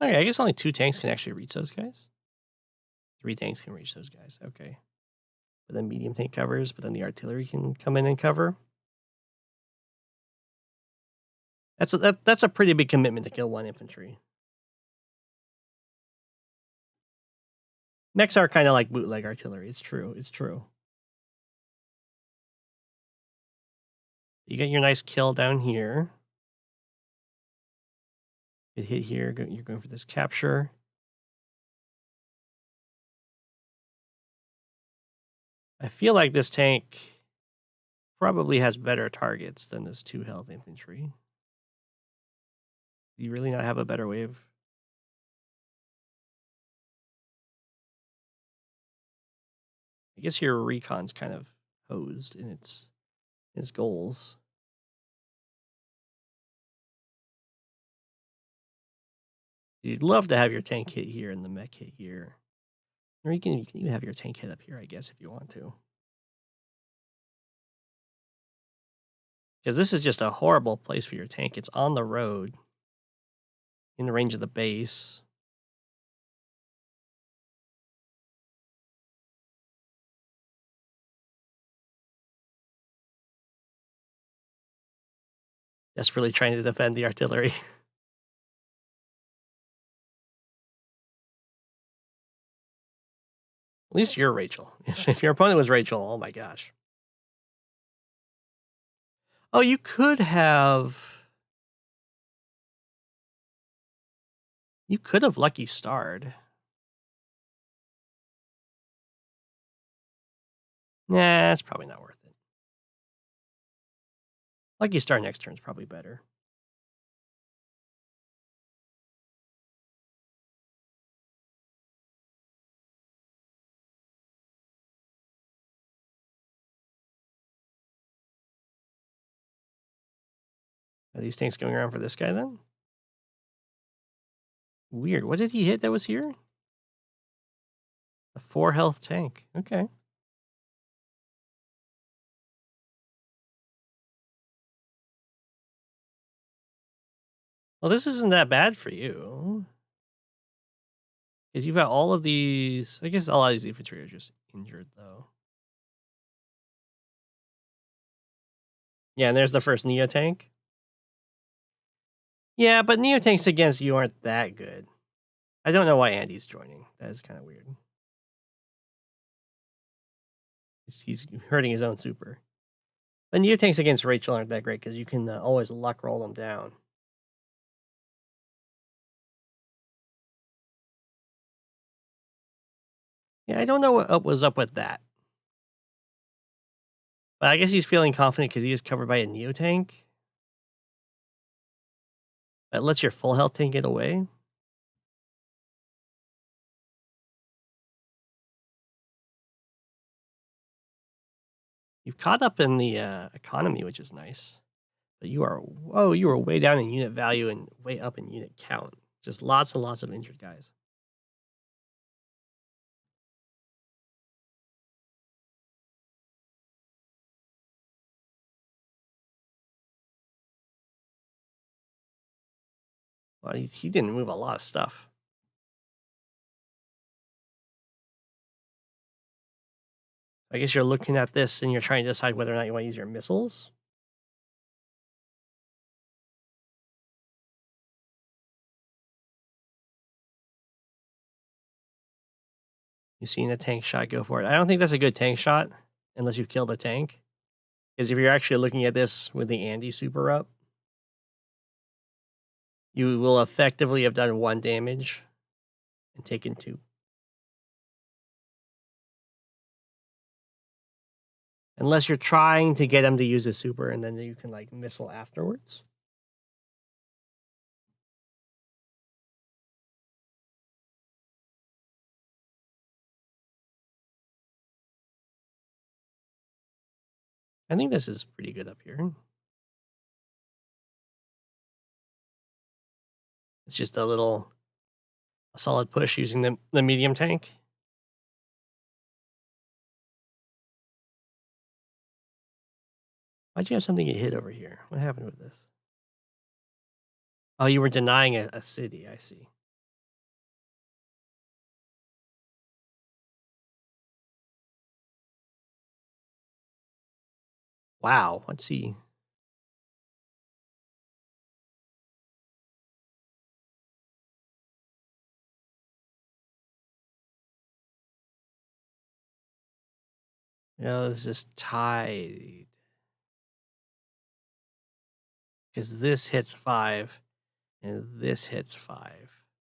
A: Okay, I guess only 2 tanks can actually reach those guys. 3 tanks can reach those guys. Okay. But then medium tank covers, but then the artillery can come in and cover. That's a pretty big commitment to kill 1 infantry. Mechs are kind of like bootleg artillery. It's true. It's true. You get your nice kill down here. Get hit here. You're going for this capture. I feel like this tank probably has better targets than this 2 health infantry. Do you really not have a better way of... I guess your recon's kind of hosed in its goals. You'd love to have your tank hit here and the mech hit here. Or you can even have your tank hit up here, I guess, if you want to. Because this is just a horrible place for your tank. It's on the road, in the range of the base. Desperately trying to defend the artillery. At least you're Rachel. If your opponent was Rachel, oh my gosh. Oh, you could have... You could have Lucky Starred. Nah, it's probably not worth it. Lucky Star next turn is probably better. Are these tanks going around for this guy then? Weird. What did he hit that was here? A 4 health tank. Okay. Well, this isn't that bad for you. Because you've got all of these... I guess a lot of these infantry are just injured, though. Yeah, and there's the first Neo tank. Yeah, but Neo tanks against you aren't that good. I don't know why Andy's joining. That is kind of weird. He's hurting his own super. But Neo tanks against Rachel aren't that great because you can always luck roll them down. Yeah, I don't know what was up with that. But I guess he's feeling confident because he is covered by a Neo tank. That lets your full health tank get away. You've caught up in the economy, which is nice. But you are way down in unit value and way up in unit count. Just lots and lots of injured guys. Well, he didn't move a lot of stuff. I guess you're looking at this and you're trying to decide whether or not you want to use your missiles. You seen a tank shot, go for it. I don't think that's a good tank shot unless you kill the tank. Because if you're actually looking at this with the Andy super up, you will effectively have done 1 damage and taken 2. Unless you're trying to get him to use a super and then you can like missile afterwards. I think this is pretty good up here. It's just a solid push using the medium tank. Why'd you have something get hit over here? What happened with this? Oh, you were denying a city, I see. Wow, let's see. No, it's just tied. Because this hits 5 and this hits 5.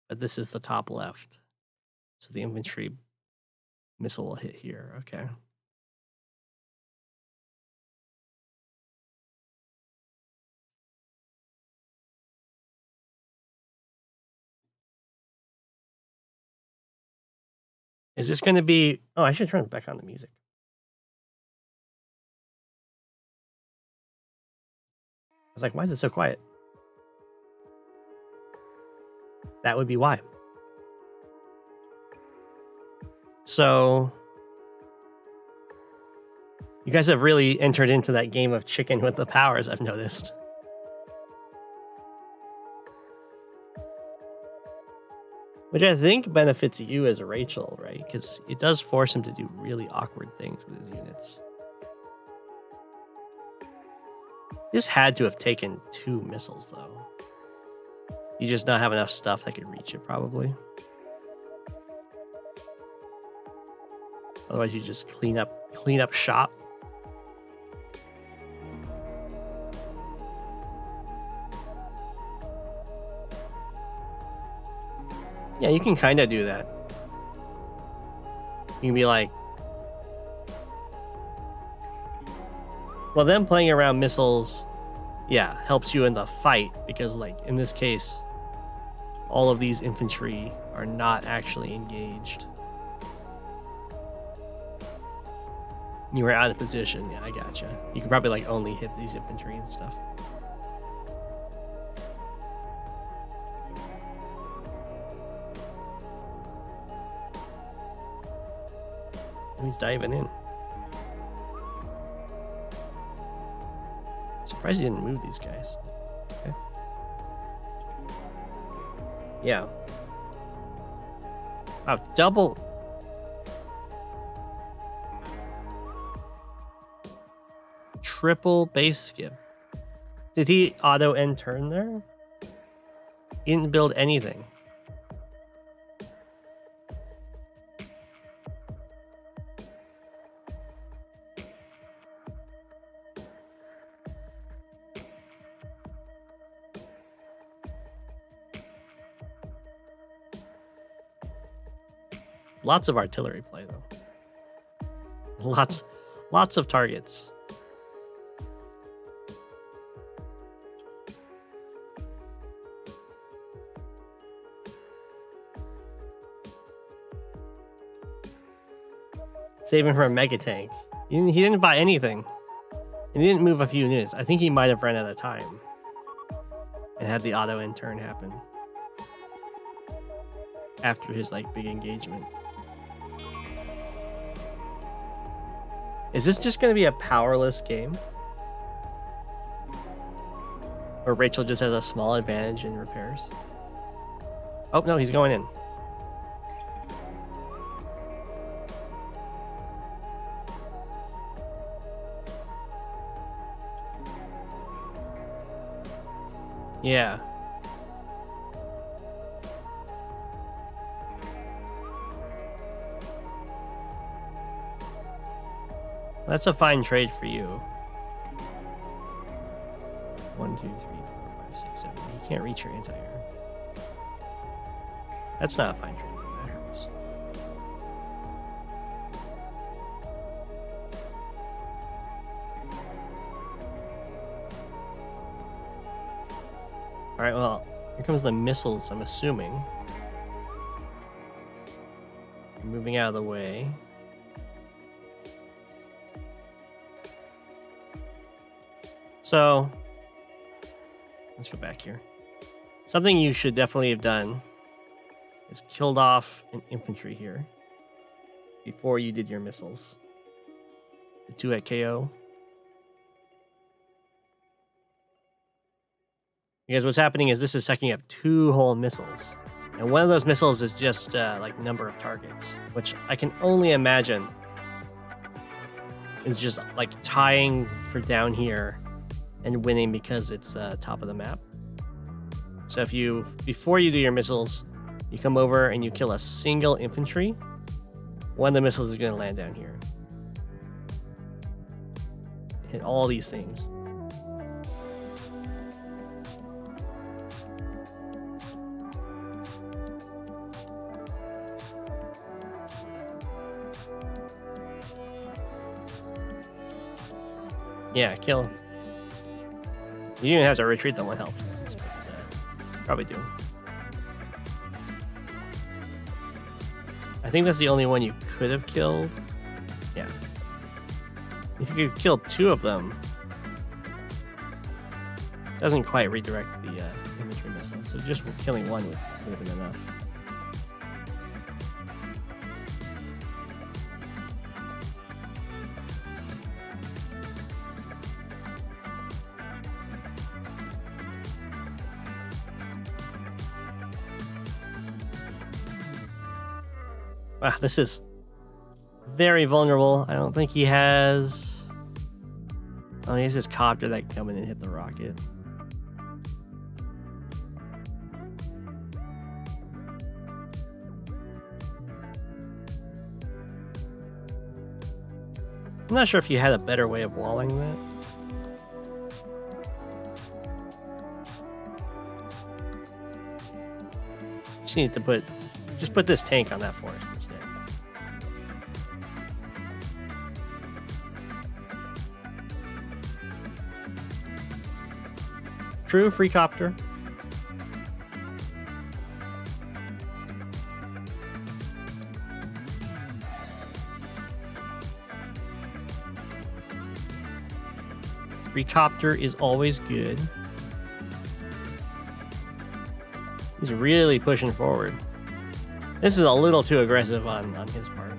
A: But this is the top left. So the infantry missile will hit here. Okay. Is this going to be... Oh, I should turn back on the music. I was like, why is it so quiet? That would be why. So you guys have really entered into that game of chicken with the powers, I've noticed. Which I think benefits you as Rachel, right? Because it does force him to do really awkward things with his units. This had to have taken 2 missiles, though. You just not have enough stuff that could reach it, probably. Otherwise, you just clean up shop. Yeah, you can kind of do that. You can be like, well, them playing around missiles, yeah, helps you in the fight because, like, in this case, all of these infantry are not actually engaged. You were out of position. Yeah, I gotcha. You can probably, like, only hit these infantry and stuff. He's diving in. Surprised he didn't move these guys. Okay. Yeah. Wow, double. Triple base skip. Did he auto end turn there? He didn't build anything. Lots of artillery play, though. Lots of targets. Saving for a mega tank. He didn't buy anything. And he didn't move a few units. I think he might have run out of time and had the auto end turn happen after his like big engagement. Is this just going to be a powerless game? Where Rachel just has a small advantage in repairs? Oh, no, he's going in. Yeah. That's a fine trade for you. 1, 2, 3, 4, 5, 6, 7. You can't reach your anti-air. That's not a fine trade. That hurts. All right, well, here comes the missiles, I'm assuming. Moving out of the way. So, let's go back here. Something you should definitely have done is killed off an infantry here before you did your missiles. The 2 at KO. Because what's happening is this is sucking up 2 whole missiles. And one of those missiles is just like number of targets, which I can only imagine is just like tying for down here and winning because it's top of the map. So if you, before you do your missiles, you come over and you kill a single infantry, one of the missiles is going to land down here. hit all these things. Yeah, kill him. You didn't have to retreat them with health. That's what, probably do. I think that's the only one you could have killed. Yeah. If you could kill 2 of them, it doesn't quite redirect the infantry missile. So just killing 1 would have been enough. Wow, this is very vulnerable. I don't think he has... Oh, he has his copter that can come in and hit the rocket. I'm not sure if you had a better way of walling that. Just need to put this tank on that forest instead. True, free copter. Free copter is always good. He's really pushing forward. This is a little too aggressive on his part.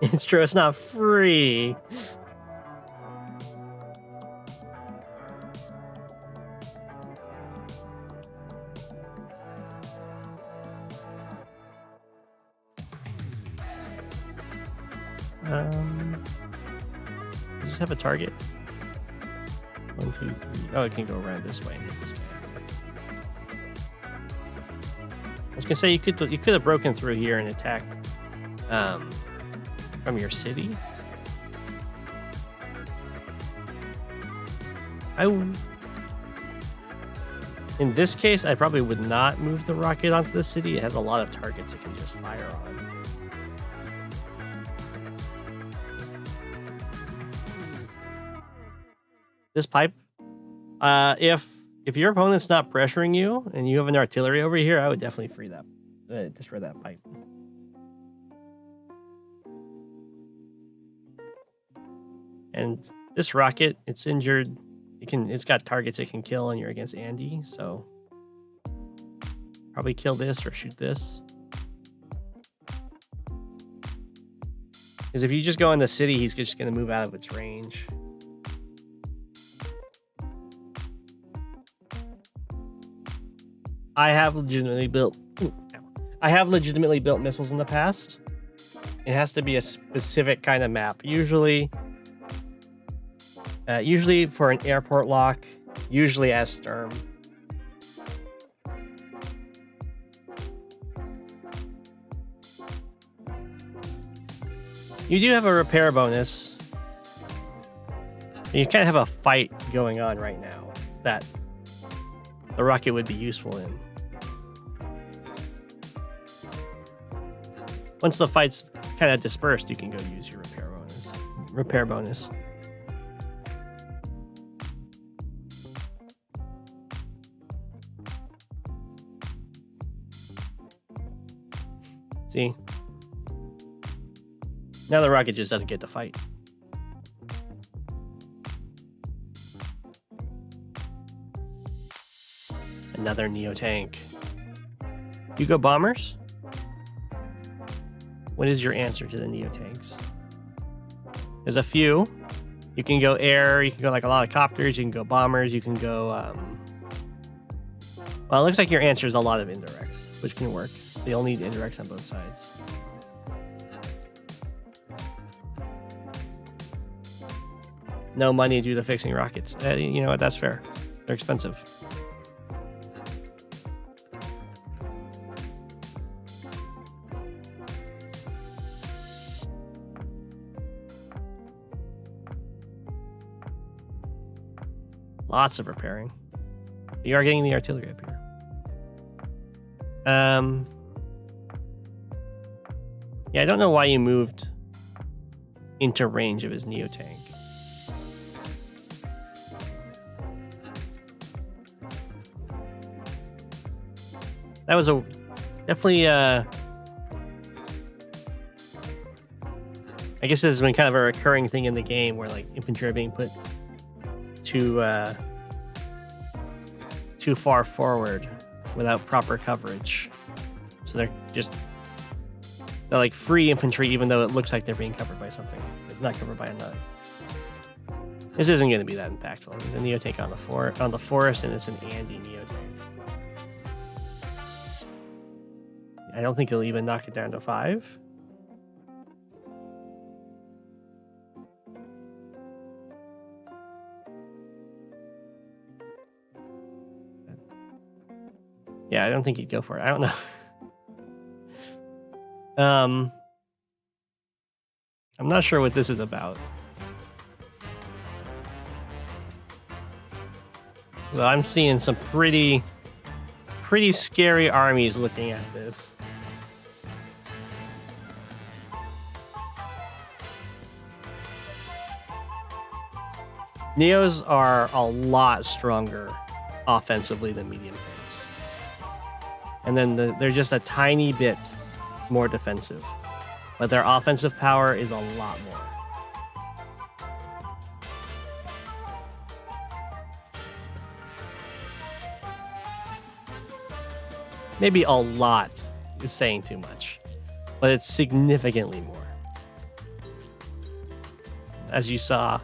A: It's true, it's not free. Does this have a target? 1, 2, 3. Oh, it can go around this way and hit this guy. I was gonna say you could have broken through here and attacked from your city. In this case, I probably would not move the rocket onto the city. It has a lot of targets it can just fire on. This pipe, if your opponent's not pressuring you and you have an artillery over here, I would definitely free that, destroy that pipe. And this rocket, it's injured. It's got targets it can kill, and you're against Andy, so probably kill this or shoot this. Because if you just go in the city, he's just going to move out of its range. I have legitimately built missiles in the past. It has to be a specific kind of map. Usually for an airport lock, usually as Sturm. You do have a repair bonus. You kind of have a fight going on right now that the rocket would be useful in. Once the fight's kind of dispersed, you can go use your repair bonus. See? Now the rocket just doesn't get to fight. Another Neo tank. You go bombers? What is your answer to the Neo tanks? There's a few. You can go air, you can go like a lot of copters, you can go bombers, you can go well, it looks like your answer is a lot of indirects, which can work. They'll need indirects on both sides. No money due to fixing rockets. You know what? That's fair. They're expensive. Lots of repairing. You are getting the artillery up here. Yeah, I don't know why you moved into range of his Neo tank. That was a definitely I guess this has been kind of a recurring thing in the game where like infantry are being put too far forward without proper coverage. So they're like free infantry even though it looks like they're being covered by something. It's not covered by another. This isn't going to be that impactful. There's a Neo tank on the forest and it's an Andy Neo tank. I don't think he'll even knock it down to 5. Yeah, I don't think he'd go for it. I don't know. I'm not sure what this is about. So I'm seeing some pretty scary armies looking at this. Neos are a lot stronger offensively than medium tanks. And then they're just a tiny bit more defensive. But their offensive power is a lot more. Maybe a lot is saying too much, but it's significantly more. As you saw,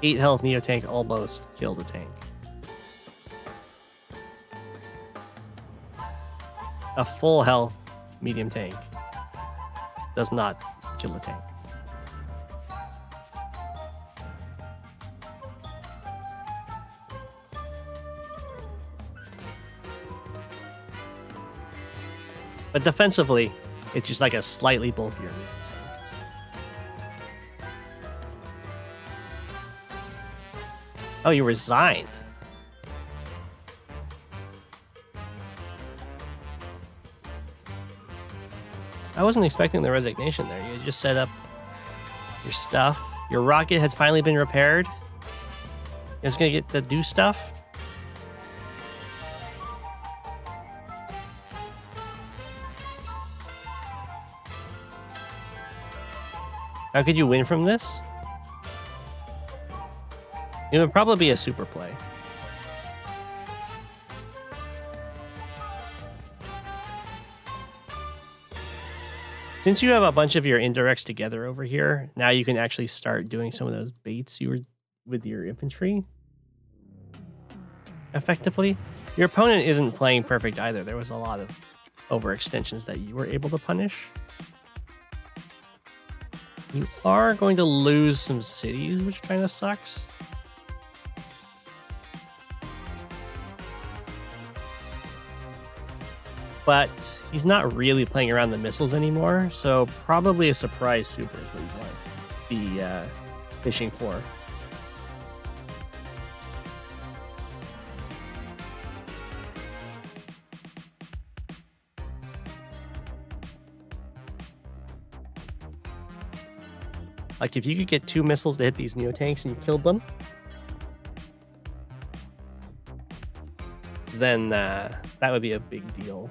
A: 8 health Neo tank almost killed a tank. A full health medium tank does not kill a tank. But defensively, it's just like a slightly bulkier. Oh, you resigned. I wasn't expecting the resignation there. You just set up your stuff. Your rocket had finally been repaired. It's gonna get to do stuff. How could you win from this? It would probably be a super play. Since you have a bunch of your indirects together over here, now you can actually start doing some of those baits you were with your infantry effectively. Your opponent isn't playing perfect either. There was a lot of overextensions that you were able to punish. You are going to lose some cities, which kind of sucks. But he's not really playing around the missiles anymore, so probably a surprise super is what you want to be fishing for. Like if you could get 2 missiles to hit these Neo tanks and you killed them, then that would be a big deal.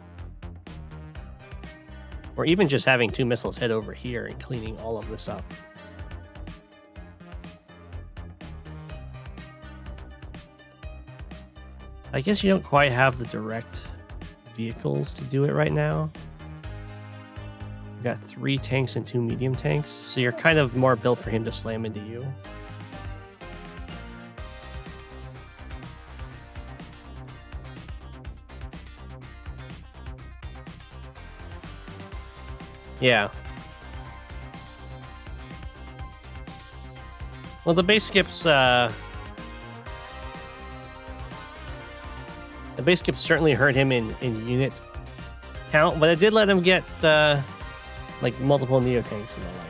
A: Or even just having 2 missiles head over here and cleaning all of this up. I guess you don't quite have the direct vehicles to do it right now. You've got 3 tanks and 2 medium tanks, so you're kind of more built for him to slam into you. Yeah. Well, the base skips certainly hurt him in unit count, but it did let him get like multiple Neo tanks and the like.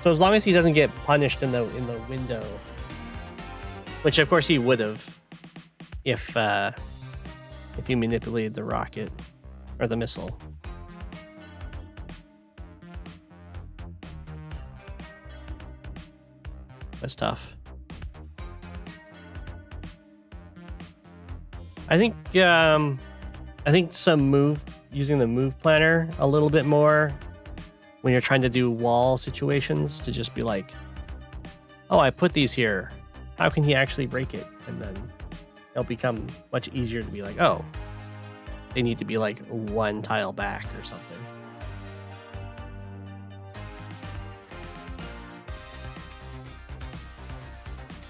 A: So as long as he doesn't get punished in the window, which of course he would have if you manipulated the rocket or the missile. That's tough. I think using the move planner a little bit more when you're trying to do wall situations, to just be like, oh, I put these here. How can he actually break it? And then it'll become much easier to be like, oh, they need to be like one tile back or something.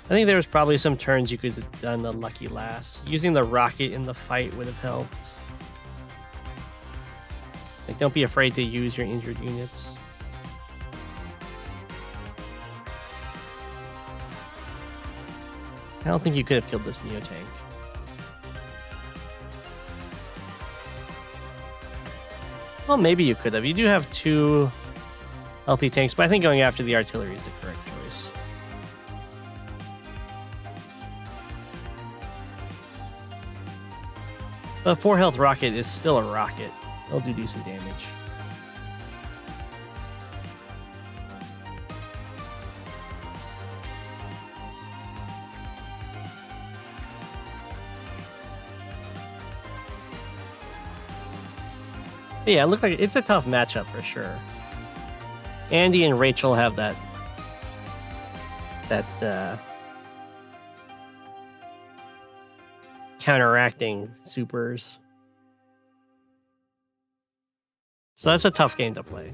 A: I think there was probably some turns you could have done the lucky last. Using the rocket in the fight would have helped. Like, don't be afraid to use your injured units. I don't think you could have killed this Neo tank. Well, maybe you could have. You do have 2 healthy tanks, but I think going after the artillery is the correct choice. The 4 health rocket is still a rocket. It'll do decent damage. But yeah, it looked like it's a tough matchup for sure. Andy and Rachel have that counteracting supers. So that's a tough game to play.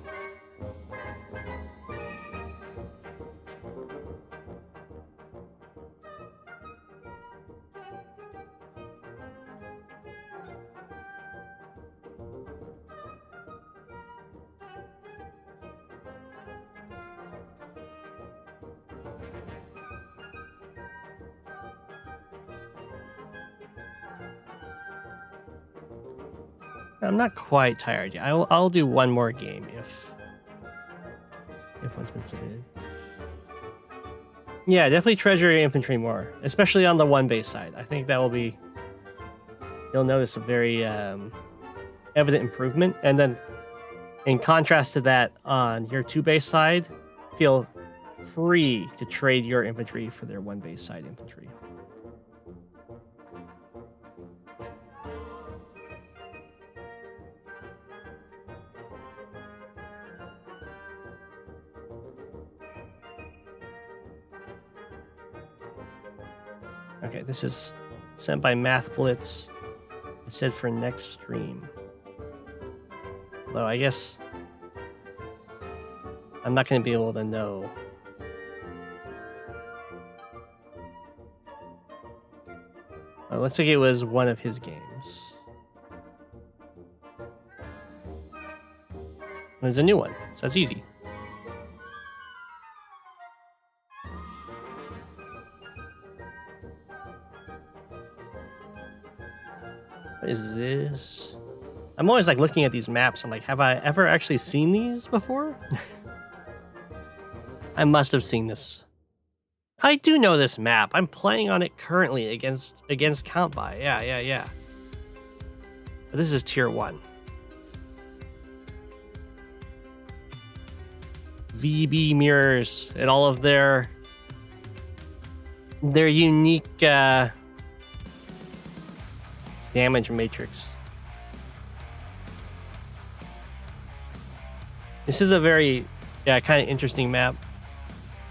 A: I'm not quite tired yet. I'll do one more game if one's been submitted. Yeah, definitely treasure your infantry more, especially on the 1 base side. I think that will be, you'll notice a very evident improvement. And then in contrast to that, on your 2 base side, feel free to trade your infantry for their 1 base side infantry. Okay, this is sent by Math Blitz. It said for next stream. Though I guess I'm not going to be able to know. Oh, it looks like it was one of his games. It's a new one, so that's easy. What is this? I'm always like looking at these maps. I'm like, have I ever actually seen these before? I must have seen this. I do know this map. I'm playing on it currently against Count By. Yeah. But this is tier 1. VB mirrors and all of their unique damage matrix. This is a very kind of interesting map.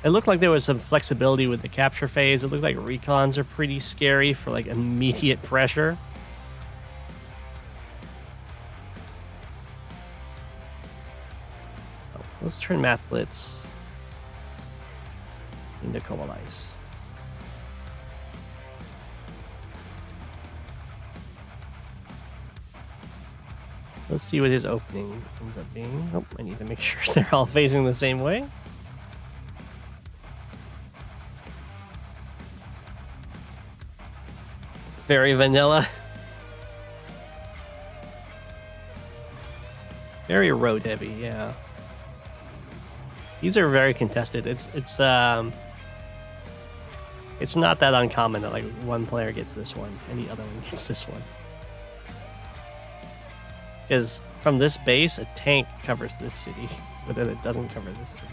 A: It looked like there was some flexibility with the capture phase. It looked like recons are pretty scary for like immediate pressure. Oh, let's turn Math Blitz into Coalize. Let's see what his opening ends up being. Oh, I need to make sure they're all facing the same way. Very vanilla. Very road heavy, yeah. These are very contested. It's It's not that uncommon that like one player gets this one and the other one gets this one. Because from this base, a tank covers this city, but then it doesn't cover this city.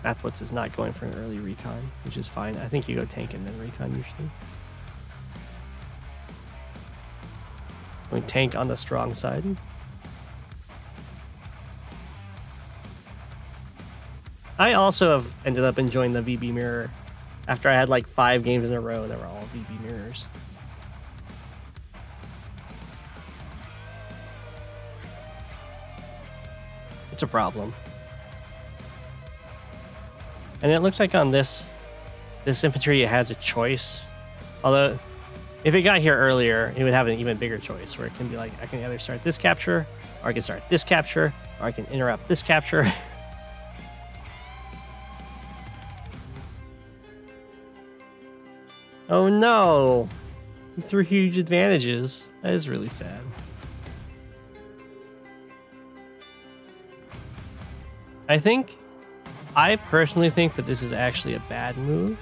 A: Mathblitz is not going for an early recon, which is fine. I think you go tank and then recon usually. Going tank on the strong side. I also have ended up enjoying the VB mirror after I had like 5 games in a row that were all VB mirrors. It's a problem. And it looks like on this infantry it has a choice. Although if it got here earlier, it would have an even bigger choice where it can be like, I can either start this capture, or I can start this capture, or I can interrupt this capture. Oh no! He threw huge advantages. That is really sad. I personally think that this is actually a bad move.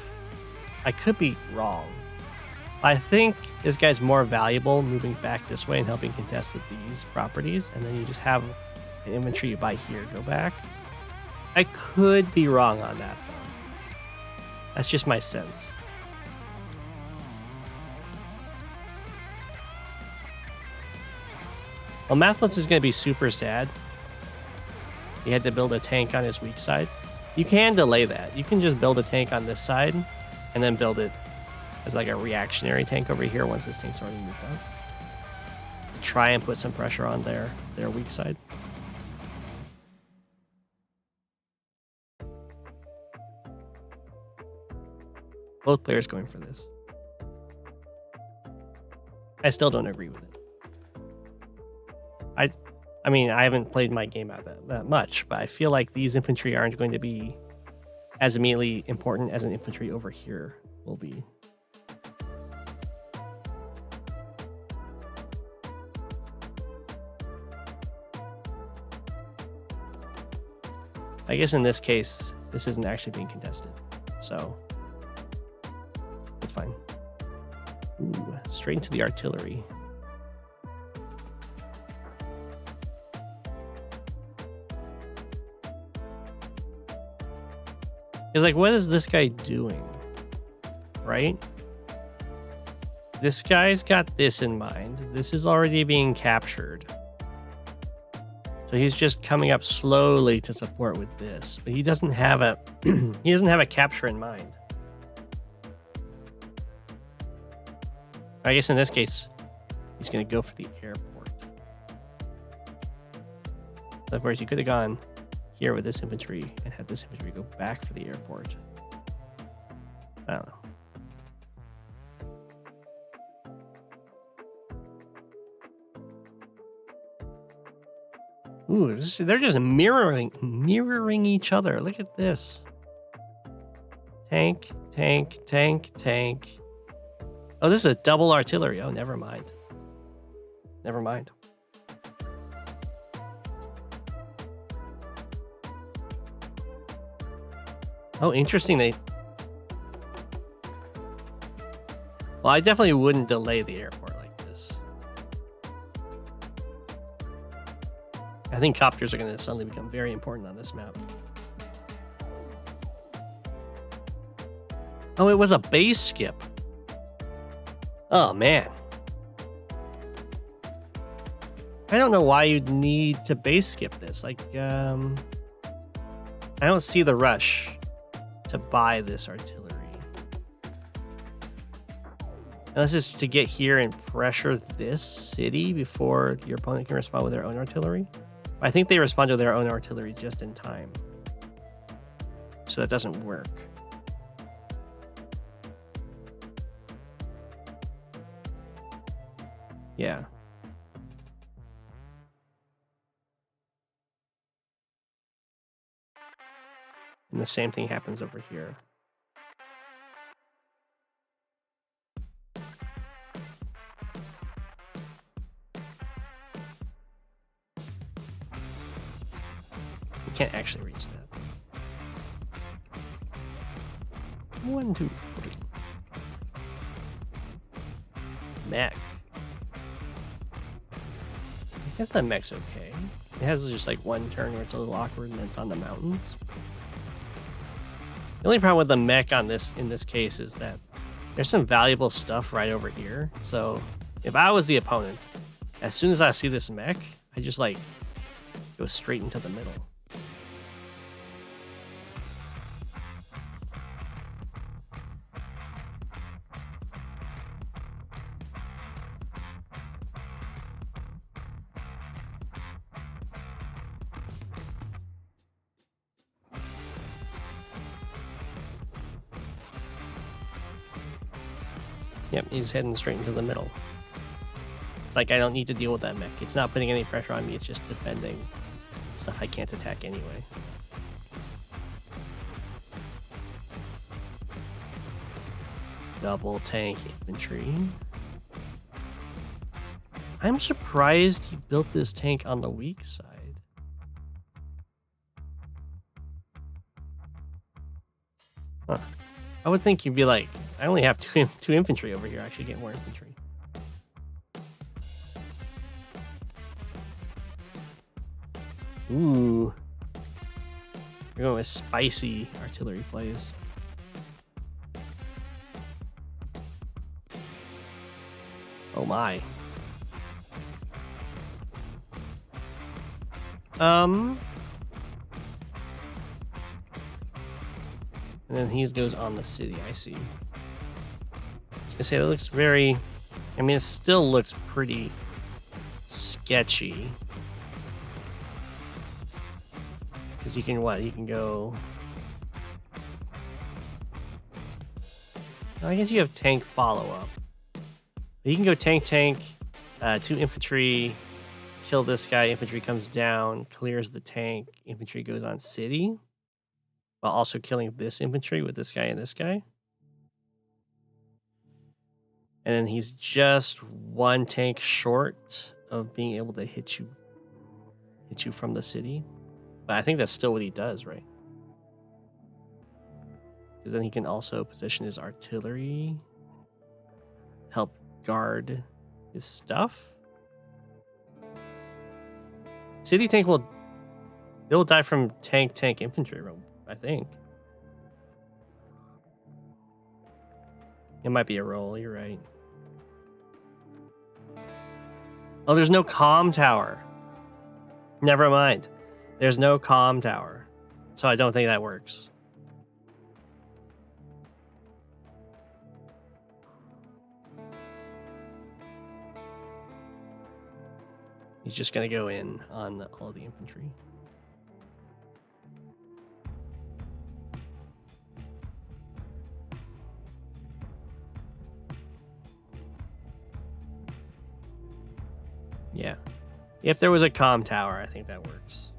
A: I could be wrong. I think this guy's more valuable moving back this way and helping contest with these properties, and then you just have an infantry you buy here go back. I could be wrong on that, though. That's just my sense. Well, Mathblitz is going to be super sad. He had to build a tank on his weak side. You can delay that. You can just build a tank on this side and then build it as like a reactionary tank over here once this tank's already moved up. Try and put some pressure on their weak side. Both players going for this. I still don't agree with it. I mean, I haven't played my game out that much, but I feel like these infantry aren't going to be as immediately important as an infantry over here will be. I guess in this case, this isn't actually being contested, so it's fine. Ooh, straight into the artillery. It's like, what is this guy doing? Right? This guy's got this in mind. This is already being captured. So he's just coming up slowly to support with this. But he doesn't have a he doesn't have a capture in mind. I guess in this case, he's gonna go for the airport. So of course you could have gone here with this infantry and had this infantry go back for the airport. I don't know. Ooh, they're just mirroring each other. Look at this. Tank, tank, tank, tank. Oh, this is a double artillery. Oh, never mind. Never mind. Oh, interesting. Well, I definitely wouldn't delay the airport like this. I think copters are going to suddenly become very important on this map. Oh, it was a base skip. Oh, man. I don't know why you'd need to base skip this. Like, I don't see the rush to buy this artillery. Now, this is to get here and pressure this city before your opponent can respond with their own artillery. I think they respond to their own artillery just in time. So that doesn't work. Yeah. And the same thing happens over here. You can't actually reach that. 1, 2, 3. Mech. I guess that mech's okay. It has just like one turn where it's a little awkward and then it's on the mountains. The only problem with the mech on this in this case is that there's some valuable stuff right over here. So if I was the opponent, as soon as I see this mech, I just like go straight into the middle. Yep, he's heading straight into the middle. It's like I don't need to deal with that mech. It's not putting any pressure on me. It's just defending stuff I can't attack anyway. Double tank infantry. I'm surprised he built this tank on the weak side. Huh. I would think you'd be like, I only have two infantry over here. I should get more infantry. Ooh. We're going with spicy artillery plays. Oh my. And then he goes on the city, I see. I was gonna say, it looks very... I mean, it still looks pretty sketchy. Because you can, what? You can go... I guess you have tank follow-up. You can go tank, 2 infantry, kill this guy, infantry comes down, clears the tank, infantry goes on city. While also killing this infantry with this guy and this guy. And then he's just 1 tank short of being able to hit you from the city. But I think that's still what he does, right? Because then he can also position his artillery, help guard his stuff. City tank will die from tank infantry, I think. It might be a roll, you're right. Oh, there's no comm tower. Never mind. There's no comm tower. So I don't think that works. He's just going to go in on all the infantry. Yeah. If there was a comm tower, I think that works.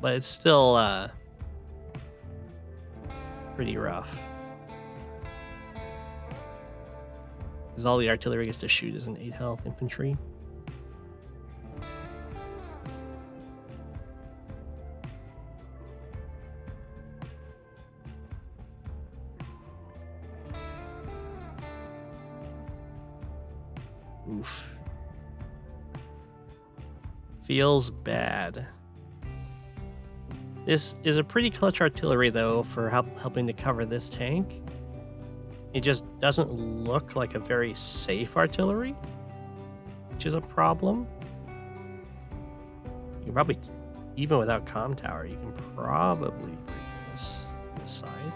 A: But it's still pretty rough. Because all the artillery gets to shoot is an 8 health infantry. Oof. Feels bad. This is a pretty clutch artillery, though, for helping to cover this tank. It just doesn't look like a very safe artillery, which is a problem. You can probably, even without comm tower, you can probably break this side.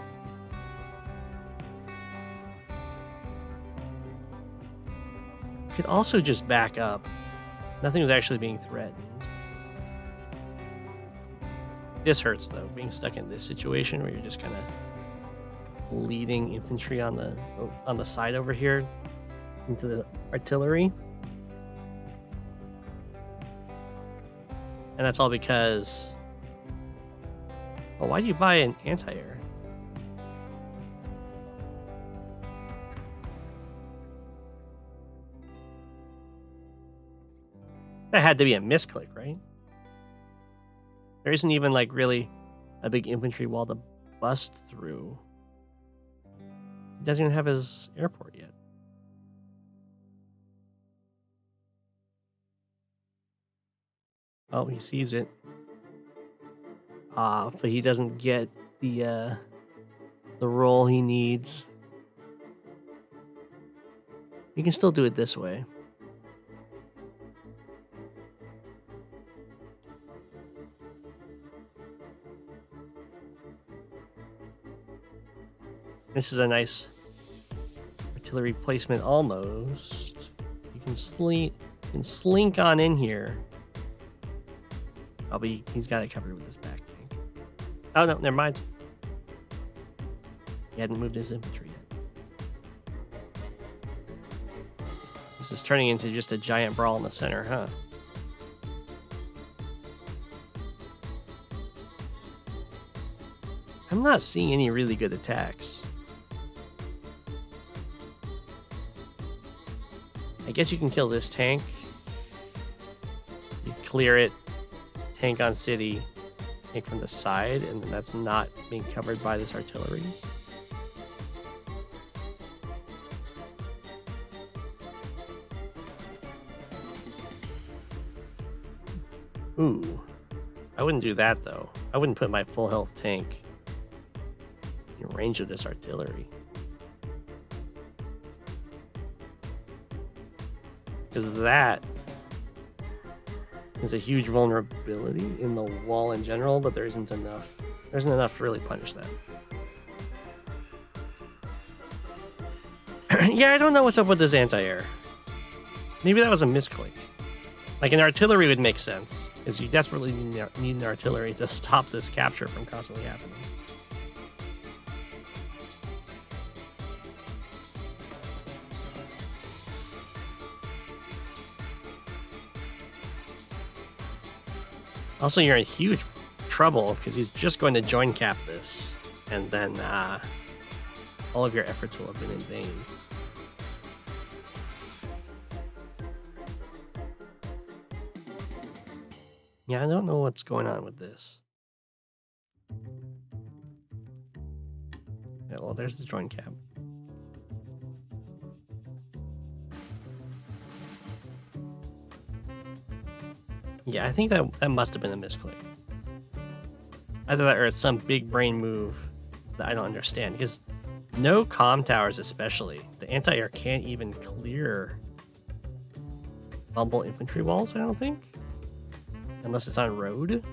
A: You could also just back up. Nothing was actually being threatened. This hurts, though, being stuck in this situation where you're just kind of leading infantry on the side over here into the artillery. And that's all because... Well, why do you buy an anti-air? That had to be a misclick, right? There isn't even like really a big infantry wall to bust through. He doesn't even have his airport yet. Oh, he sees it. But he doesn't get the roll he needs. You can still do it this way. This is a nice artillery placement almost. You can slink on in here. He's got it covered with his back tank. Oh no, never mind. He hadn't moved his infantry yet. This is turning into just a giant brawl in the center, huh? I'm not seeing any really good attacks. I guess you can kill this tank. You clear it, tank on city, tank from the side, and that's not being covered by this artillery. Ooh, I wouldn't do that though. I wouldn't put my full health tank in range of this artillery. Because that is a huge vulnerability in the wall in general, but there isn't enough. There isn't enough to really punish that. Yeah, I don't know what's up with this anti-air. Maybe that was a misclick. Like an artillery would make sense, because you desperately need an artillery to stop this capture from constantly happening. Also, you're in huge trouble because he's just going to join cap this, and then all of your efforts will have been in vain. Yeah, I don't know what's going on with this. Yeah, well, there's the join cap. Yeah, I think that must have been a misclick. Either that or it's some big brain move that I don't understand. Because no comm towers especially. The anti-air can't even clear bumble infantry walls, I don't think. Unless it's on road.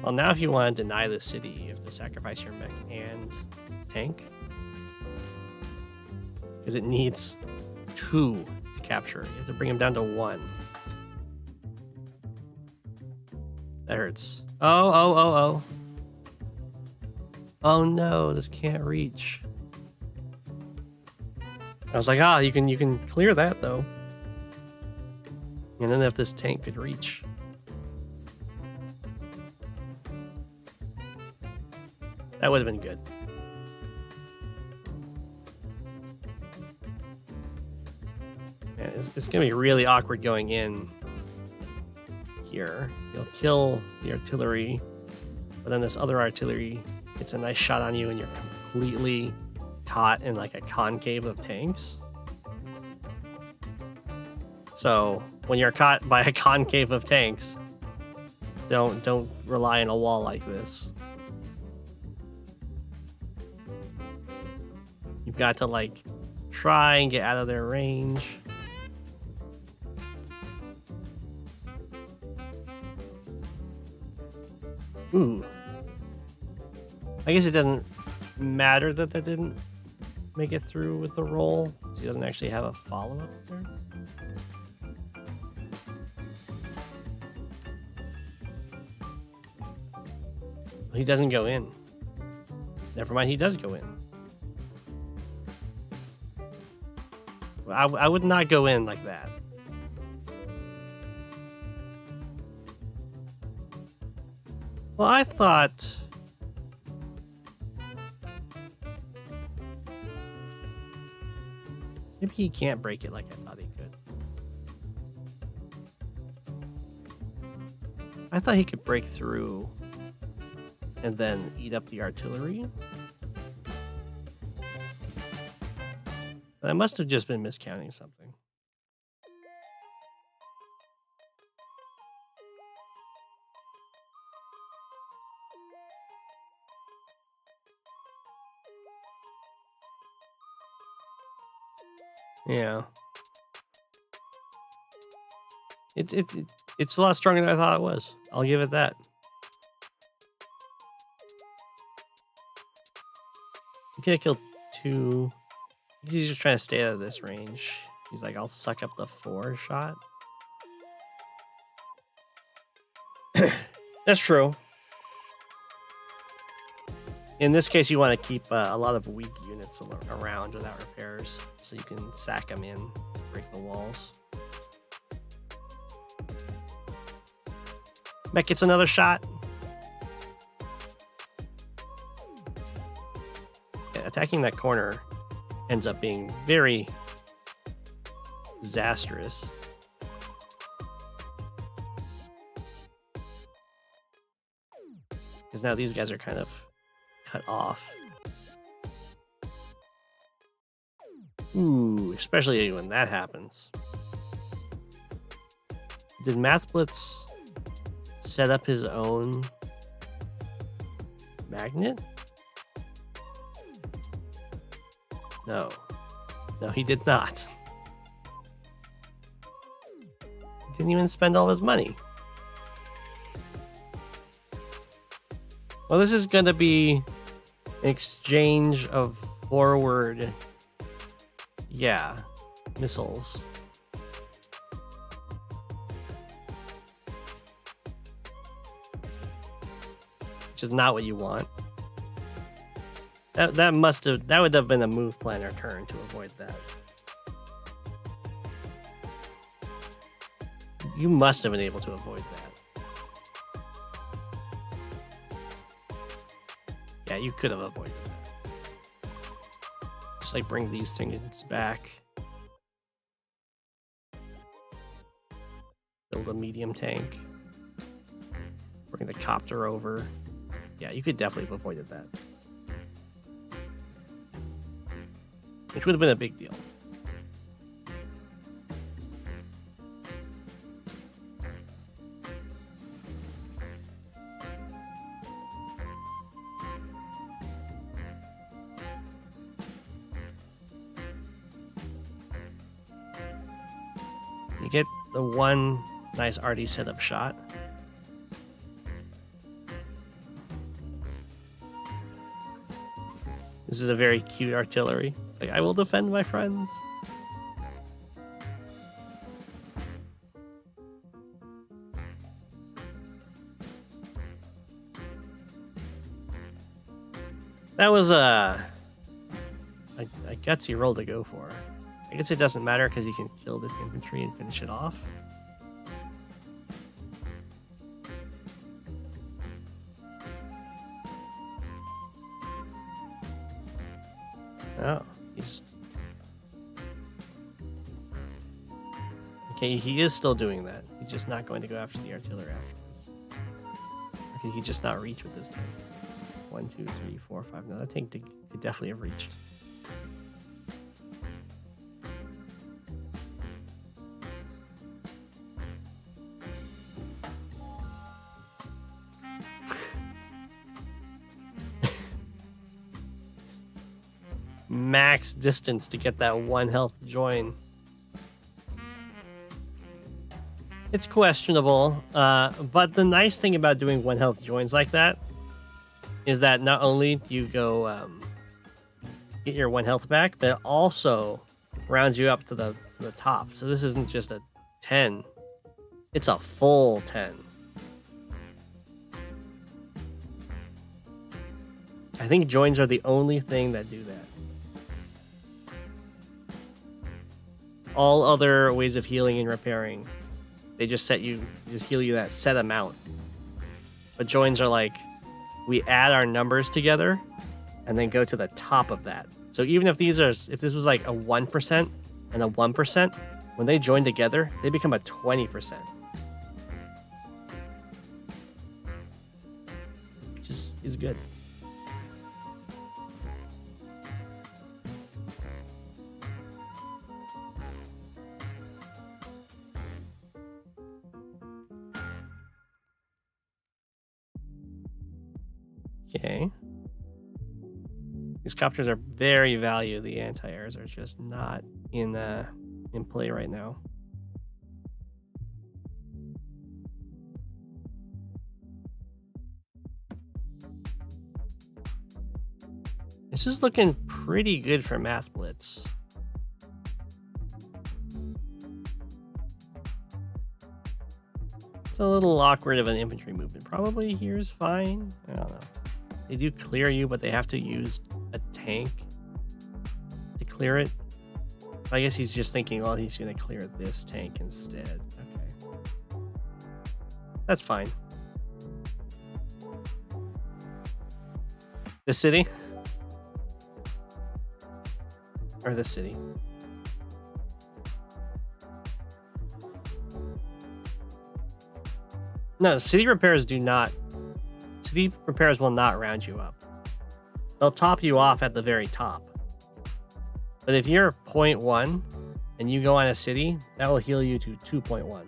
A: Well, now if you want to deny the city, you have to sacrifice your mech and tank. Because it needs 2 to capture. You have to bring him down to 1. That hurts. Oh. Oh no, this can't reach. I was like, you can clear that though. And then if this tank could reach. That would have been good. Yeah, it's gonna be really awkward going in here. You'll kill the artillery, but then this other artillery gets a nice shot on you and you're completely caught in like a concave of tanks. So when you're caught by a concave of tanks, don't rely on a wall like this. You've got to like try and get out of their range. Ooh. I guess it doesn't matter that didn't make it through with the roll. So he doesn't actually have a follow-up there. He doesn't go in. Never mind, he does go in. I would not go in like that. Well, I thought Maybe he can't break it like I thought he could. I thought he could break through and then eat up the artillery. But I must have just been miscounting something. Yeah. It's a lot stronger than I thought it was. I'll give it that. He could have killed 2. He's just trying to stay out of this range. He's like, I'll suck up the 4 shot. That's true. In this case, you want to keep a lot of weak units around without repairs, so you can sack them in, break the walls. Mech gets another shot. Yeah, attacking that corner ends up being very disastrous. Because now these guys are kind of cut off. Ooh, especially when that happens. Did MathBlitz set up his own magnet? No. No, he did not. He didn't even spend all his money. Well, this is going to be an exchange of forward, missiles. Which is not what you want. That would have been a move plan or turn to avoid that. You must have been able to avoid that. Yeah, you could have avoided that. Just like bring these things back. Build a medium tank. Bring the copter over. Yeah, you could definitely have avoided that. Which would have been a big deal. You get the one nice arty setup shot. This is a very cute artillery. It's like, I will defend my friends. That was a gutsy roll to go for. I guess it doesn't matter because you can kill this infantry and finish it off. Oh, he's... Okay, he is still doing that. He's just not going to go after the artillery afterwards. Or could he just not reach with this tank? 1, 2, 3, 4, 5. No, that tank could definitely have reached. Max distance to get that 1 health join. It's questionable, but the nice thing about doing 1 health joins like that is that not only do you go get your 1 health back, but it also rounds you up to the top. So this isn't just a 10; it's a full 10. I think joins are the only thing that do that. All other ways of healing and repairing, they just heal you that set amount. But joins are like, we add our numbers together and then go to the top of that. So even if this was like a 1%, and a 1%, when they join together, they become a 20%. Which is good. Okay. These copters are very valued. The anti-airs are just not in play right now. This is looking pretty good for Math Blitz. It's a little awkward of an infantry movement. Probably here is fine. I don't know. They do clear you, but they have to use a tank to clear it. I guess he's just thinking, well, he's going to clear this tank instead. Okay. That's fine. The city? Or the city? No, city repairs do not. City repairs will not round you up. They'll top you off at the very top. But if you're 0.1 and you go on a city, that will heal you to 2.1.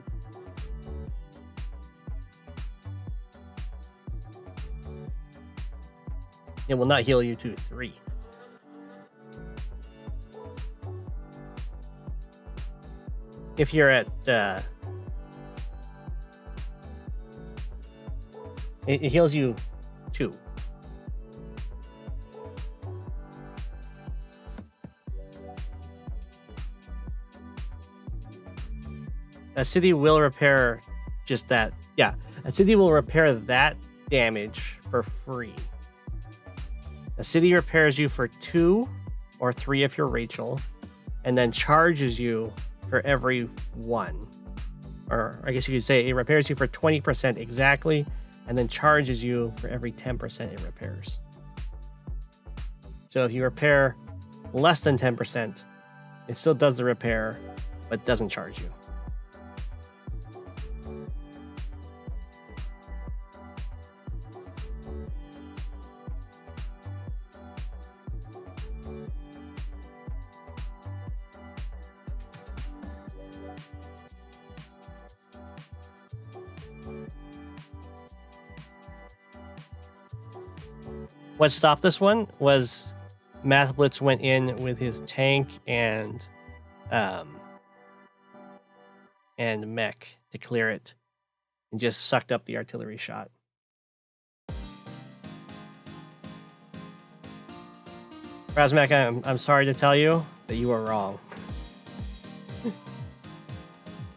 A: It will not heal you to 3. If you're at it heals you 2. A city will repair just that. Yeah, a city will repair that damage for free. A city repairs you for 2 or 3 if you're Rachel, and then charges you for every 1. Or I guess you could say it repairs you for 20% exactly, and then charges you for every 10% it repairs. So if you repair less than 10%, it still does the repair, but doesn't charge you. What stopped this one was Math Blitz went in with his tank and mech to clear it and just sucked up the artillery shot. Razmak, I'm sorry to tell you that you are wrong.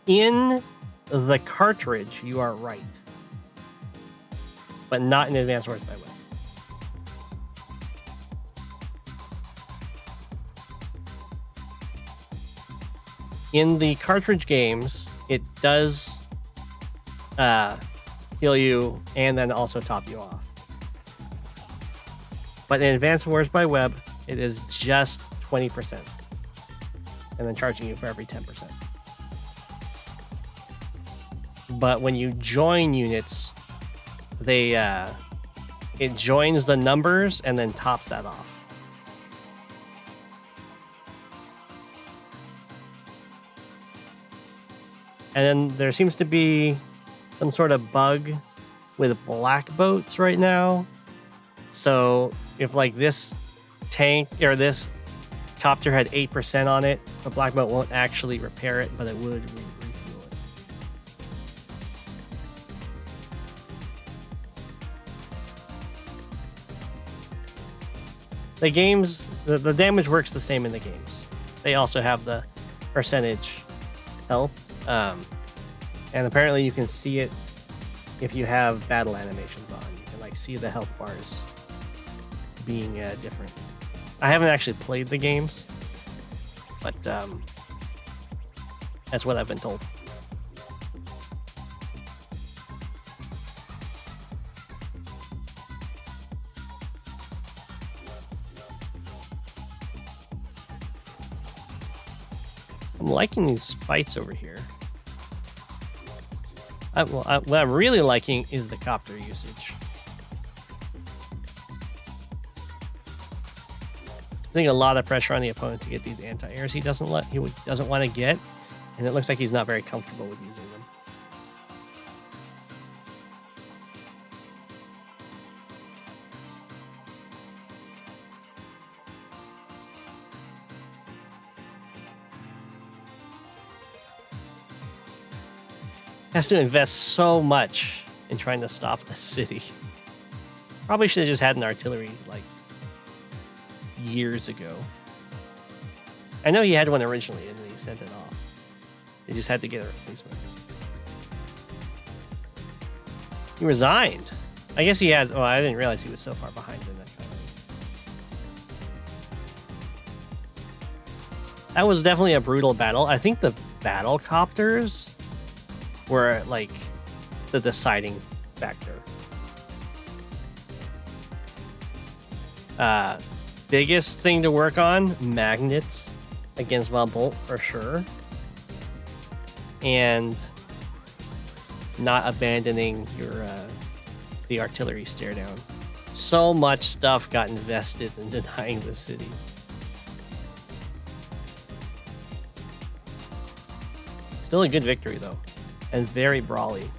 A: In the cartridge, you are right, but not in Advanced Wars by Web. In the cartridge games, it does heal you and then also top you off. But in Advanced Wars by Web, it is just 20%. And then charging you for every 10%. But when you join units, they it joins the numbers and then tops that off. And then there seems to be some sort of bug with black boats right now. So if like this tank or this copter had 8% on it, the black boat won't actually repair it, but it would refuel it. The games, the damage works the same in the games. They also have the percentage health. And apparently you can see it if you have battle animations on. You can like see the health bars being different. I haven't actually played the games, but that's what I've been told. I'm liking these fights over here. What I'm really liking is the copter usage. Putting a lot of pressure on the opponent to get these anti-airs he doesn't want to get, and it looks like he's not very comfortable with using them. Has to invest so much in trying to stop the city. Probably should have just had an artillery like years ago. I know he had one originally and then he sent it off. They just had to get a replacement. He resigned. I guess he has. Oh, I didn't realize he was so far behind in that kind of. That was definitely a brutal battle. I think the battle copters were like the deciding factor. Biggest thing to work on, magnets against Von Bolt for sure. And not abandoning your the artillery stare down. So much stuff got invested in denying the city. Still a good victory though, and very brawly.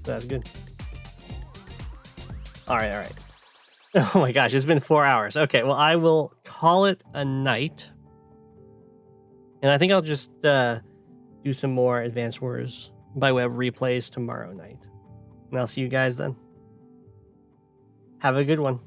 A: That's good. All right, all right. Oh my gosh, it's been 4 hours. Okay, well, I will call it a night. And I think I'll just do some more Advanced Wars by Web replays tomorrow night. And I'll see you guys then. Have a good one.